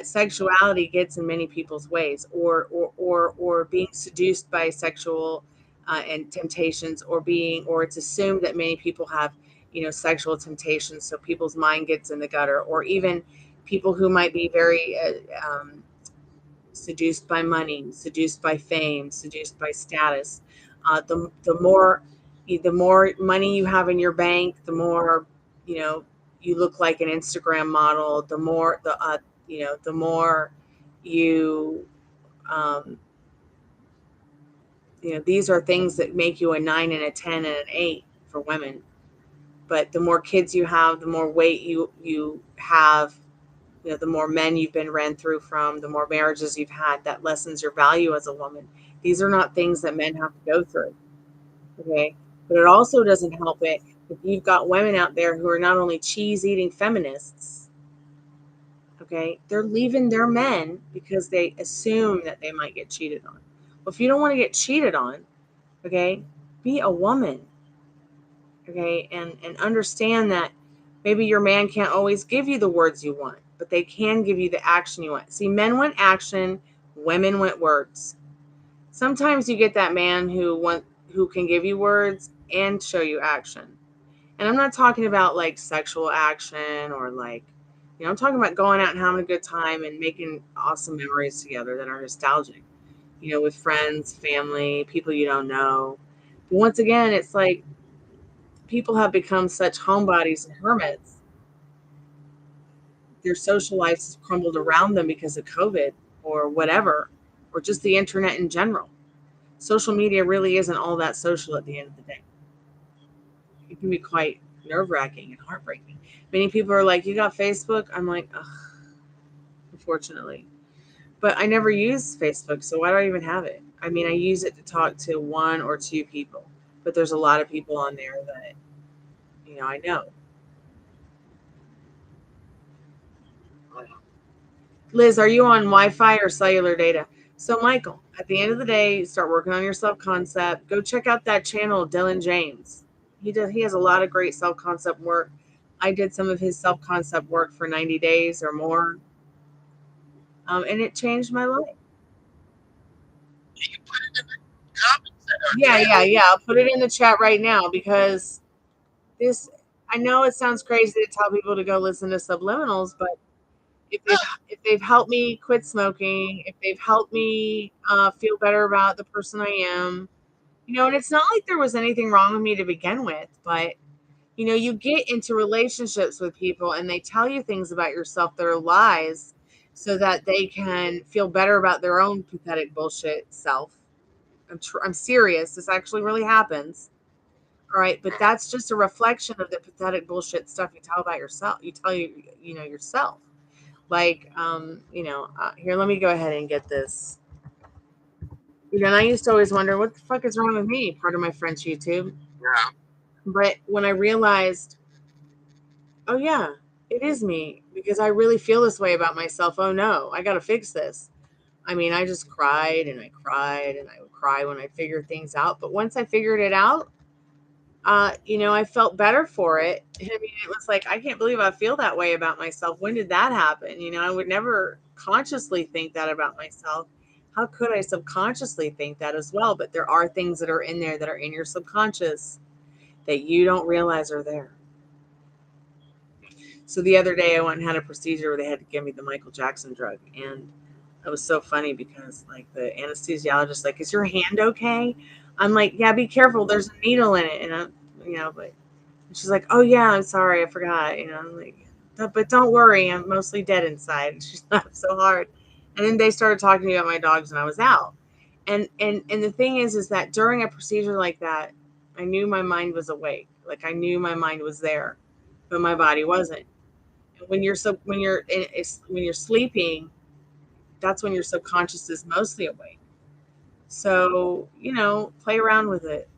sexuality gets in many people's ways, or being seduced by sexual and temptations, or it's assumed that many people have, you know, sexual temptations, so people's mind gets in the gutter, or even people who might be very seduced by money, seduced by fame, seduced by status. The more money you have in your bank, the more, you know, you look like an Instagram model. The more the more you you know, these are things that make you a 9 and a 10 and an 8 for women. But the more kids you have, the more weight you have You know, the more men you've been ran through from, the more marriages you've had, that lessens your value as a woman. These are not things that men have to go through. Okay. But it also doesn't help it if you've got women out there who are not only cheese eating feminists, okay, they're leaving their men because they assume that they might get cheated on. Well, if you don't want to get cheated on, okay, be a woman. Okay, and understand that maybe your man can't always give you the words you want, but they can give you the action you want. See, men want action, women want words. Sometimes you get that man who can give you words and show you action. And I'm not talking about like sexual action or like, you know, I'm talking about going out and having a good time and making awesome memories together that are nostalgic, you know, with friends, family, people you don't know. But once again, it's like people have become such homebodies and hermits. Their social lives have crumbled around them because of COVID or whatever, or just the internet in general. Social media really isn't all that social at the end of the day. It can be quite nerve-wracking and heartbreaking. Many people are like, "You got Facebook?" I'm like, ugh, unfortunately. But I never use Facebook, so why do I even have it? I mean, I use it to talk to one or two people, but there's a lot of people on there that, you know, I know. Liz, are you on Wi-Fi or cellular data? So, Michael, at the end of the day, start working on your self-concept. Go check out that channel, Dylan James. He has a lot of great self-concept work. I did some of his self-concept work for 90 days or more, and it changed my life. You can put it in the comments. Yeah. I'll put it in the chat right now because this. I know it sounds crazy to tell people to go listen to subliminals, but if they've helped me quit smoking, if they've helped me feel better about the person I am, you know, and it's not like there was anything wrong with me to begin with, but you know, you get into relationships with people and they tell you things about yourself that are lies so that they can feel better about their own pathetic bullshit self. I'm serious. This actually really happens. All right, but that's just a reflection of the pathetic bullshit stuff you tell about yourself. You know, yourself. Like, here, let me go ahead and get this. You know, and I used to always wonder what the fuck is wrong with me, part of my French YouTube. Yeah. But when I realized, oh yeah, it is me because I really feel this way about myself. Oh no, I got to fix this. I mean, I just cried and I cried and I would cry when I figured things out. But once I figured it out, you know, I felt better for it. I mean, it was like, I can't believe I feel that way about myself. When did that happen? You know, I would never consciously think that about myself. How could I subconsciously think that as well? But there are things that are in there that are in your subconscious that you don't realize are there. So the other day I went and had a procedure where they had to give me the Michael Jackson drug. And it was so funny because like the anesthesiologist, like, is your hand okay? I'm like, yeah, be careful. There's a needle in it. And I'm, you know, but she's like, oh yeah, I'm sorry. I forgot. You know, I'm like, but don't worry. I'm mostly dead inside. She's laughed so hard. And then they started talking to me about my dogs and I was out. And the thing is that during a procedure like that, I knew my mind was awake. Like I knew my mind was there, but my body wasn't. And when you're sleeping, that's when your subconscious is mostly awake. So, you know, play around with it.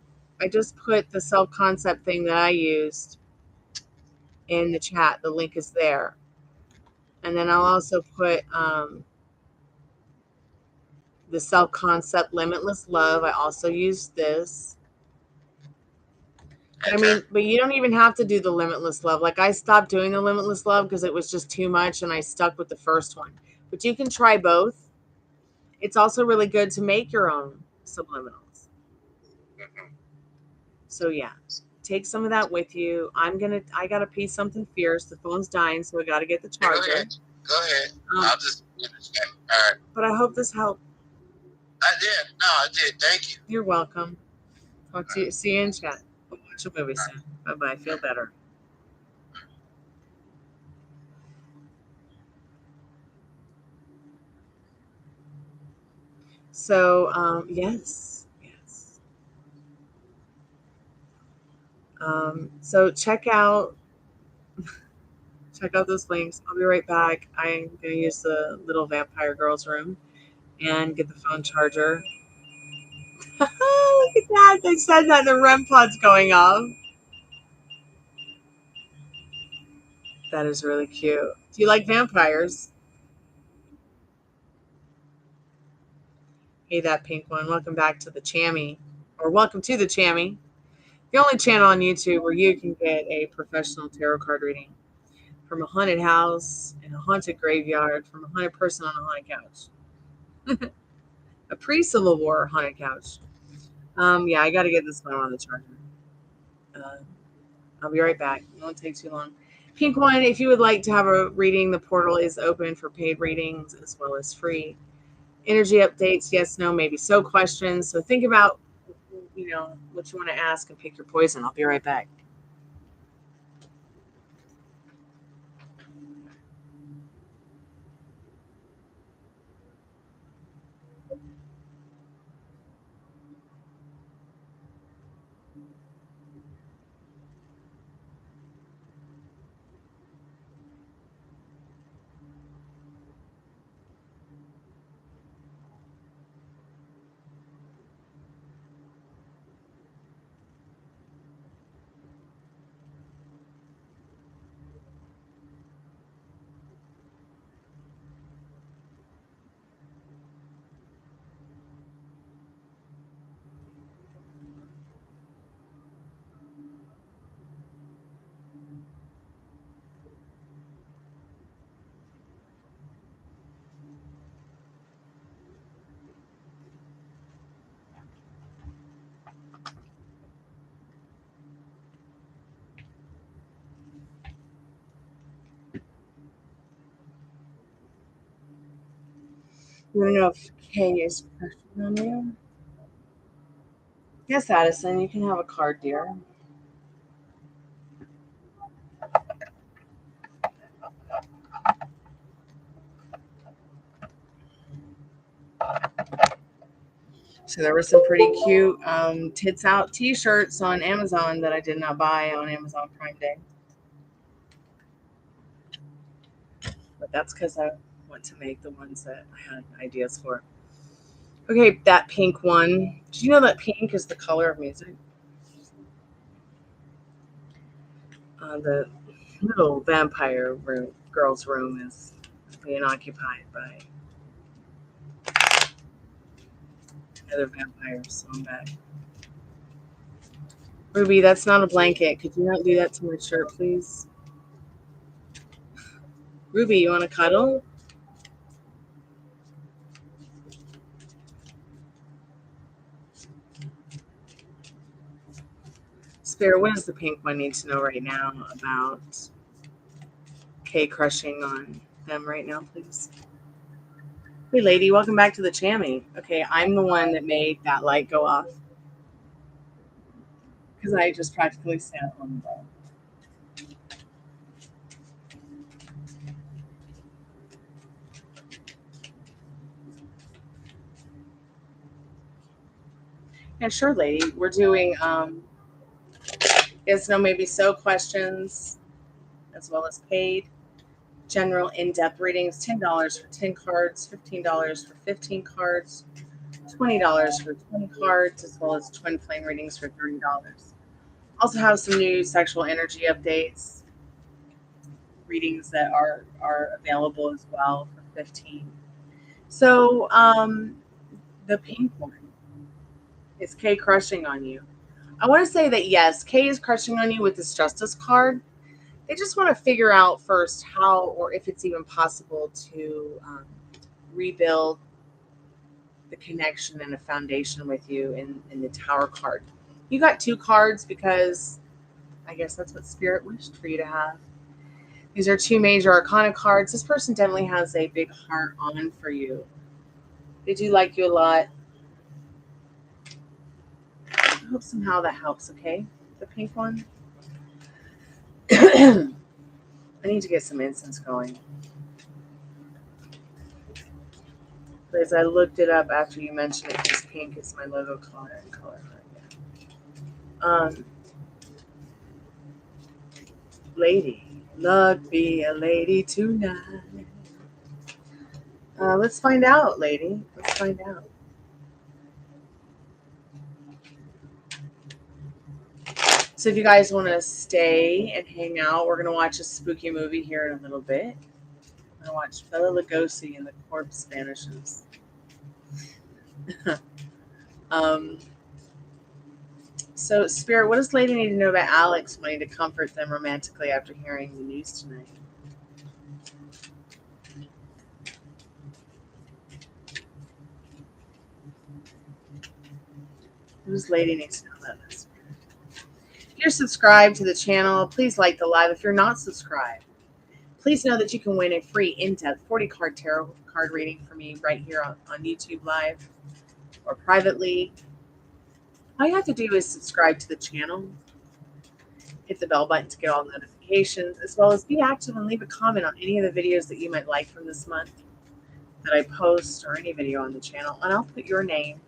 I just put the self concept thing that I used in the chat. The link is there. And then I'll also put the self concept limitless love. I also used this. But I mean, but you don't even have to do the limitless love. Like I stopped doing the limitless love because it was just too much and I stuck with the first one. But you can try both. It's also really good to make your own subliminals. So yeah, take some of that with you. I gotta pee something fierce. The phone's dying, so I gotta get the charger. Go ahead. I'll just all right. But I hope this helped. I did. No, I did. Thank you. You're welcome. See you in chat. We'll watch a movie soon. Bye bye. Feel better. So yes. So check out Check out those links. I'll be right back. I'm going to use the little vampire girls room and get the phone charger. Look at that. They said that the REM pod's going off. That is really cute. Do you like vampires? Hey, that pink one. Welcome back to the Chammy. Or welcome to the Chammy. The only channel on YouTube where you can get a professional tarot card reading from a haunted house, in a haunted graveyard, from a haunted person on a haunted couch. A pre-Civil War haunted couch. Yeah, I got to get this one on the charger. I'll be right back. It won't take too long. Pink one, if you would like to have a reading, the portal is open for paid readings as well as free. Energy updates, yes, no, maybe so questions. So think about, what you want to ask and pick your poison. I'll be right back. You want to know if Kay is crushing on you? Yes, Addison, you can have a card, dear. So there were some pretty cute tits out t-shirts on Amazon that I did not buy on Amazon Prime Day. But that's because I want to make the ones that I had ideas for. Okay, that pink one. Did you know that pink is the color of music? The little vampire girl's room is being occupied by other vampires. So I'm back. Ruby, that's not a blanket. Could you not do that to my shirt, please? Ruby, you want to cuddle? Spirit, what does the pink one need to know right now about Kay crushing on them right now, please? Hey, lady, welcome back to the Chammy. Okay, I'm the one that made that light go off because I just practically sat on the ball. Yeah, sure, lady. We're doing yes, no, maybe so questions as well as paid. General in-depth readings, $10 for 10 cards, $15 for 15 cards, $20 for 20 cards, as well as twin flame readings for $30. Also have some new sexual energy updates, readings that are available as well for $15. So the pink one, is Kay crushing on you? I want to say that yes, Kay is crushing on you with this Justice card. They just want to figure out first how or if it's even possible to rebuild the connection and a foundation with you in the Tower card. You got 2 cards because I guess that's what Spirit wished for you to have. These are 2 major arcana cards. This person definitely has a big heart on for you. They do like you a lot. I hope somehow that helps, okay? The pink one. I need to get some incense going. Because I looked it up after you mentioned it, because pink is my logo color and color. Lady, Luck be a lady tonight. Let's find out, lady. Let's find out. So if you guys want to stay and hang out, we're going to watch a spooky movie here in a little bit. We're going to watch Bela Lugosi and the Corpse Vanishes. So, Spirit, what does Lady need to know about Alex wanting to comfort them romantically after hearing the news tonight? What does Lady need to know about this? If you're subscribed to the channel, please like the live. If you're not subscribed, please know that you can win a free in-depth 40-card tarot card reading from me right here on YouTube Live or privately. All you have to do is subscribe to the channel, hit the bell button to get all the notifications, as well as be active and leave a comment on any of the videos that you might like from this month that I post, or any video on the channel, and I'll put your name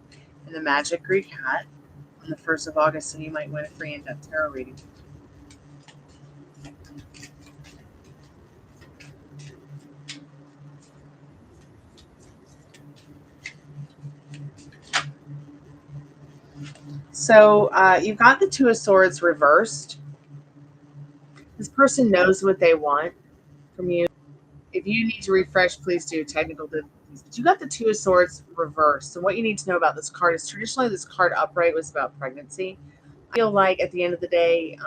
in the Magic Greek hat on the 1st of August, and you might win a free in-depth tarot reading. So you've got the Two of Swords reversed. This person knows what they want from you. If you need to refresh, please do. Technical difficulties. But you got the Two of Swords reversed. So what you need to know about this card is traditionally this card upright was about pregnancy. I feel like at the end of the day,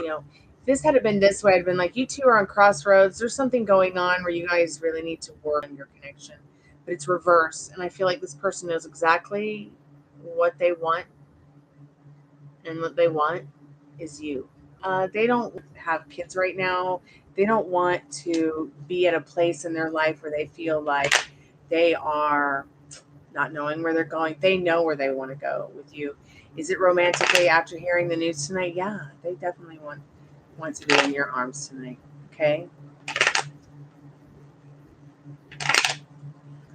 you know, if this had been this way, I'd been like, you two are on crossroads. There's something going on where you guys really need to work on your connection. But it's reversed. And I feel like this person knows exactly what they want. And what they want is you. They don't have kids right now. They don't want to be at a place in their life where they feel like they are not knowing where they're going. They know where they want to go with you. Is it romantically after hearing the news tonight? Yeah, they definitely want to be in your arms tonight. Okay?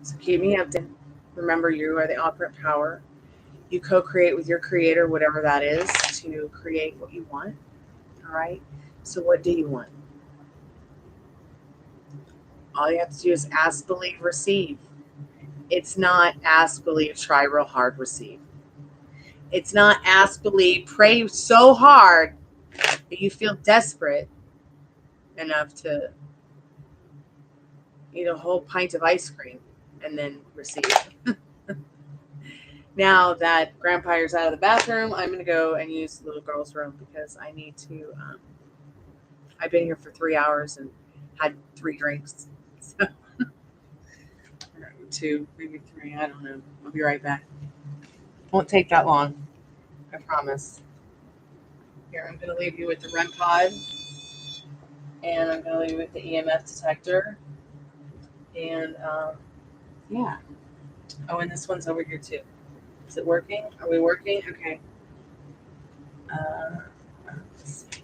So keep me updated. Remember, you are the operant power. You co-create with your creator, whatever that is, to create what you want. All right? So what do you want? All you have to do is ask, believe, receive. It's not ask, believe, try real hard, receive. It's not ask, believe, pray so hard that you feel desperate enough to eat a whole pint of ice cream and then receive. Now that Grandpa's out of the bathroom, I'm going to go and use the little girl's room because I need to. I've been here for 3 hours and had 3 drinks. So, 2, maybe 3, I don't know. I'll be right back. Won't take that long, I promise. Here, I'm going to leave you with the REM pod, and I'm going to leave you with the EMF detector, and yeah. Oh, and this one's over here too. Is it working? Are we working? Okay. Let's see.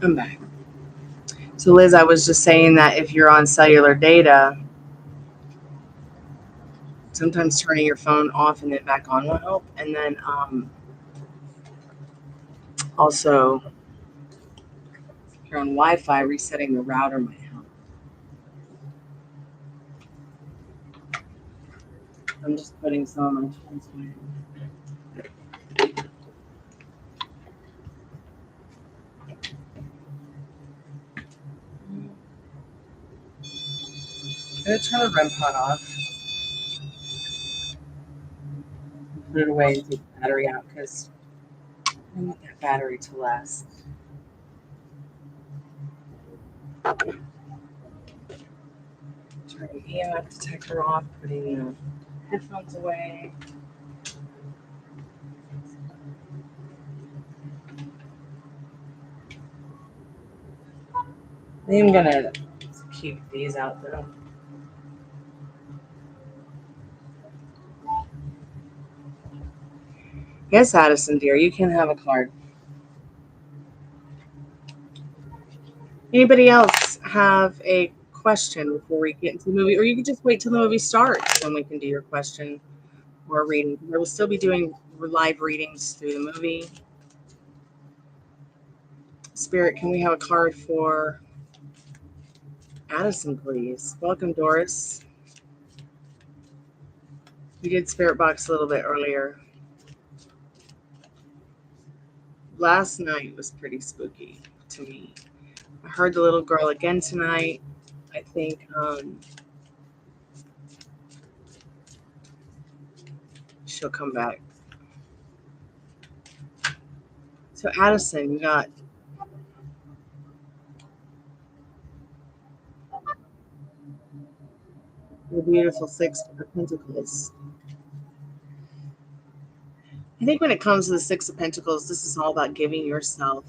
I'm back. So, Liz, I was just saying that if you're on cellular data, sometimes turning your phone off and then back on will help. And then also, if you're on Wi-Fi, resetting the router might help. I'm just putting some on my transmitter. I'm going to turn the REM pod off. Put it away and take the battery out because I want that battery to last. Turning the EMF detector off, putting the headphones away. I think I'm going to keep these out though. Yes, Addison, dear, you can have a card. Anybody else have a question before we get into the movie? Or you can just wait till the movie starts and we can do your question or reading. I will still be doing live readings through the movie. Spirit, can we have a card for Addison, please? Welcome, Doris. We did Spirit Box a little bit earlier. Last night was pretty spooky to me. I heard the little girl again tonight. I think she'll come back. So Addison, you got the beautiful Six of Pentacles. I think when it comes to the Six of Pentacles, this is all about giving yourself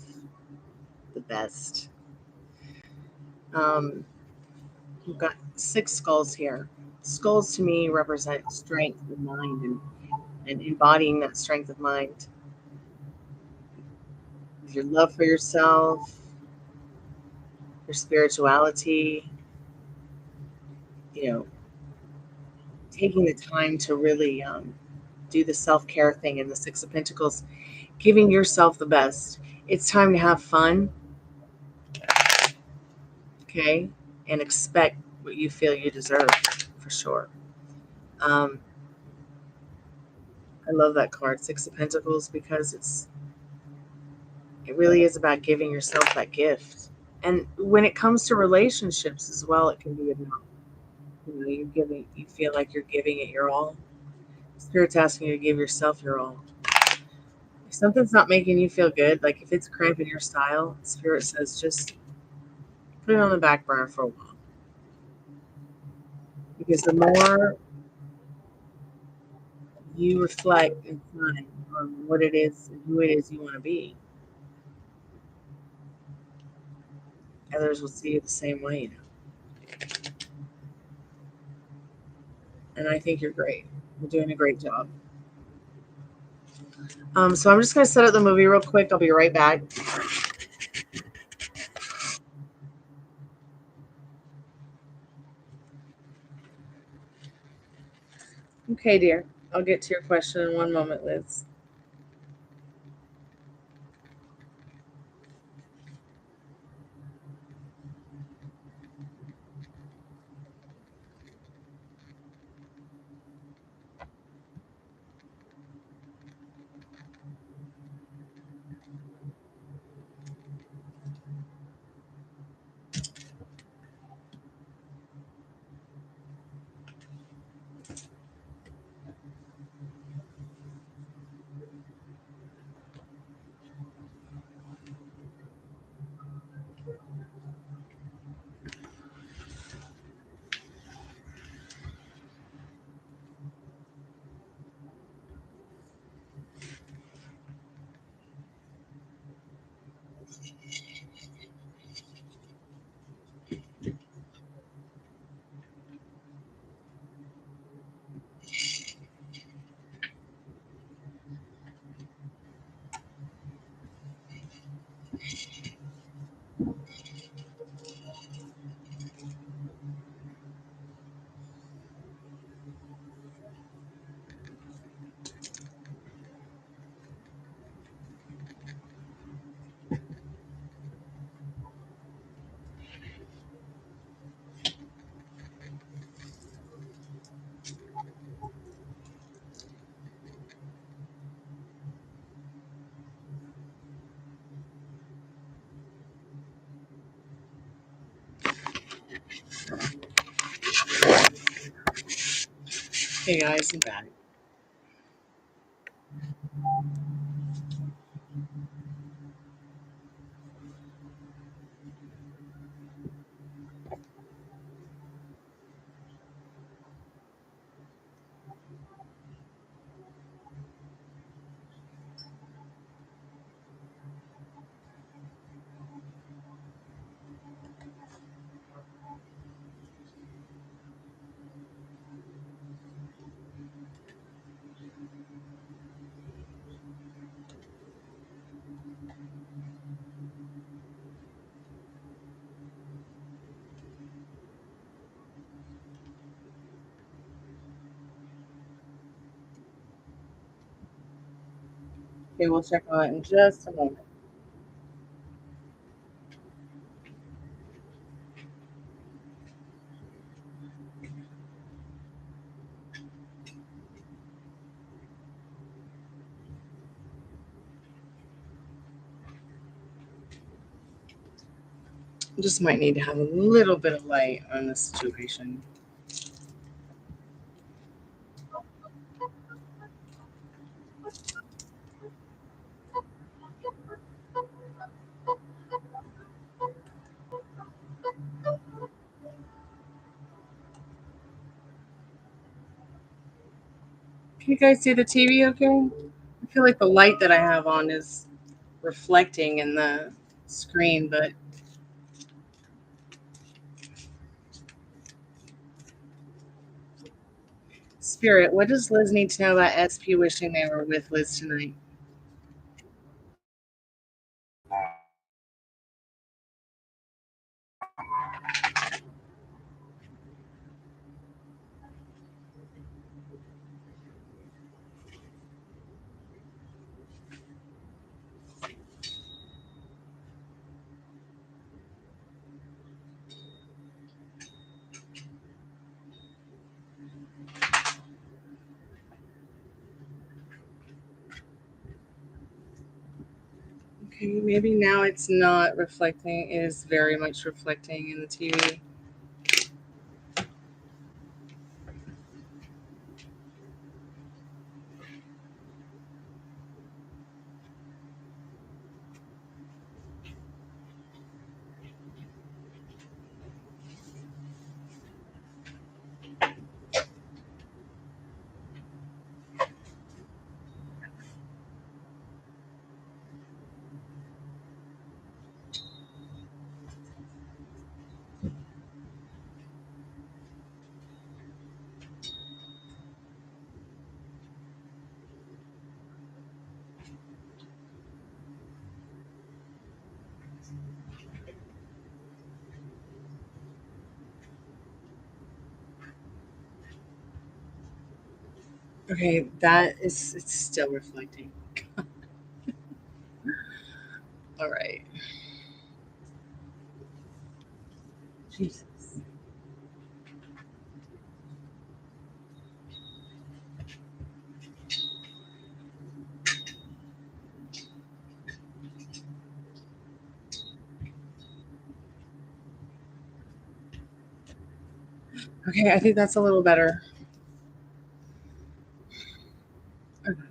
the best. You've got 6 skulls here. Skulls to me represent strength of mind and embodying that strength of mind. Your love for yourself, your spirituality, taking the time to really do the self-care thing in the Six of Pentacles, giving yourself the best. It's time to have fun, okay? And expect what you feel you deserve, for sure. I love that card, Six of Pentacles, because it really is about giving yourself that gift. And when it comes to relationships as well, it can be about, you feel like you're giving it your all. Spirit's asking you to give yourself your all. If something's not making you feel good, like if it's cramping your style, Spirit says just put it on the back burner for a while. Because the more you reflect and find on what it is and who it is you want to be, others will see you the same way, And I think you're great. You're doing a great job. So I'm just going to set up the movie real quick. I'll be right back. Okay, dear. I'll get to your question in one moment, Liz. Hey guys, I'm back. Okay, we'll check on it in just a moment. Just might need to have a little bit of light on this situation. Can you guys see the TV okay? I feel like the light that I have on is reflecting in the screen, but Spirit, what does Liz need to know about SP wishing they were with Liz tonight? Okay, maybe now it's not reflecting. It is very much reflecting in the TV. Okay, it's still reflecting. All right. Jesus. Okay, I think that's a little better. Okay.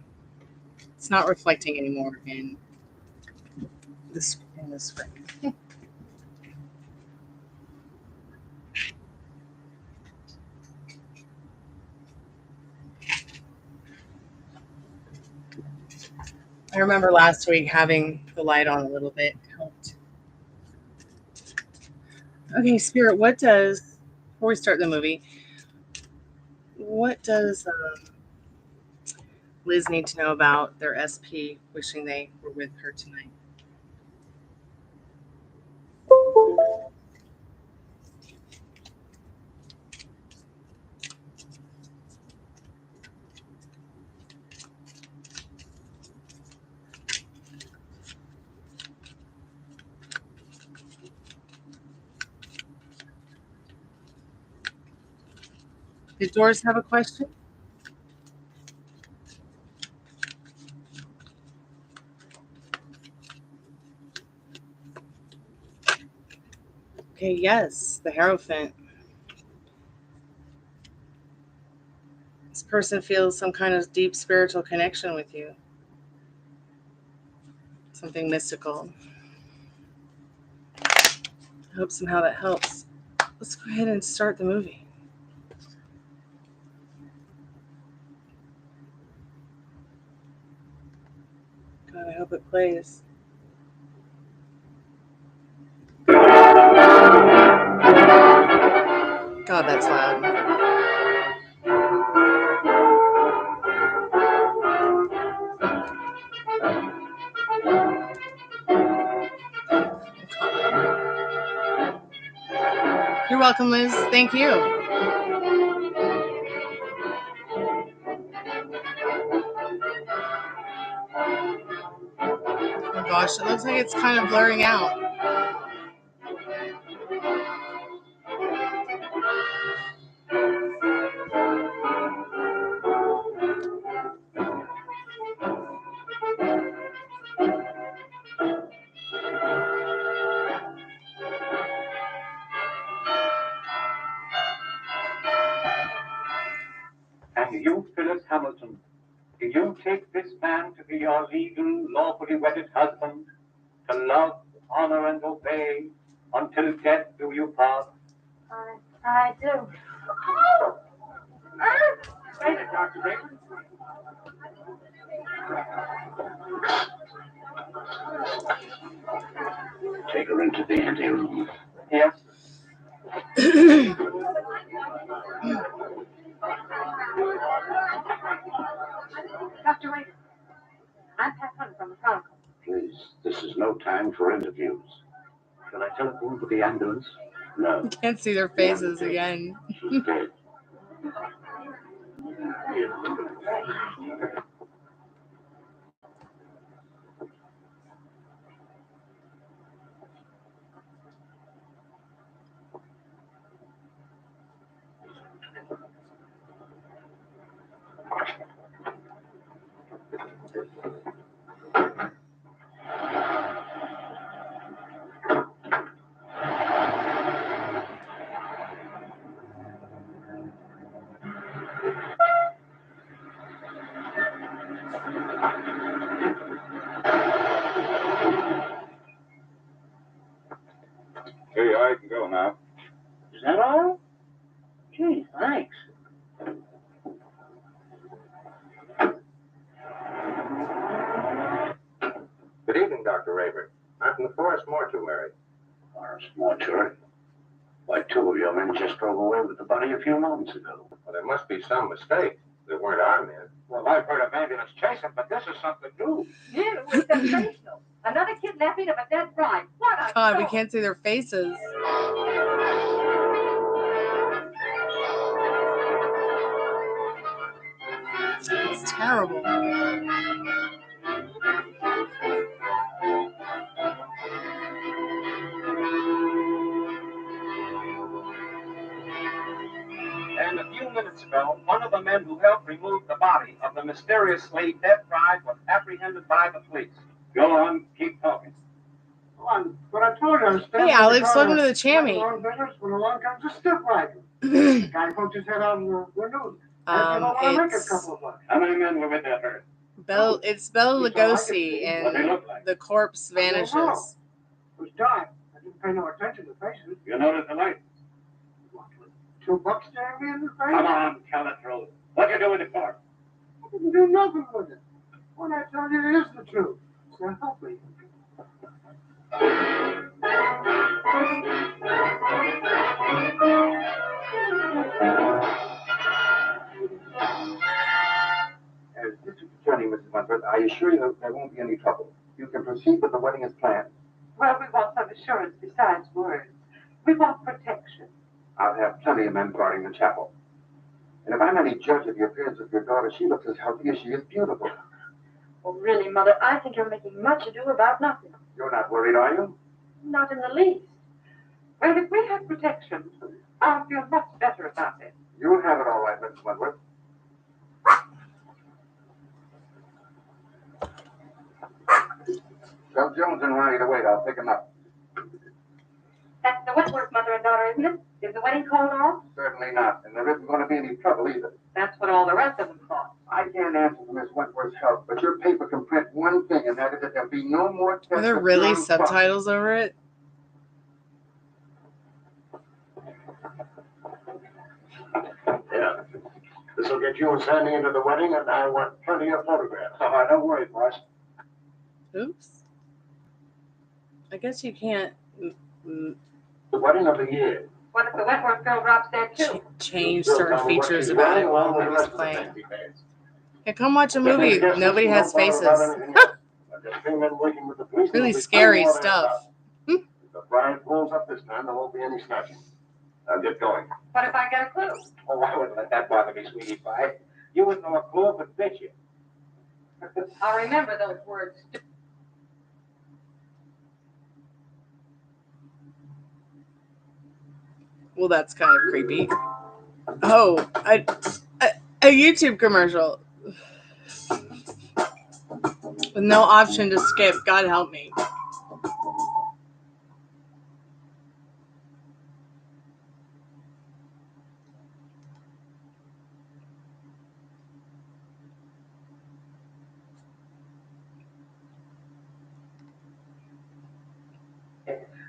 It's not reflecting anymore in this screen. I remember last week having the light on a little bit helped. Okay, Spirit, what does, before we start the movie, what does Liz need to know about their SP wishing they were with her tonight? Did Doris have a question? Okay, yes, the Hierophant. person feels some kind of deep spiritual connection with you. Something mystical. I hope somehow that helps. Let's go ahead and start the movie. God, I hope it plays. God, that's loud. You're welcome, Liz. Thank you. Oh my gosh, it looks like it's kind of blurring out. And you, Phyllis Hamilton, do you take this man to be your legal, lawfully wedded husband, to love, honor, and obey, until death do you part? I do. Wait it, Dr. Raymond. Take her into the anteroom. Yes. Dr. Raymond, I'm Pat Hunter from the Chronicle. Please, this is no time for interviews. Shall I telephone for the ambulance? No. You can't see their faces again. She's dead. Here you are, you can go now. Is that all? Gee, thanks. Good evening, Dr. Rayburn. I'm from the Forest Mortuary. Forest Mortuary? Why, two of your men just drove away with the body a few moments ago. Well, there must be some mistake. They weren't our men. Well, I've heard of ambulance chasing, but this is something new. New? It's sensational. Another kidnapping of a dead bride. What a God, we show. can't see their faces. It's terrible. And a few minutes ago, one of the men who helped remove the body of the mysteriously dead bride was apprehended by the police. Go on, keep talking. But I told you I was Hey, Alex, welcome to the Chammy. When along comes a stiff wagon. The guy poked his head out in the window. How many men were with that herd? It's Bela Lugosi, and the corpse vanishes. It was dark. I didn't pay no attention to faces. You noticed the light? $2 staring me in the face? Come on, tell the truth. What you doing it for? I didn't do nothing with it. When I tell you it is the truth. So help me. District Attorney, Mrs. Wentworth, I assure you there won't be any trouble. You can proceed with the wedding as planned. Well, we want some assurance besides words. We want protection. I'll have plenty of men guarding the chapel. And if I'm any judge of the appearance of your daughter, she looks as healthy as she is beautiful. Oh, really, Mother, I think you're making much ado about nothing. You're not worried, are you? Not in the least. Well, if we have protection, I'll feel much better about it. You'll have it all right, Mrs. Wentworth. Tell Jones and Ronnie to wait. I'll pick him up. That's the Wentworth mother and daughter, isn't it? Is the wedding called off? Certainly not, and there isn't going to be any trouble either. That's what all the rest of them thought. I can't answer for Miss Wentworth's health, but your paper can print one thing, and that is that there'll be no more tests. Are there of really John's father. subtitles over it? Yeah. This will get you and Sandy into the wedding, and I want plenty of photographs. Oh, don't worry, boss. Oops. I guess you can't The wedding of the year. What if the Wentworth girl drops dead too? change certain features about it while the movie's playing. Yeah, come watch a movie. Nobody has faces. Really scary stuff. If the bride pulls up this time, there won't be any snatching. Now get going. What if I get a clue? Oh, I wouldn't let that bother me, sweetie pie. You wouldn't know a clue if it bit you. I'll remember those words. Well, that's kind of creepy. Oh, a YouTube commercial. With no option to skip. God help me.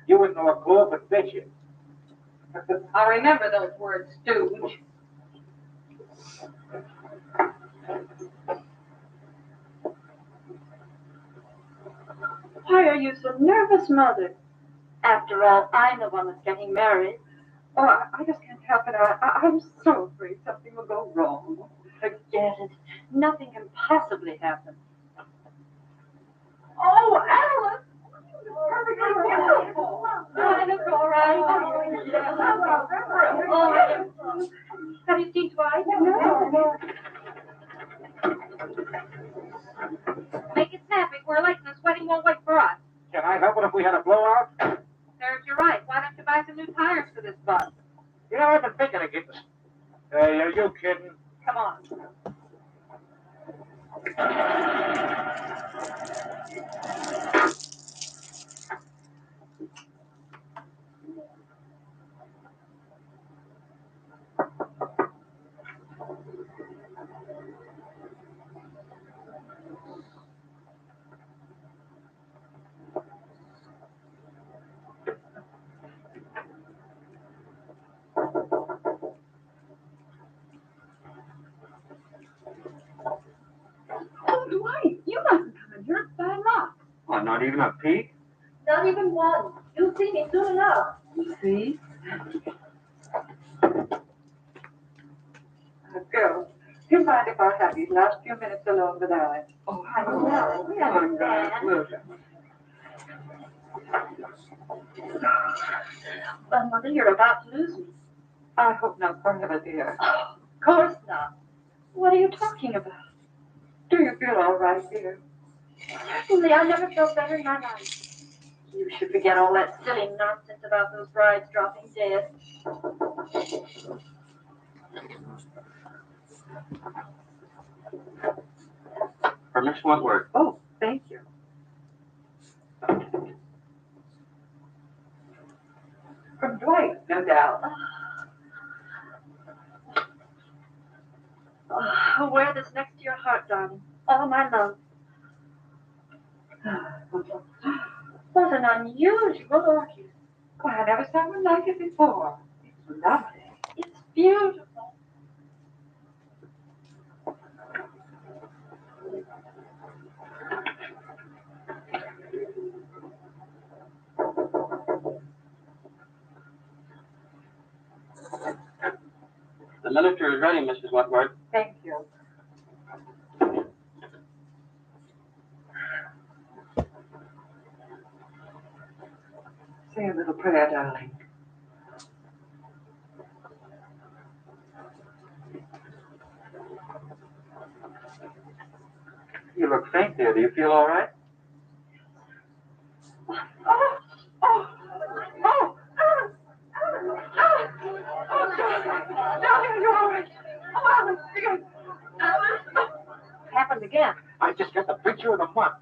You wouldn't know a clue if it bit you. I'll remember those words, stooge. Why are you so nervous, Mother? After all, I'm the one that's getting married. Oh, I just can't help it. I'm so afraid something will go wrong. Forget it. Nothing can possibly happen. Oh, Alice! Perfectly beautiful. It's all right. Oh, have you seen twice? No. Make it snappy. We're late and this wedding won't wait for us. Can I help it if we had a blowout? Serves you right. Why don't you buy some new tires for this bus? You know, I've been thinking of getting this. Hey, are you kidding? Come on. Oh, Dwight, you mustn't come in here. It's bad luck. Oh, not even a peek? Not even one. You'll see me soon enough. See? Girls, do you mind if I have these last few minutes alone with Alice? Oh, I know. We understand. But Mother, you're about to lose me. I hope not forever, dear. Of course not. What are you talking about? Do you feel all right, dear? Certainly, I never felt better in my life. You should forget all that silly nonsense about those brides dropping dead. For Miss Wentworth. Oh, thank you. From Dwight, no doubt. I'll wear this next to your heart, darling. All my love. What an unusual orchid. Oh, I never saw one like it before. It's lovely. It's beautiful. The miniature is ready, Mrs. Wentworth. Thank you. Say a little prayer, darling. You look faint, dear. Do you feel all right? Happened again. I just got the picture of the month.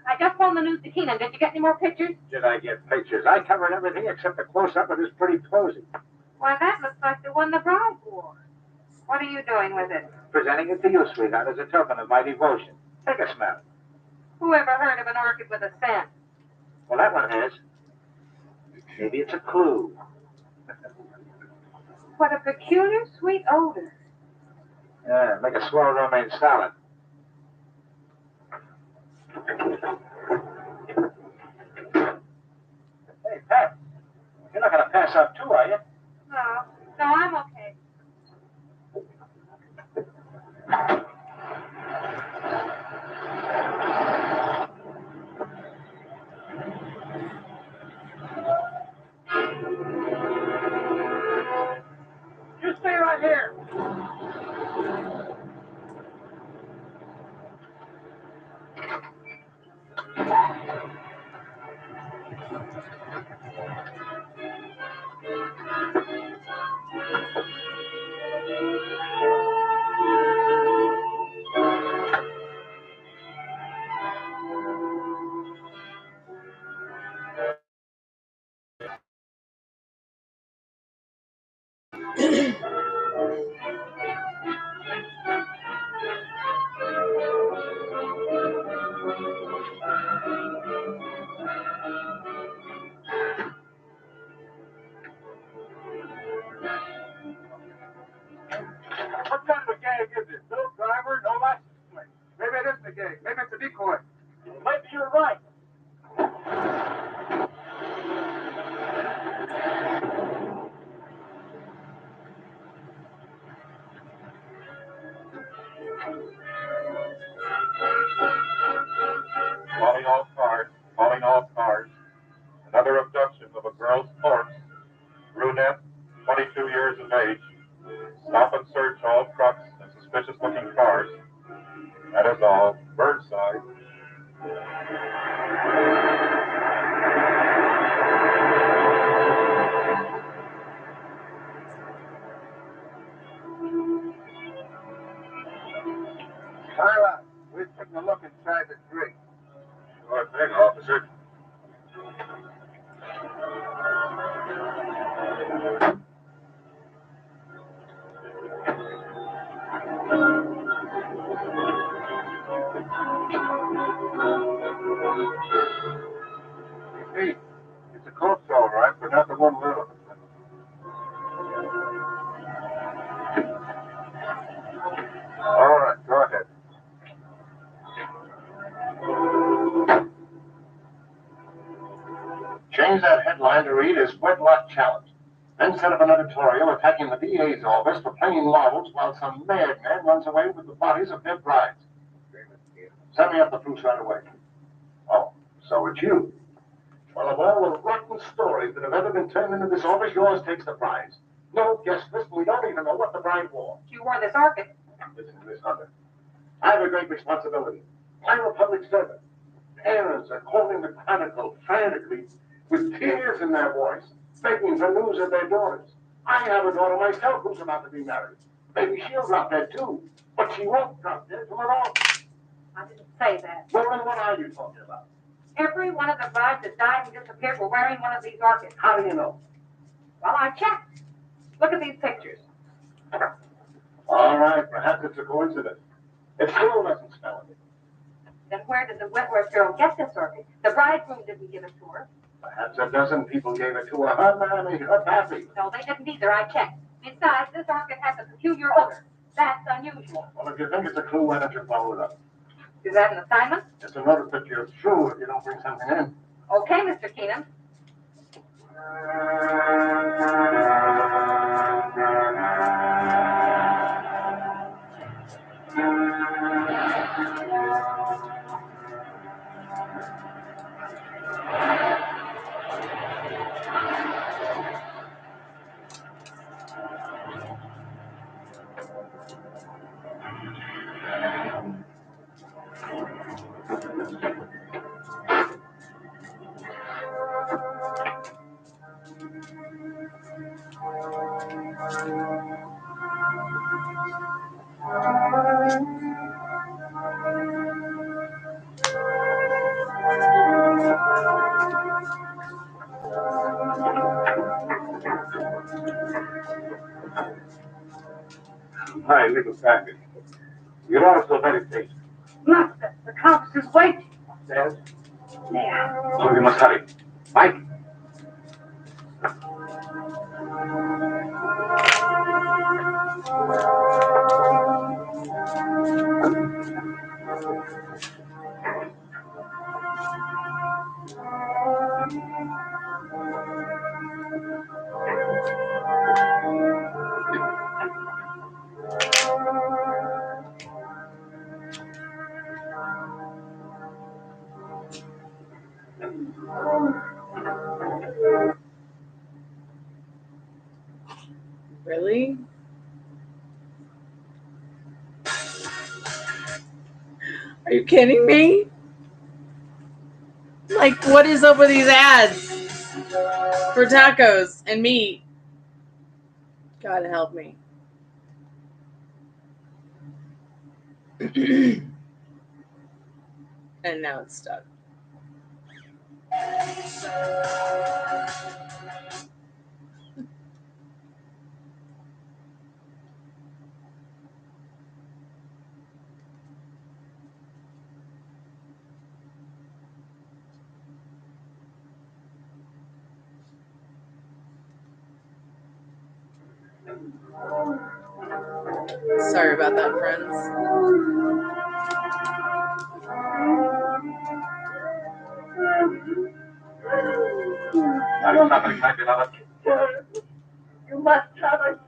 I just phoned the news to Keenan. Did you get any more pictures? Did I get pictures? I covered everything except the close-up of his pretty posing. Why, that looks like the one the bride wore. What are you doing with it? Presenting it to you, sweetheart, as a token of my devotion. Take a smell. Who ever heard of an orchid with a scent? Well, that one has. Maybe it's a clue. What a peculiar, sweet odor. Yeah, make a swell romaine salad. Hey, Pat, you're not going to pass out too, are you? No, I'm okay. You stay right here. What kind of a gag is this? No driver, no license plate. Maybe it isn't a gag. Maybe it's a decoy. Maybe you're right. Calling all cars, calling all cars. Another abduction of a girl's corpse. Brunette, 22 years of age. Stop and search all trucks and suspicious-looking cars. That is all. Burnside. Tyler, we're taking a look inside the tree. Sure thing, officer. Hey, it's a corpse all right, but not the one we're looking for. All right, go ahead. Change that headline to read as Wedlock Challenge. Then set up an editorial attacking the DA's office for playing laurels while some madman runs away with the bodies of dead brides. Send me up the proofs right away. Oh, so it's you. Well, of all the rotten stories that have ever been turned into this office, yours takes the prize. No guest list, we don't even know what the bride wore. You wore this orchid. Listen to this, Hunter. I have a great responsibility. I'm a public servant. Parents are calling the Chronicle frantically with tears in their voice, begging for news of their daughters. I have a daughter myself who's about to be married. Maybe she'll drop dead too, but she won't drop dead from an office. I didn't say that. Well, then what are you talking about? Every one of the brides that died and disappeared were wearing one of these orchids. How do you know? Well, I checked. Look at these pictures. All right, perhaps it's a coincidence. It still doesn't spell it. Then where did the Wentworth girl get this orchid? The bridegroom didn't give it to her. Perhaps a dozen people gave it to her. Her mammy, her pappy. No, they didn't either. I checked. Besides, this orchid has a peculiar odor. That's unusual. Well, if you think it's a clue, why don't you follow it up? Is that an assignment? It's a notice that you're through if you don't bring something in. Okay, Mr. Keenan. My little package. You're also very tasty. Master, the Countess is waiting. Upstairs? There. So we must hurry. Mike? Really? Are you kidding me? Like, what is up with these ads for tacos and meat? God help me. And now it's stuck. Sorry about that, friends. Are you suffering, my beloved? You must travel.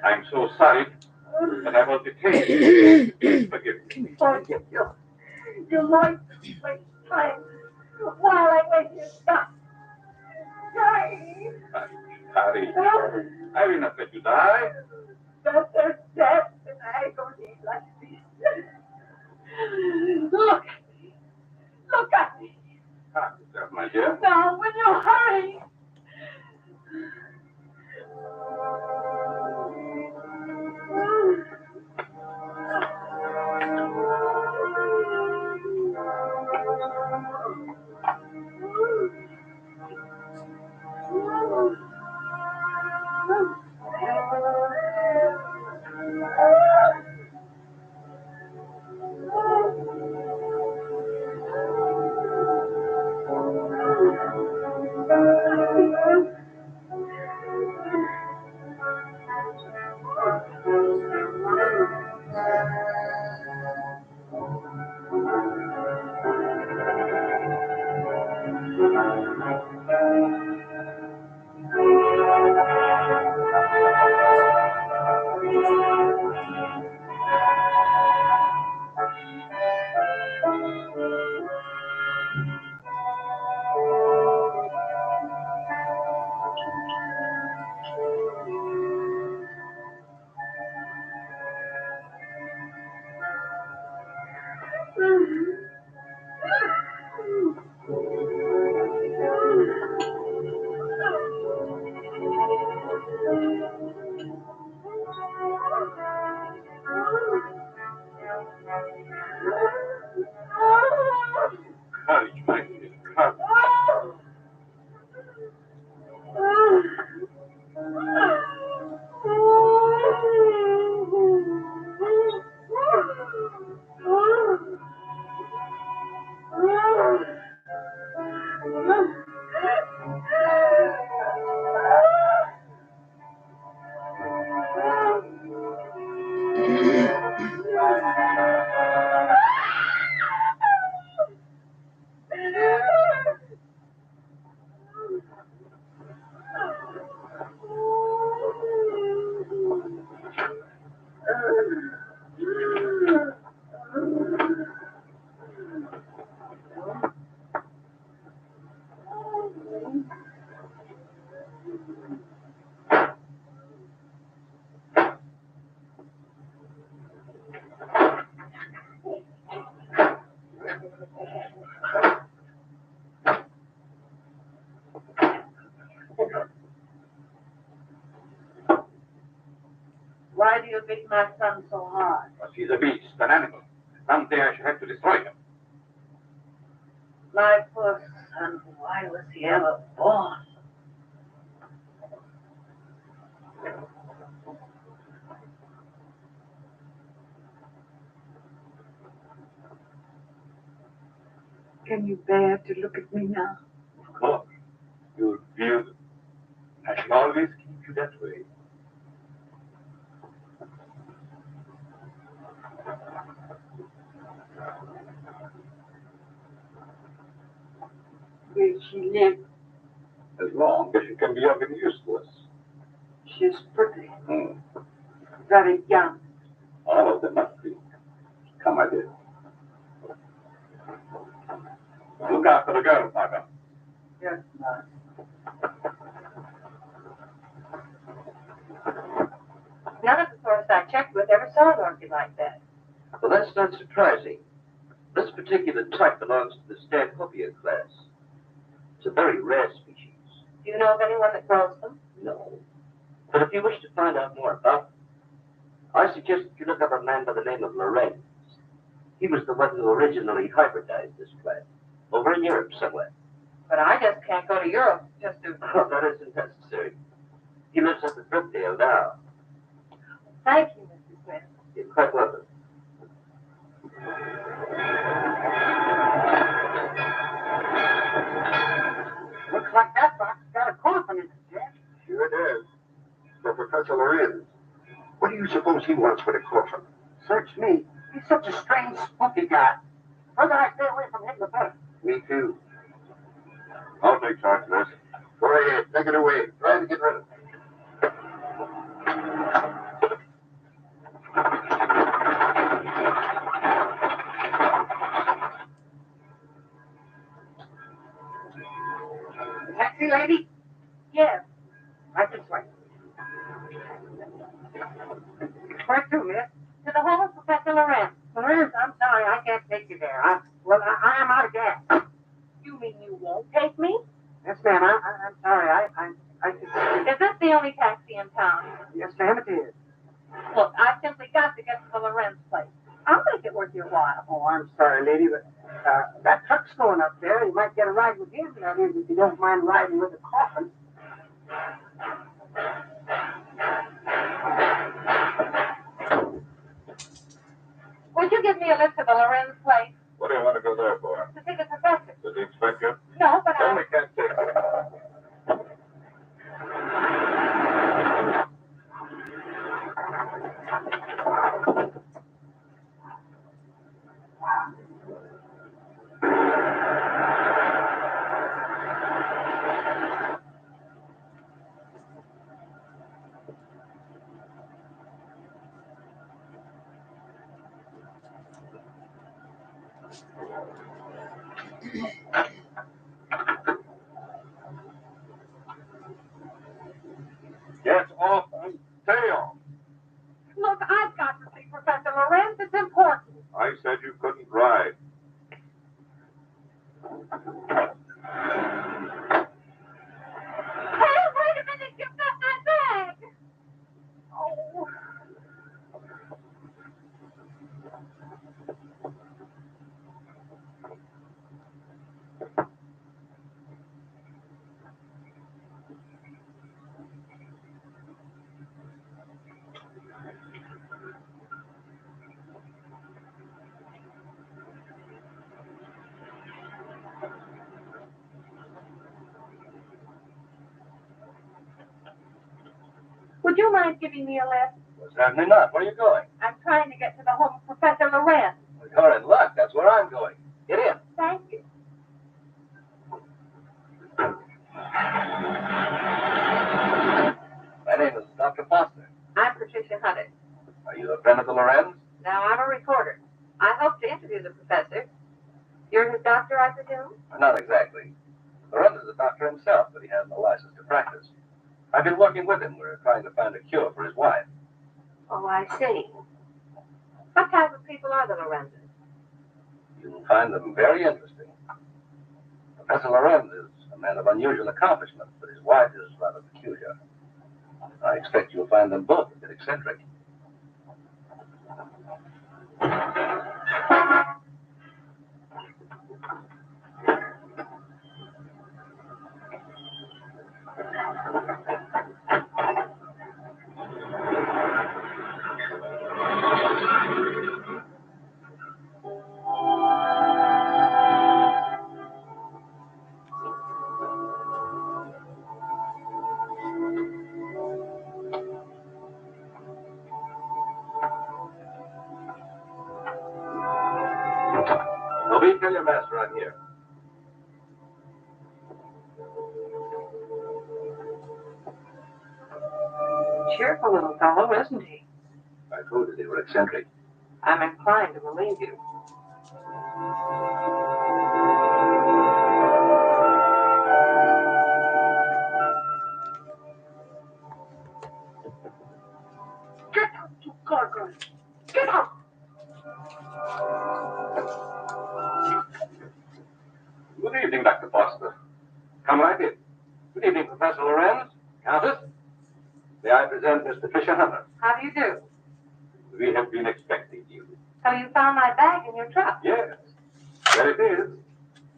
I'm so sorry, but I was detained. Forgive me. Forgive you. You might waste time while I wait here. Stop. Die. Harry, I will not let you die. Better death than agony like this. Look at me. Look at me. Calm yourself, my dear. Now, will you hurry? Courage, my dear. Courage. Why do you beat my son so hard? But he's a beast, an animal. Someday I shall have to destroy him. My poor son, why was he ever born? Can you bear to look at me now? Of course. You're beautiful. I shall always keep you that way. Will she live? As long as she can be of any use to us. She's pretty. Very young. All of them must be. Come, my dear. Look out for the girl, Parker. Yes, ma'am. None of the stores I checked with ever saw a donkey like that. Well, that's not surprising. This particular type belongs to the Stanhopeia class. It's a very rare species. Do you know of anyone that grows them? No. But if you wish to find out more about them, I suggest that you look up a man by the name of Lorenz. He was the one who originally hybridized this plant, over in Europe somewhere. But I just can't go to Europe just to... Oh, that isn't necessary. He lives up at Brookdale now. Thank you, Mr. Smith. You're quite welcome. Looks like that box got a coffin in it, Jack. Sure it is. For Professor Lorenz. What do you suppose he wants with a coffin? Search me. He's such a strange, spooky guy. The further I stay away from him, the better. Me too. I'll take charge of this. Go ahead, take it away. Try to get rid of it. Taxi lady? Yes. Right this way. Where to, miss? To the home of Professor Lorenz. Lorenz, I'm sorry, I can't take you there. I am out of gas. You mean you won't take me? Yes, ma'am, I'm sorry. I Is this the only taxi in town? yes, ma'am, it is. Look, I've simply got to get to the Lorenz place. I'll make it worth your while. Oh, I'm sorry, lady, but that truck's going up there. You might get a ride with him. That is, if you don't mind riding with a coffin. Would you give me a lift to the Lorenz place? What do you want to go there for? To see the professor? Did he expect you? No, but Only can't take you. Get off and stay off. Look, I've got to see Professor Lorenz. It's important. I said you couldn't ride. Hey, wait a minute. You've got my bag. Oh. Would you mind giving me a lift? Well, certainly not. Where are you going? I'm trying to get to the home of Professor Lorenz. Well, you're in luck. That's where I'm going. Get in. Thank you. My name is Dr. Foster. I'm Patricia Hunter. Are you a friend of the Lorenz? Now, I'm a reporter. I hope to interview the professor. You're his doctor, I presume? Not exactly. Lorenz is a doctor himself, but he has no license to practice. I've been working with him. We're trying to find a cure for his wife. Oh, I see. What type of people are the Lorenzes? You'll find them very interesting. Professor Lorenz is a man of unusual accomplishment, but his wife is rather peculiar. I expect you'll find them both a bit eccentric. tell your master I'm here. Cheerful little fellow, isn't he? I told you they were eccentric. I'm inclined to believe you. Get out, you gargoyle! Get out! Good evening, Dr. Foster. Come right in. Good evening, Professor Lorenz, Countess. May I present Mr. Fisher Hunter? How do you do? We have been expecting you. So you found my bag in your truck? Yes. There it is.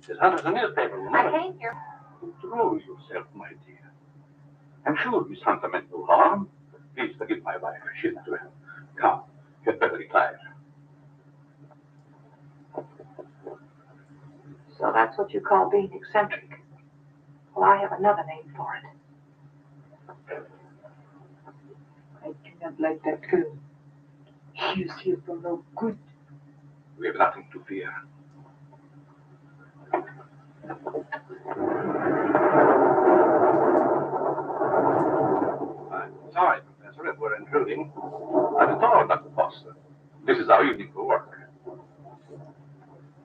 Miss Hunter's a newspaper woman. I came here. Control yourself, my dear. I'm sure Miss Hunter meant no harm. Please forgive my wife. She's not well. Come, you'd better retire. So that's what you call being eccentric. Well, I have another name for it. I do not like that girl. She is here for no good. We have nothing to fear. I'm sorry, Professor, if we're intruding. Not at all, Dr. Foster. This is our evening for work.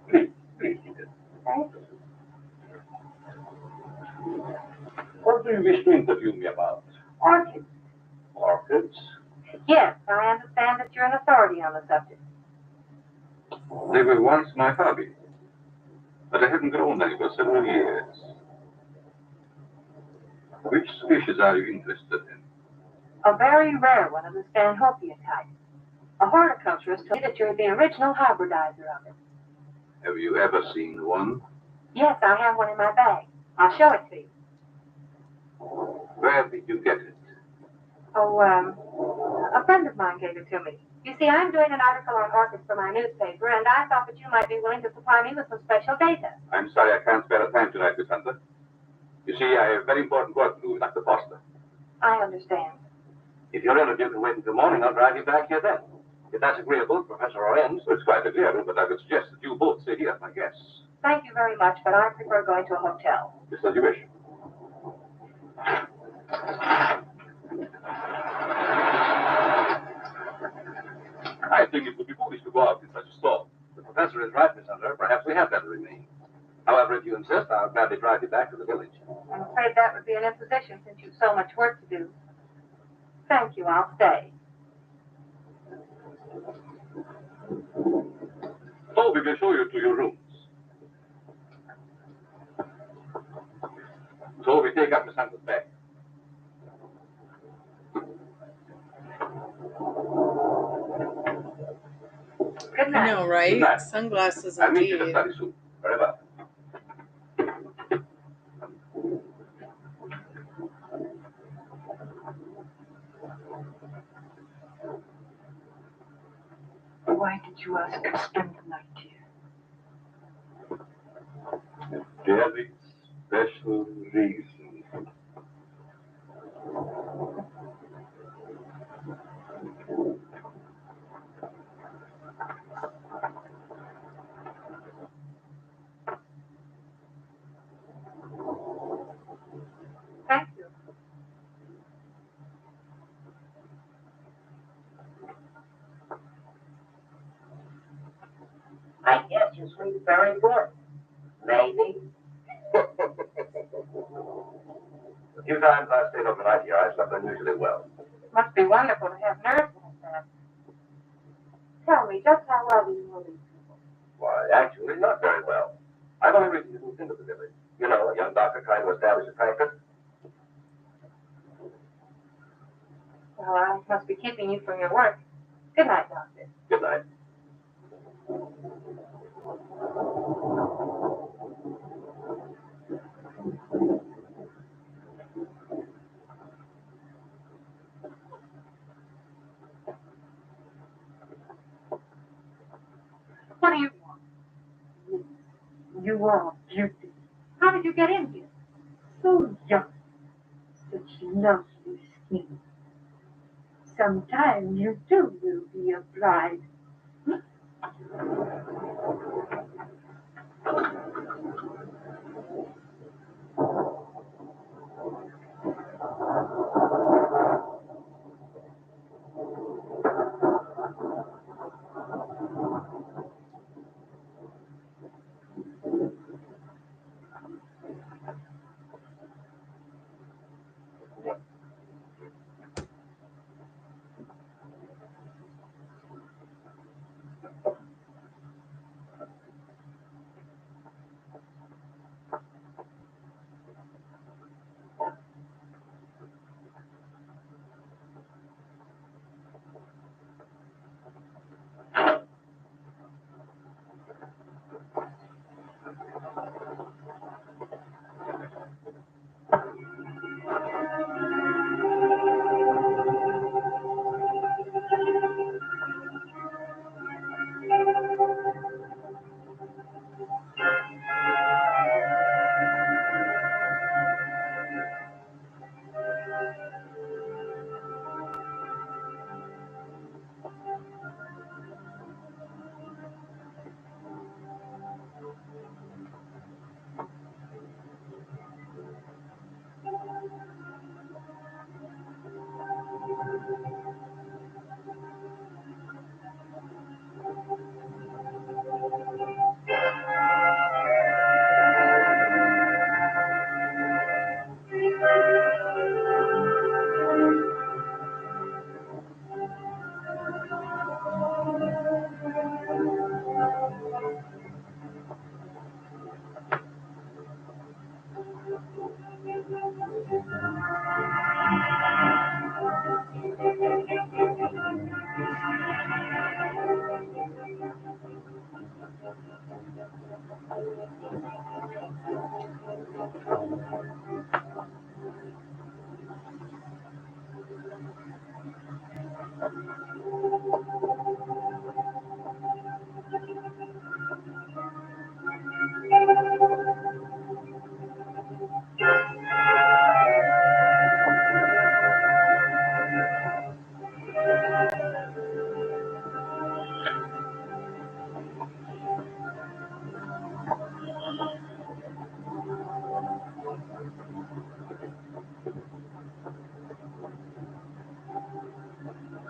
Please, Edith. Thank you. What do you wish to interview me about? Orchids. Orchids? Yes, I understand that you're an authority on the subject. They were once my hobby, but I haven't grown any for several years. Which species are you interested in? A very rare one of the Stanhopea type. A horticulturist told me that you're the original hybridizer of it. Have you ever seen one? Yes, I have one in my bag. I'll show it to you. Where did you get it? Oh, a friend of mine gave it to me. You see, I'm doing an article on orchids for my newspaper, and I thought that you might be willing to supply me with some special data. I'm sorry I can't spare the time tonight, Miss Hunter. You see, I have very important work to do with Dr. Foster. I understand. If your interview can wait until morning, I'll drive you back here then. If that's agreeable, Professor Lorenz. It's quite agreeable, but I would suggest that you both stay here as my guests. Thank you very much, but I prefer going to a hotel. Just as you wish. I think it would be foolish to go out in such a storm. The professor is right, Miss Hunter. Perhaps we had better remain. However, if you insist, I'll gladly drive you back to the village. I'm afraid that would be an imposition since you've so much work to do. Thank you, I'll stay. So we will show you to your rooms. So we take up Miss Hunter's bag. Good night. I know, right? Good night. Sunglasses I'll meet you at the indeed. study soon. Very well. Why did you ask to spend the night here? Very special reason. Thank you. I guess you sleep very good. Maybe. The few times I've stayed overnight here, I've slept unusually well. Must be wonderful to have nerves like that. Tell me, just how well do you know these people? Why, actually, not very well. I've only recently moved into the village. You know, a young doctor trying to establish a practice. Well, I must be keeping you from your work. Good night, Doctor. Good night. What do you want? You are beauty. How did you get in here? So young. Such lovely skin. Sometime you too will be a bride.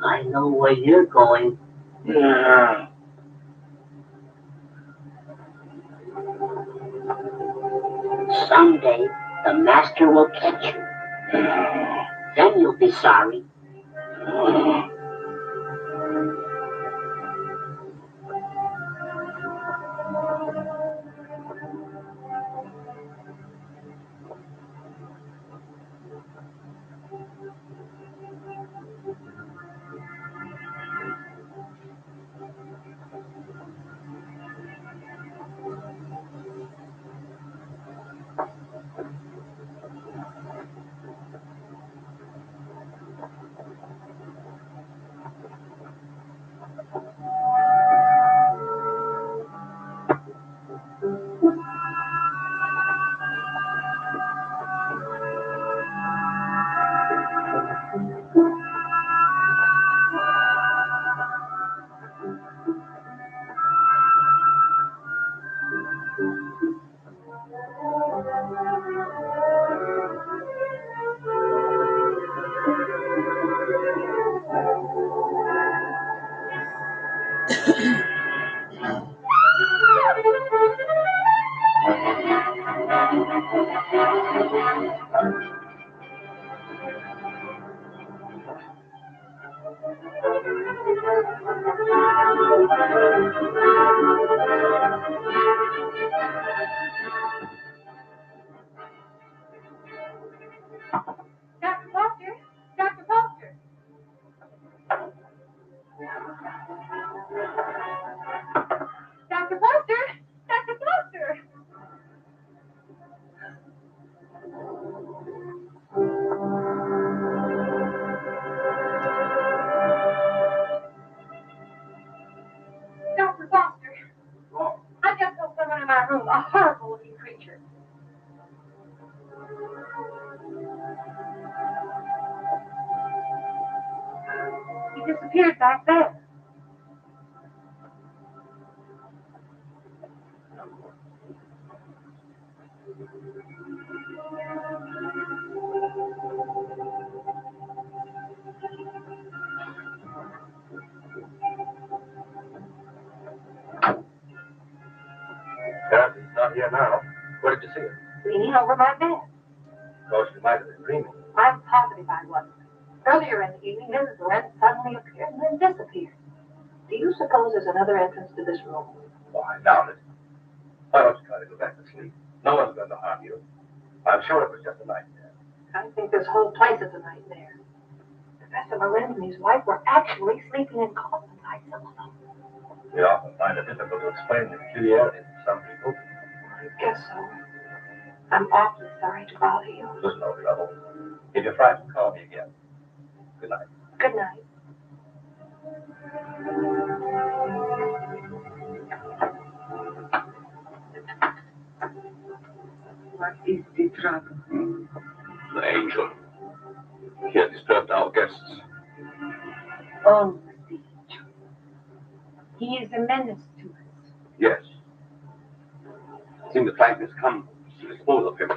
I know where you're going. Someday, the master will catch you. Then you'll be sorry. Dr. Foster? Dr. Foster? Dr. Foster? Dr. Foster? Dr. Foster? I just saw someone in my room, a horrible looking creature. He disappeared back there. here now. Where did you see her? Leaning over my bed. Oh, she might have been dreaming. I'm positive I wasn't. Earlier in the evening, Mrs. Lorenz suddenly appeared and then disappeared. Do you suppose there's another entrance to this room? Oh, I doubt it. Why don't you try to go back to sleep? No one's going to harm you. I'm sure it was just a nightmare. I think this whole place is a nightmare. Professor Lorenz and his wife were actually sleeping in coffins. I saw them. We often find it difficult to explain the peculiarities of some people. I guess so. I'm awfully sorry to bother you. There's no trouble. If you're frightened, call me again. Good night. Good night. What is the trouble? The angel. He has disturbed our guests. Oh, the angel. He is a menace to us. Yes. I think the time has come to dispose of him.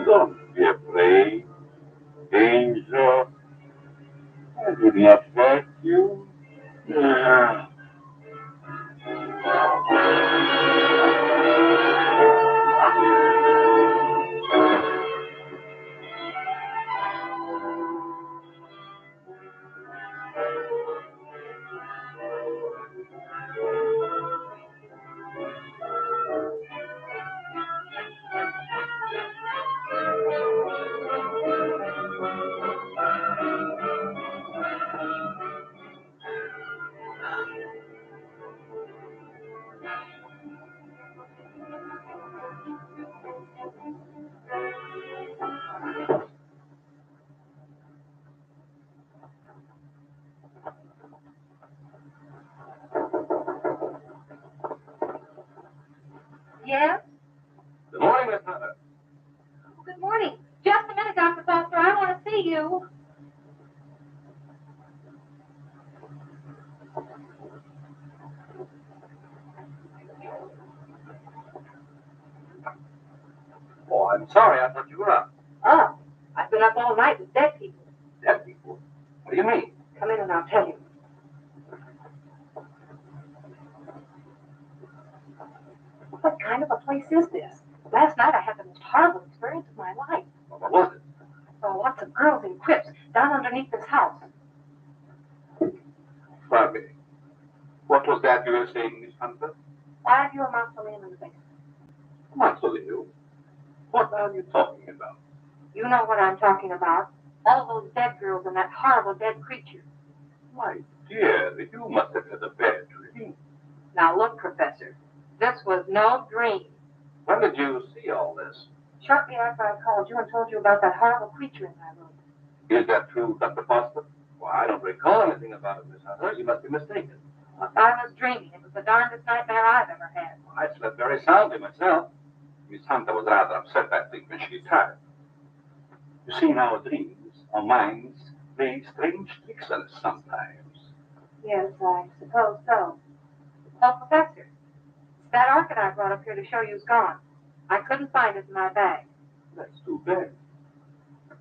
Don't be afraid, angel. I did not hurt you. Yes? Good morning, Miss Hunter. Good morning. Just a minute, Dr. Foster. I want to see you. Oh, I'm sorry. I thought you were up. Oh, I've been up all night with dead people. Dead people? What do you mean? Come in and I'll tell you. What kind of a place is this? Last night I had the most horrible experience of my life. Well, what was it? Oh, lots of girls in crypts down underneath this house. Pardon me. What was that you were saying, Miss Hunter? 5 year mausoleum in the basement. Mausoleum? What are you talking about? You know what I'm talking about. All those dead girls and that horrible dead creature. My dear, you must have had a bad dream. Now look, Professor, this was no dream. When did you see all this? Shortly after I called you and told you about that horrible creature in my room. Is that true, Dr. Foster? Well, I don't recall anything about it, Miss Hunter. You must be mistaken. Well, if I was dreaming, it was the darndest nightmare I've ever had. I slept very soundly myself. Miss Hunter was rather upset, I think, when she retired. You see, in our dreams, our minds play strange tricks on us sometimes. Yes, I suppose so. Oh, Professor, that orchid I brought up here to show you's gone. I couldn't find it in my bag. That's too bad.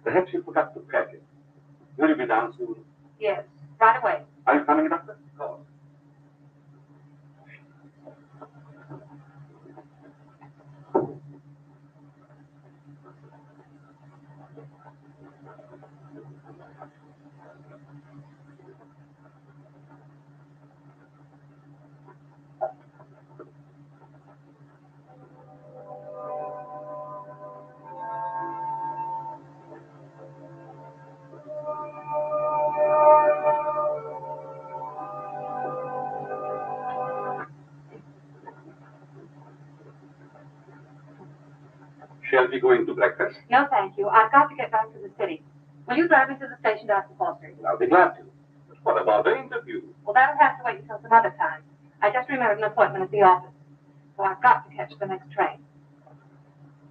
Perhaps you forgot to pack it. Will you be down soon? Yes, right away. Are you coming, Doctor? Of course. Shall we go into breakfast? No, thank you. I've got to get back to the city. Will you drive me to the station, Dr. Foster? I'll be glad to. But what about the interview? Well, that'll have to wait until some other time. I just remembered an appointment at the office, so I've got to catch the next train.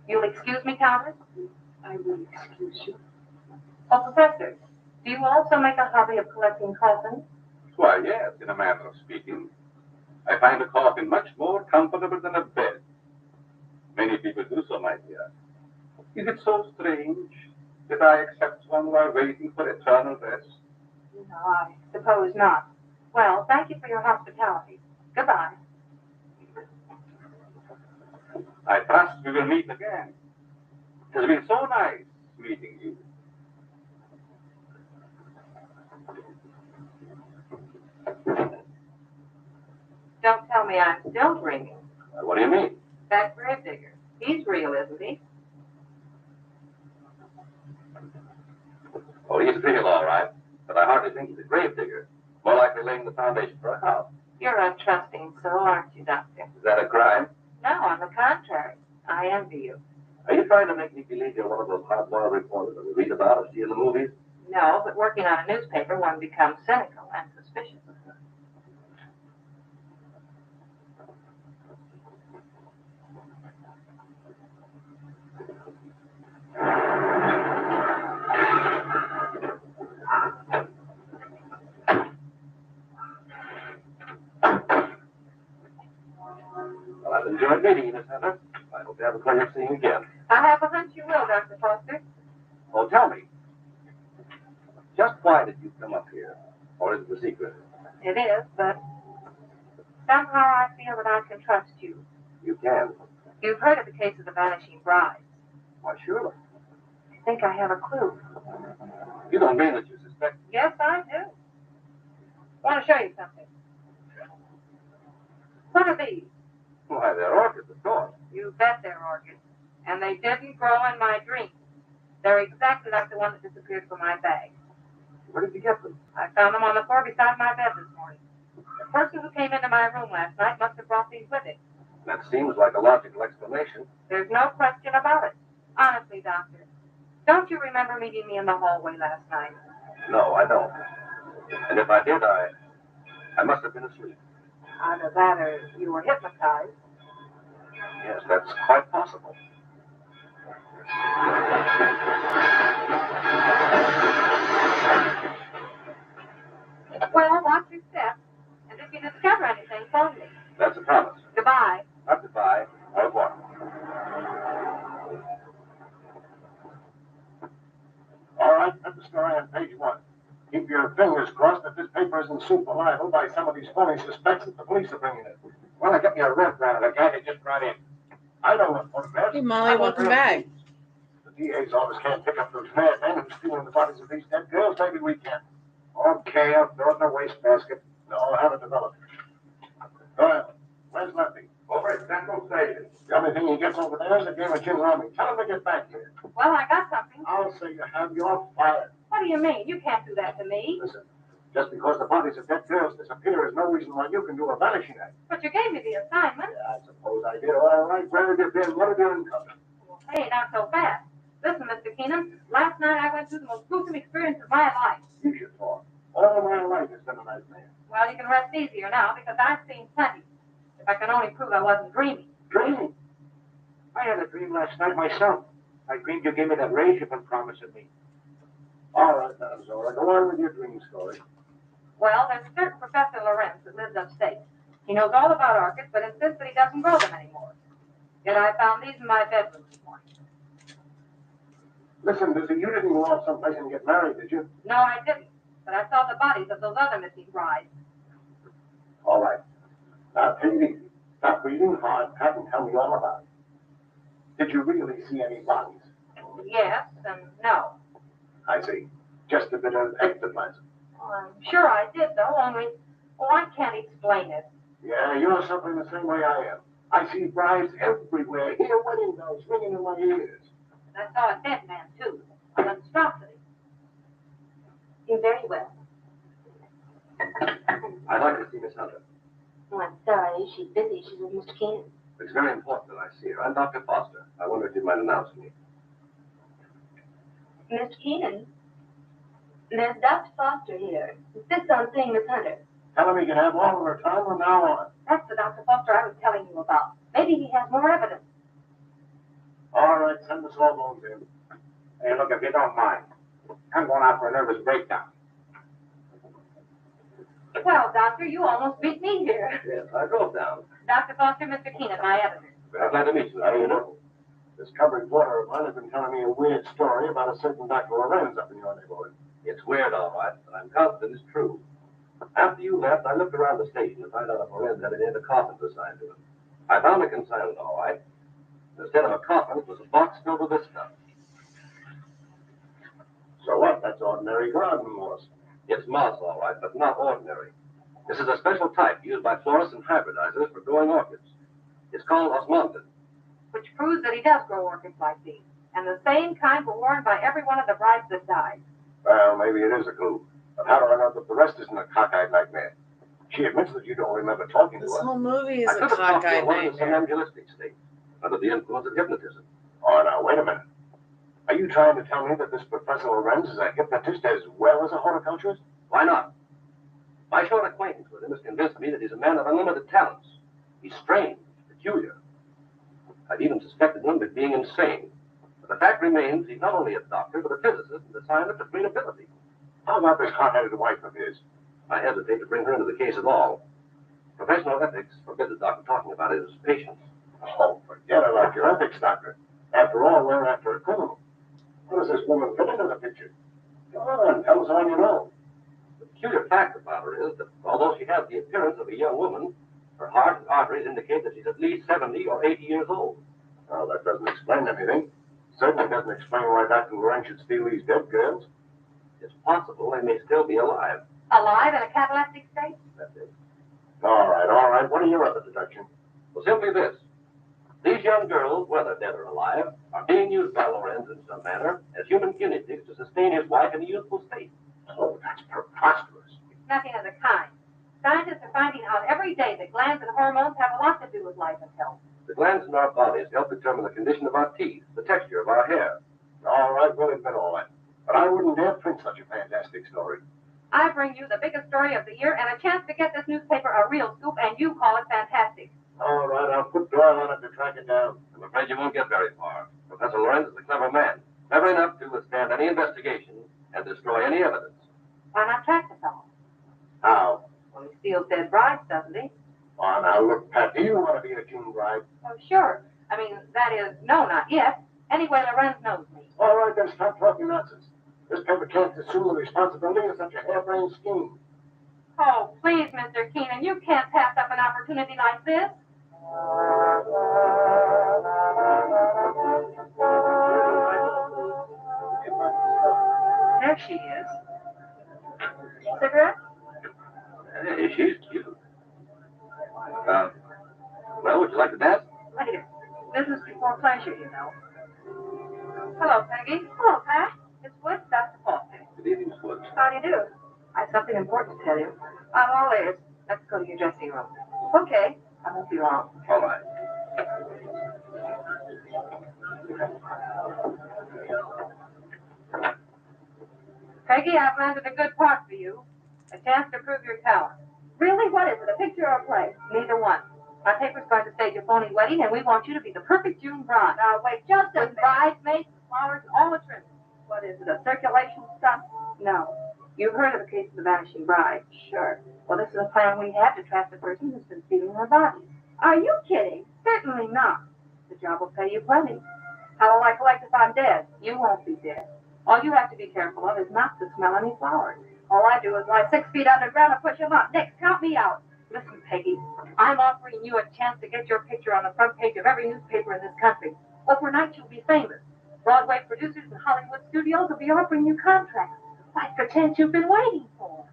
You'll excuse me, Thomas? I will excuse you. Oh, Professor, do you also make a hobby of collecting coffins? Why, yes, in a manner of speaking. I find a coffin much more comfortable than a bed. Many people do so, my dear. Is it so strange that I accept one while waiting for eternal rest? No, I suppose not. Well, thank you for your hospitality. Goodbye. I trust we will meet again. It has been so nice meeting you. Don't tell me I'm still dreaming. What do you mean? That gravedigger. He's real, isn't he? Oh, he's real, all right. But I hardly think he's a gravedigger. More likely laying the foundation for a house. You're a trusting soul, aren't you, Doctor? Is that a crime? No, on the contrary. I envy you. Are you trying to make me believe you're one of those hard-boiled reporters that we read about or see in the movies? No, but working on a newspaper, one becomes cynical and suspicious. Well, I've enjoyed meeting you, Miss Hunter. I hope to have the pleasure of seeing you again. I have a hunch you will, Dr. Foster. Oh, tell me, just why did you come up here? Or is it a secret? It is, but somehow I feel that I can trust you. You can. You've heard of the case of the vanishing bride. Why, surely. I think I have a clue. You don't mean that you suspect? Yes, I do. I want to show you something. What are these? Why, they're orchids, of course. You bet they're orchids. And they didn't grow in my dreams. They're exactly like the one that disappeared from my bag. Where did you get them? I found them on the floor beside my bed this morning. The person who came into my room last night must have brought these with him. That seems like a logical explanation. There's no question about it. Honestly, Doctor, don't you remember meeting me in the hallway last night? No, I don't. And if I did, I must have been asleep. Either that or you were hypnotized. Yes, that's quite possible. Well, watch your step. And if you discover anything, phone me. That's a promise. Goodbye. Not goodbye. Au revoir. All right, that's the story on page 1. Keep your fingers crossed that this paper isn't super libel by some of these phony suspects that the police are bringing in. Well, I got me a rent round of the guy that just brought in. I don't want photographs. Hey, Molly, welcome back. The DA's office can't pick up those madmen who's stealing the bodies of these dead girls. Maybe we can. Okay, I'll throw it in the wastebasket. No, I'll have it developed. Go ahead. Where's Lefty? Over at Central Station. The only thing he gets over there is a game of gin rummy. Tell him to get back here. Well, I got something. I'll say you have your fired. What do you mean? You can't do that to me. Listen, just because the bodies of dead girls disappear is no reason why you can do a vanishing act. But you gave me the assignment. Yeah, I suppose I did. All right, where have you been? What have you uncovered? Well, hey, not so fast. Listen, Mr. Keenan, last night I went through the most gruesome experience of my life. You should talk. All my life has been a nightmare. Well, you can rest easier now because I've seen plenty. If I can only prove I wasn't dreaming. Dreaming? I had a dream last night myself. I dreamed you gave me that raise you've been promising me. All right, Madam Zora, go on with your dream story. Well, there's a certain Professor Lorenz that lives upstate. He knows all about orchids, but insists that he doesn't grow them anymore. Yet I found these in my bedroom this morning. Listen, Lizzie, you didn't go off someplace and get married, did you? No, I didn't. But I saw the bodies of those other missing brides. All right. Now, take it easy. Stop breathing hard, Pat, and tell me all about it. Did you really see any bodies? Yes and no. I see. Just a bit of ectoplasm. I'm sure I did, though, only, I can't explain it. Yeah, you're suffering the same way I am. I see brides everywhere. Hear wedding bells ringing in my ears. I saw a dead man, too. A monstrosity. You're very well. I'd like to see Miss Hunter. Oh, I'm sorry. She's busy. She's with Mr. Keenan. It's very important that I see her. I'm Dr. Foster. I wonder if you might announce me. Mr. Keenan, there's Dr. Foster here. Insists on seeing Miss Hunter. Tell him he can have all of her time from now on. That's the Dr. Foster I was telling you about. Maybe he has more evidence. All right, send us all bones in. Hey, look, if you don't mind, I'm going out for a nervous breakdown. Well, Doctor, you almost beat me here. Yes, I drove down. Dr. Foster, Mr. Keenan, my editor. Very glad to meet you. How do you know? This covering reporter of mine has been telling me a weird story about a certain Dr. Lorenz up in your neighborhood. It's weird, all right, but I'm confident it's true. After you left, I looked around the station to find out if Lorenz had any other coffins assigned to him. I found a consignment, all right. Instead of a coffin, it was a box filled with this stuff. So what? That's ordinary garden moss. It's moss, all right, but not ordinary. This is a special type used by florists and hybridizers for growing orchids. It's called osmanthus. Which proves that he does grow orchids like these. And the same kind were worn by every one of the brides that died. Well, maybe it is a clue. But how do I know that the rest isn't a cockeyed nightmare? She admits that you don't remember talking to This her. whole movie is I a could have talked to cockeyed one in some nightmare. somnambulistic state, under the influence of hypnotism. Oh, now, wait a minute. Are you trying to tell me that this Professor Lorenz is a hypnotist as well as a horticulturist? Why not? My short acquaintance with him has convinced me that he's a man of unlimited talents. He's strange, peculiar. I've even suspected him of being insane. But the fact remains he's not only a doctor, but a physicist and a scientist of great ability. How about this hot-headed wife of his? I hesitate to bring her into the case at all. Professional ethics forbid the doctor talking about his patients. Oh, forget about your ethics, Doctor. After all, we're after a criminal. How does this woman fit into the picture? Come on, tell us all you know. The peculiar fact about her is that although she has the appearance of a young woman, her heart and arteries indicate that she's at least 70 or 80 years old. Well, that doesn't explain anything. Certainly doesn't explain why Dr. Loren should steal these dead girls. It's possible they may still be alive. Alive in a cataleptic state? That's it. All right. What are your other deductions? Well, simply this. These young girls, whether dead or alive, are being used by Lorenz in some manner as human guinea pigs to sustain his wife in a youthful state. Oh, that's preposterous. Nothing of the kind. Scientists are finding out every day that glands and hormones have a lot to do with life and health. The glands in our bodies help determine the condition of our teeth, the texture of our hair. All right, we'll admit all that. But I wouldn't dare print such a fantastic story. I bring you the biggest story of the year and a chance to get this newspaper a real scoop, and you call it fantastic. All right, I'll put Doyle on it to track it down. I'm afraid you won't get very far. Professor Lorenz is a clever man, clever enough to withstand any investigation and destroy any evidence. Why not track the fellow? How? Well, he steals dead brides, doesn't he? Oh, now look, Pat, do you want to be a June bride? Oh, sure. I mean, that is, no, not yet. Anyway, Lorenz knows me. All right, then stop talking nonsense. This paper can't assume the responsibility of such a harebrained scheme. Oh, please, Mr. Keenan, you can't pass up an opportunity like this. There she is. Cigarette? Hey, she's cute. Well, would you like to dance? Later. Business before pleasure, you know. Hello, Peggy. Hello, Pat. It's Woods, Dr. Faulkner. Good evening, Miss Woods. How do you do? I have something important to tell you. I'm all ears. Let's go to your dressing room. Okay. I won't be long. All right. Peggy, I've landed a good part for you. A chance to prove your talent. Really? What is it, a picture or a play? Neither one. Our paper's going to stage a phony wedding, and we want you to be the perfect June bride. Now, wait, just a minute. Bridesmaids, flowers, all the trimmings. What is it, a circulation stunt? No. You've heard of the case of the vanishing bride? Sure. Well, this is a plan we have to track the person who's been stealing her body. Are you kidding? Certainly not. The job will pay you plenty. How will I collect if I'm dead? You won't be dead. All you have to be careful of is not to smell any flowers. All I do is lie 6 feet underground and push them up. Nick, count me out. Listen, Peggy, I'm offering you a chance to get your picture on the front page of every newspaper in this country. Overnight, you'll be famous. Broadway producers and Hollywood studios will be offering you contracts. Like the chance you've been waiting for.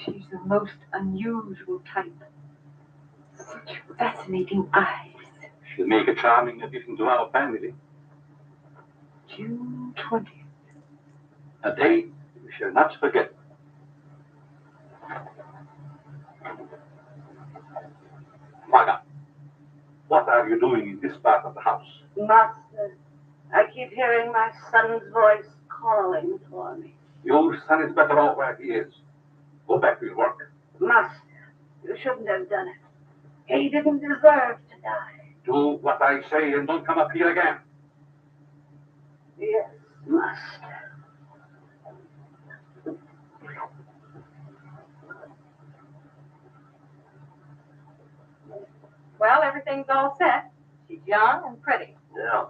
She's the most unusual type. Such fascinating eyes. She'll make a charming addition to our family. June 20th. A day we shall not forget. Marga, what are you doing in this part of the house? Master, I keep hearing my son's voice calling for me. Your son is better off where he is. Go back to your work. Master, you shouldn't have done it. He didn't deserve to die. Do what I say and don't come up here again. Yes, Master. Well, everything's all set. She's young and pretty. Yeah.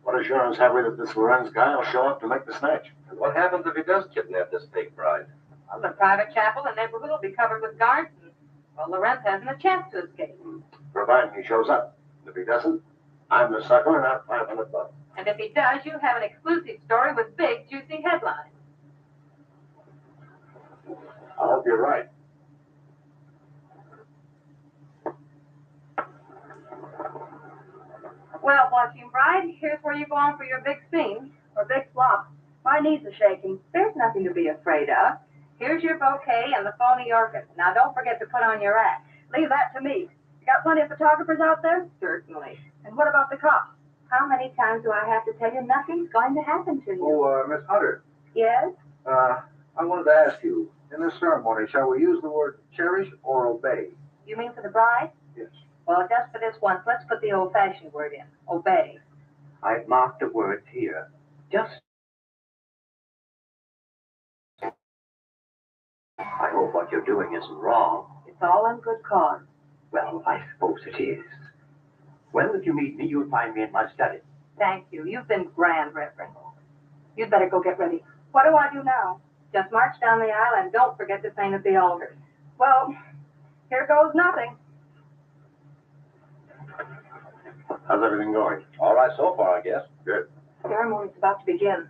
What assurance have we that this Lorenz guy will show up to make the snatch? And what happens if he does kidnap this fake bride? Well, the private chapel and neighborhood will be covered with guards, and, well, Lorenz hasn't a chance to escape. Providing he shows up. If he doesn't, I'm the sucker and out $500. And if he does, you have an exclusive story with big, juicy headlines. I hope you're right. Well, blushing bride, here's where you go on for your big scene, or big flop. My knees are shaking. There's nothing to be afraid of. Here's your bouquet and the phony orchid. Now, don't forget to put on your act. Leave that to me. You got plenty of photographers out there? Certainly. And what about the cops? How many times do I have to tell you nothing's going to happen to you? Oh, Miss Hunter, Yes? I wanted to ask you, in this ceremony, shall we use the word cherish or obey? You mean for the bride? Yes. Well, just for this once, let's put the old-fashioned word in. Obey. I've marked the words here. Just I hope what you're doing isn't wrong. It's all in good cause. Well, I suppose it is. Well, if you need me, you'll find me in my study. Thank you. You've been grand, Reverend. You'd better go get ready. What do I do now? Just march down the aisle and don't forget to sing at the altar. Well, here goes nothing. How's everything going? All right so far, I guess. Good. The ceremony's about to begin.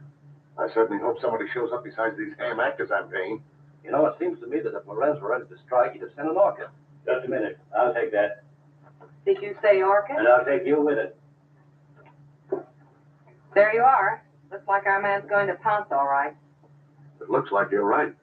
I certainly hope somebody shows up besides these ham actors I'm paying. You know, it seems to me that if Lorenz were ready to strike, he'd have sent an orchid. Just a minute. I'll take that. Did you say orchid? And I'll take you with it. There you are. Looks like our man's going to pounce all right. It looks like you're right.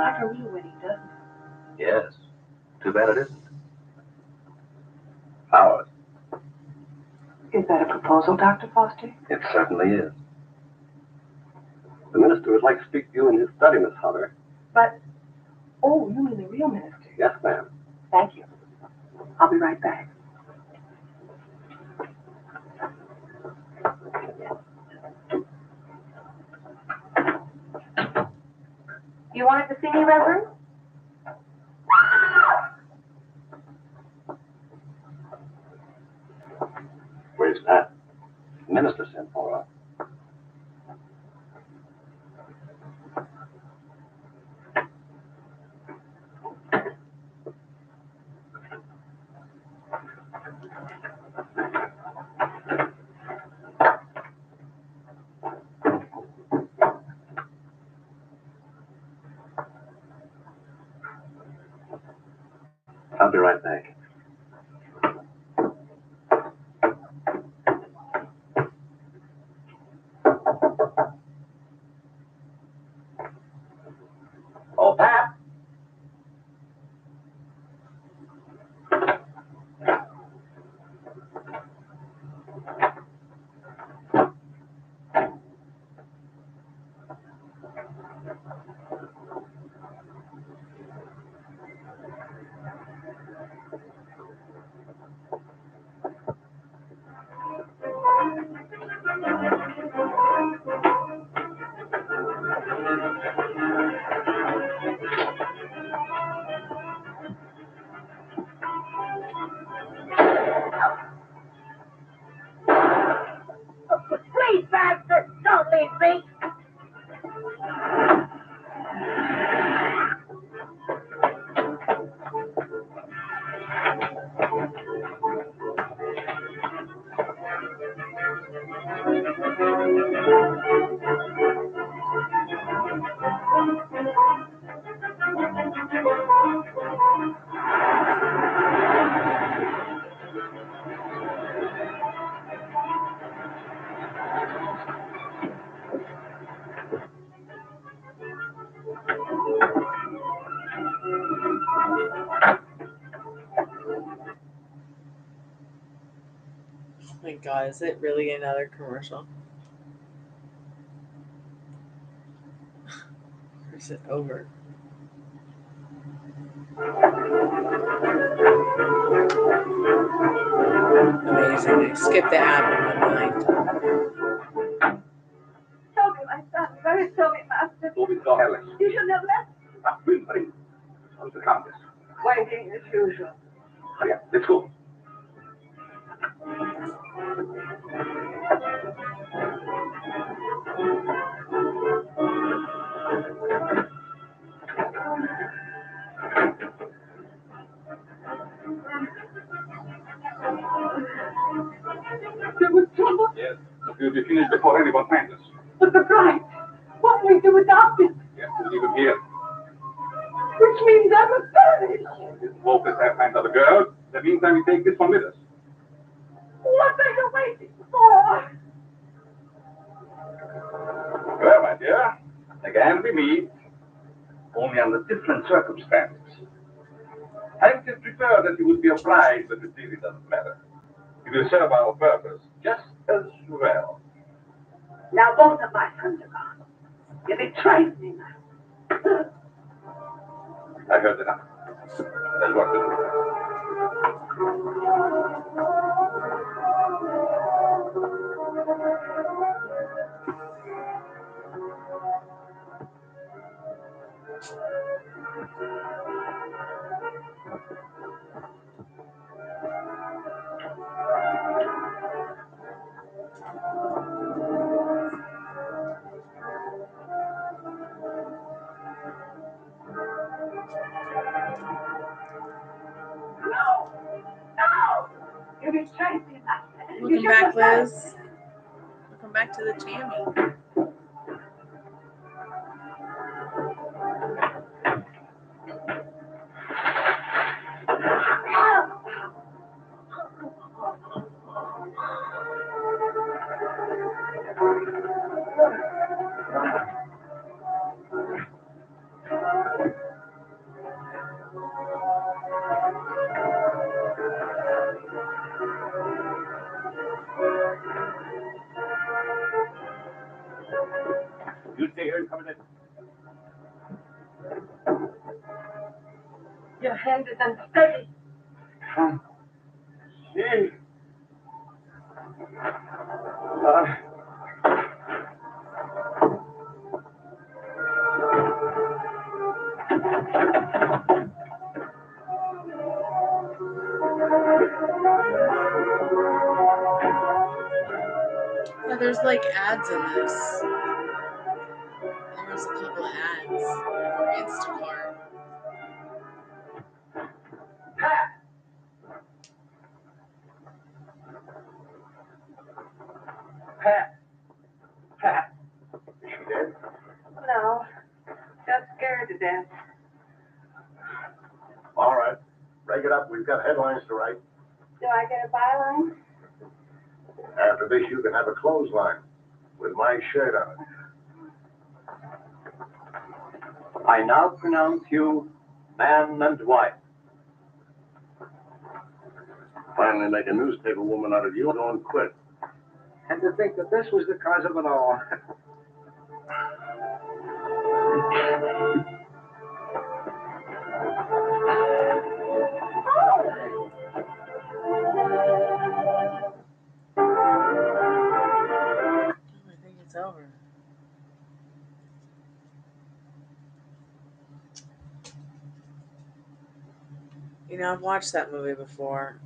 Like a real wedding, doesn't it? Yes. Too bad it isn't. Ours. Is that a proposal, Dr. Foster? It certainly is. The minister would like to speak to you in his study, Miss Hunter. But, oh, you mean the real minister? Yes, ma'am. Thank you. I'll be right back. You wanted to see me, Reverend? Where's that? The minister sent for her. I'll be right back. Oh, Pat! Please, bastard, don't leave me. Oh my God, is it really another commercial? Or is it over? Amazing. I skipped the ad in my mind. Tell me, my son. Very tell me, Master. Don't be so careless. You should have left. Stop whimpering. How's the Countess? Waiting as usual. Hurry up. Let's go. There was trouble. Yes, we'll be finished before anyone finds us. But the bride. What will we do without him? Yes, we'll leave him here. Which means I must perish. This wolf has find other girls. In the meantime, we take this one with us. What are you waiting for? Well, my dear, again we meet, only under different circumstances. I would prefer that you would be obliged, but it really doesn't matter. It will serve our purpose just as well. Now both of my sons are gone. You betrayed me, Master. I heard enough. There's work to do. No! No! You betrayed me, Master. Welcome back, Liz. Welcome back to the jammy. You stay here and come in. Your hand is unsteady. See? Yeah, there's like ads in this. There's a couple ads for Instacart. Pat. Is she dead? No. Just scared to death. All right. Break it up. We've got headlines to write. Do I get a byline? After this, you can have a clothesline with my shirt on it. I now pronounce you man and wife. Finally make a newspaper woman out of you, don't quit. And to think that this was the cause of it all. I think it's over. You know, I've watched that movie before.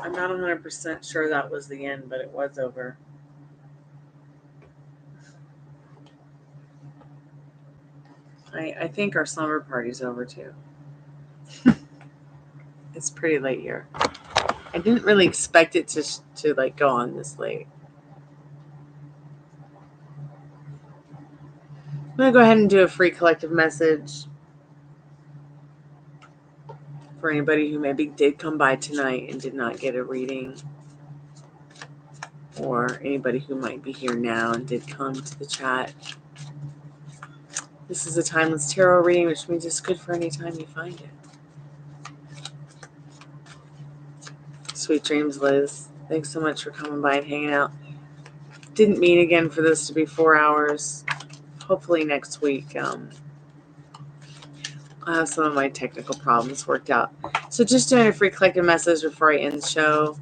I'm not 100% sure that was the end, but it was over. I think our slumber party's over too. It's pretty late here. I didn't really expect it to like go on this late. I'm going to go ahead and do a free collective message for anybody who maybe did come by tonight and did not get a reading, or anybody who might be here now and did come to the chat. This is a timeless tarot reading, which means it's good for any time you find it. Sweet dreams, Liz. Thanks so much for coming by and hanging out. Didn't mean again for this to be 4 hours. Hopefully next week I'll have some of my technical problems worked out. So just doing a free collective message before I end the show.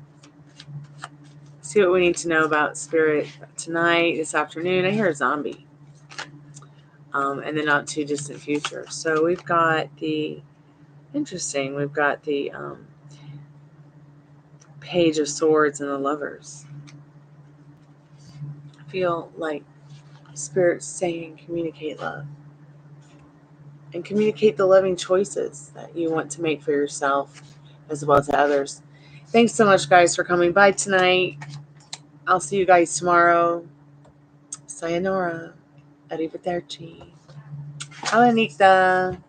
See what we need to know about spirit tonight, this afternoon. I hear a zombie. And the not too distant future. So we've got the Page of Swords and the Lovers. I feel like Spirit's saying communicate love. And communicate the loving choices that you want to make for yourself as well as others. Thanks so much, guys, for coming by tonight. I'll see you guys tomorrow. Sayonara. Arrivederci. Hola, Nika.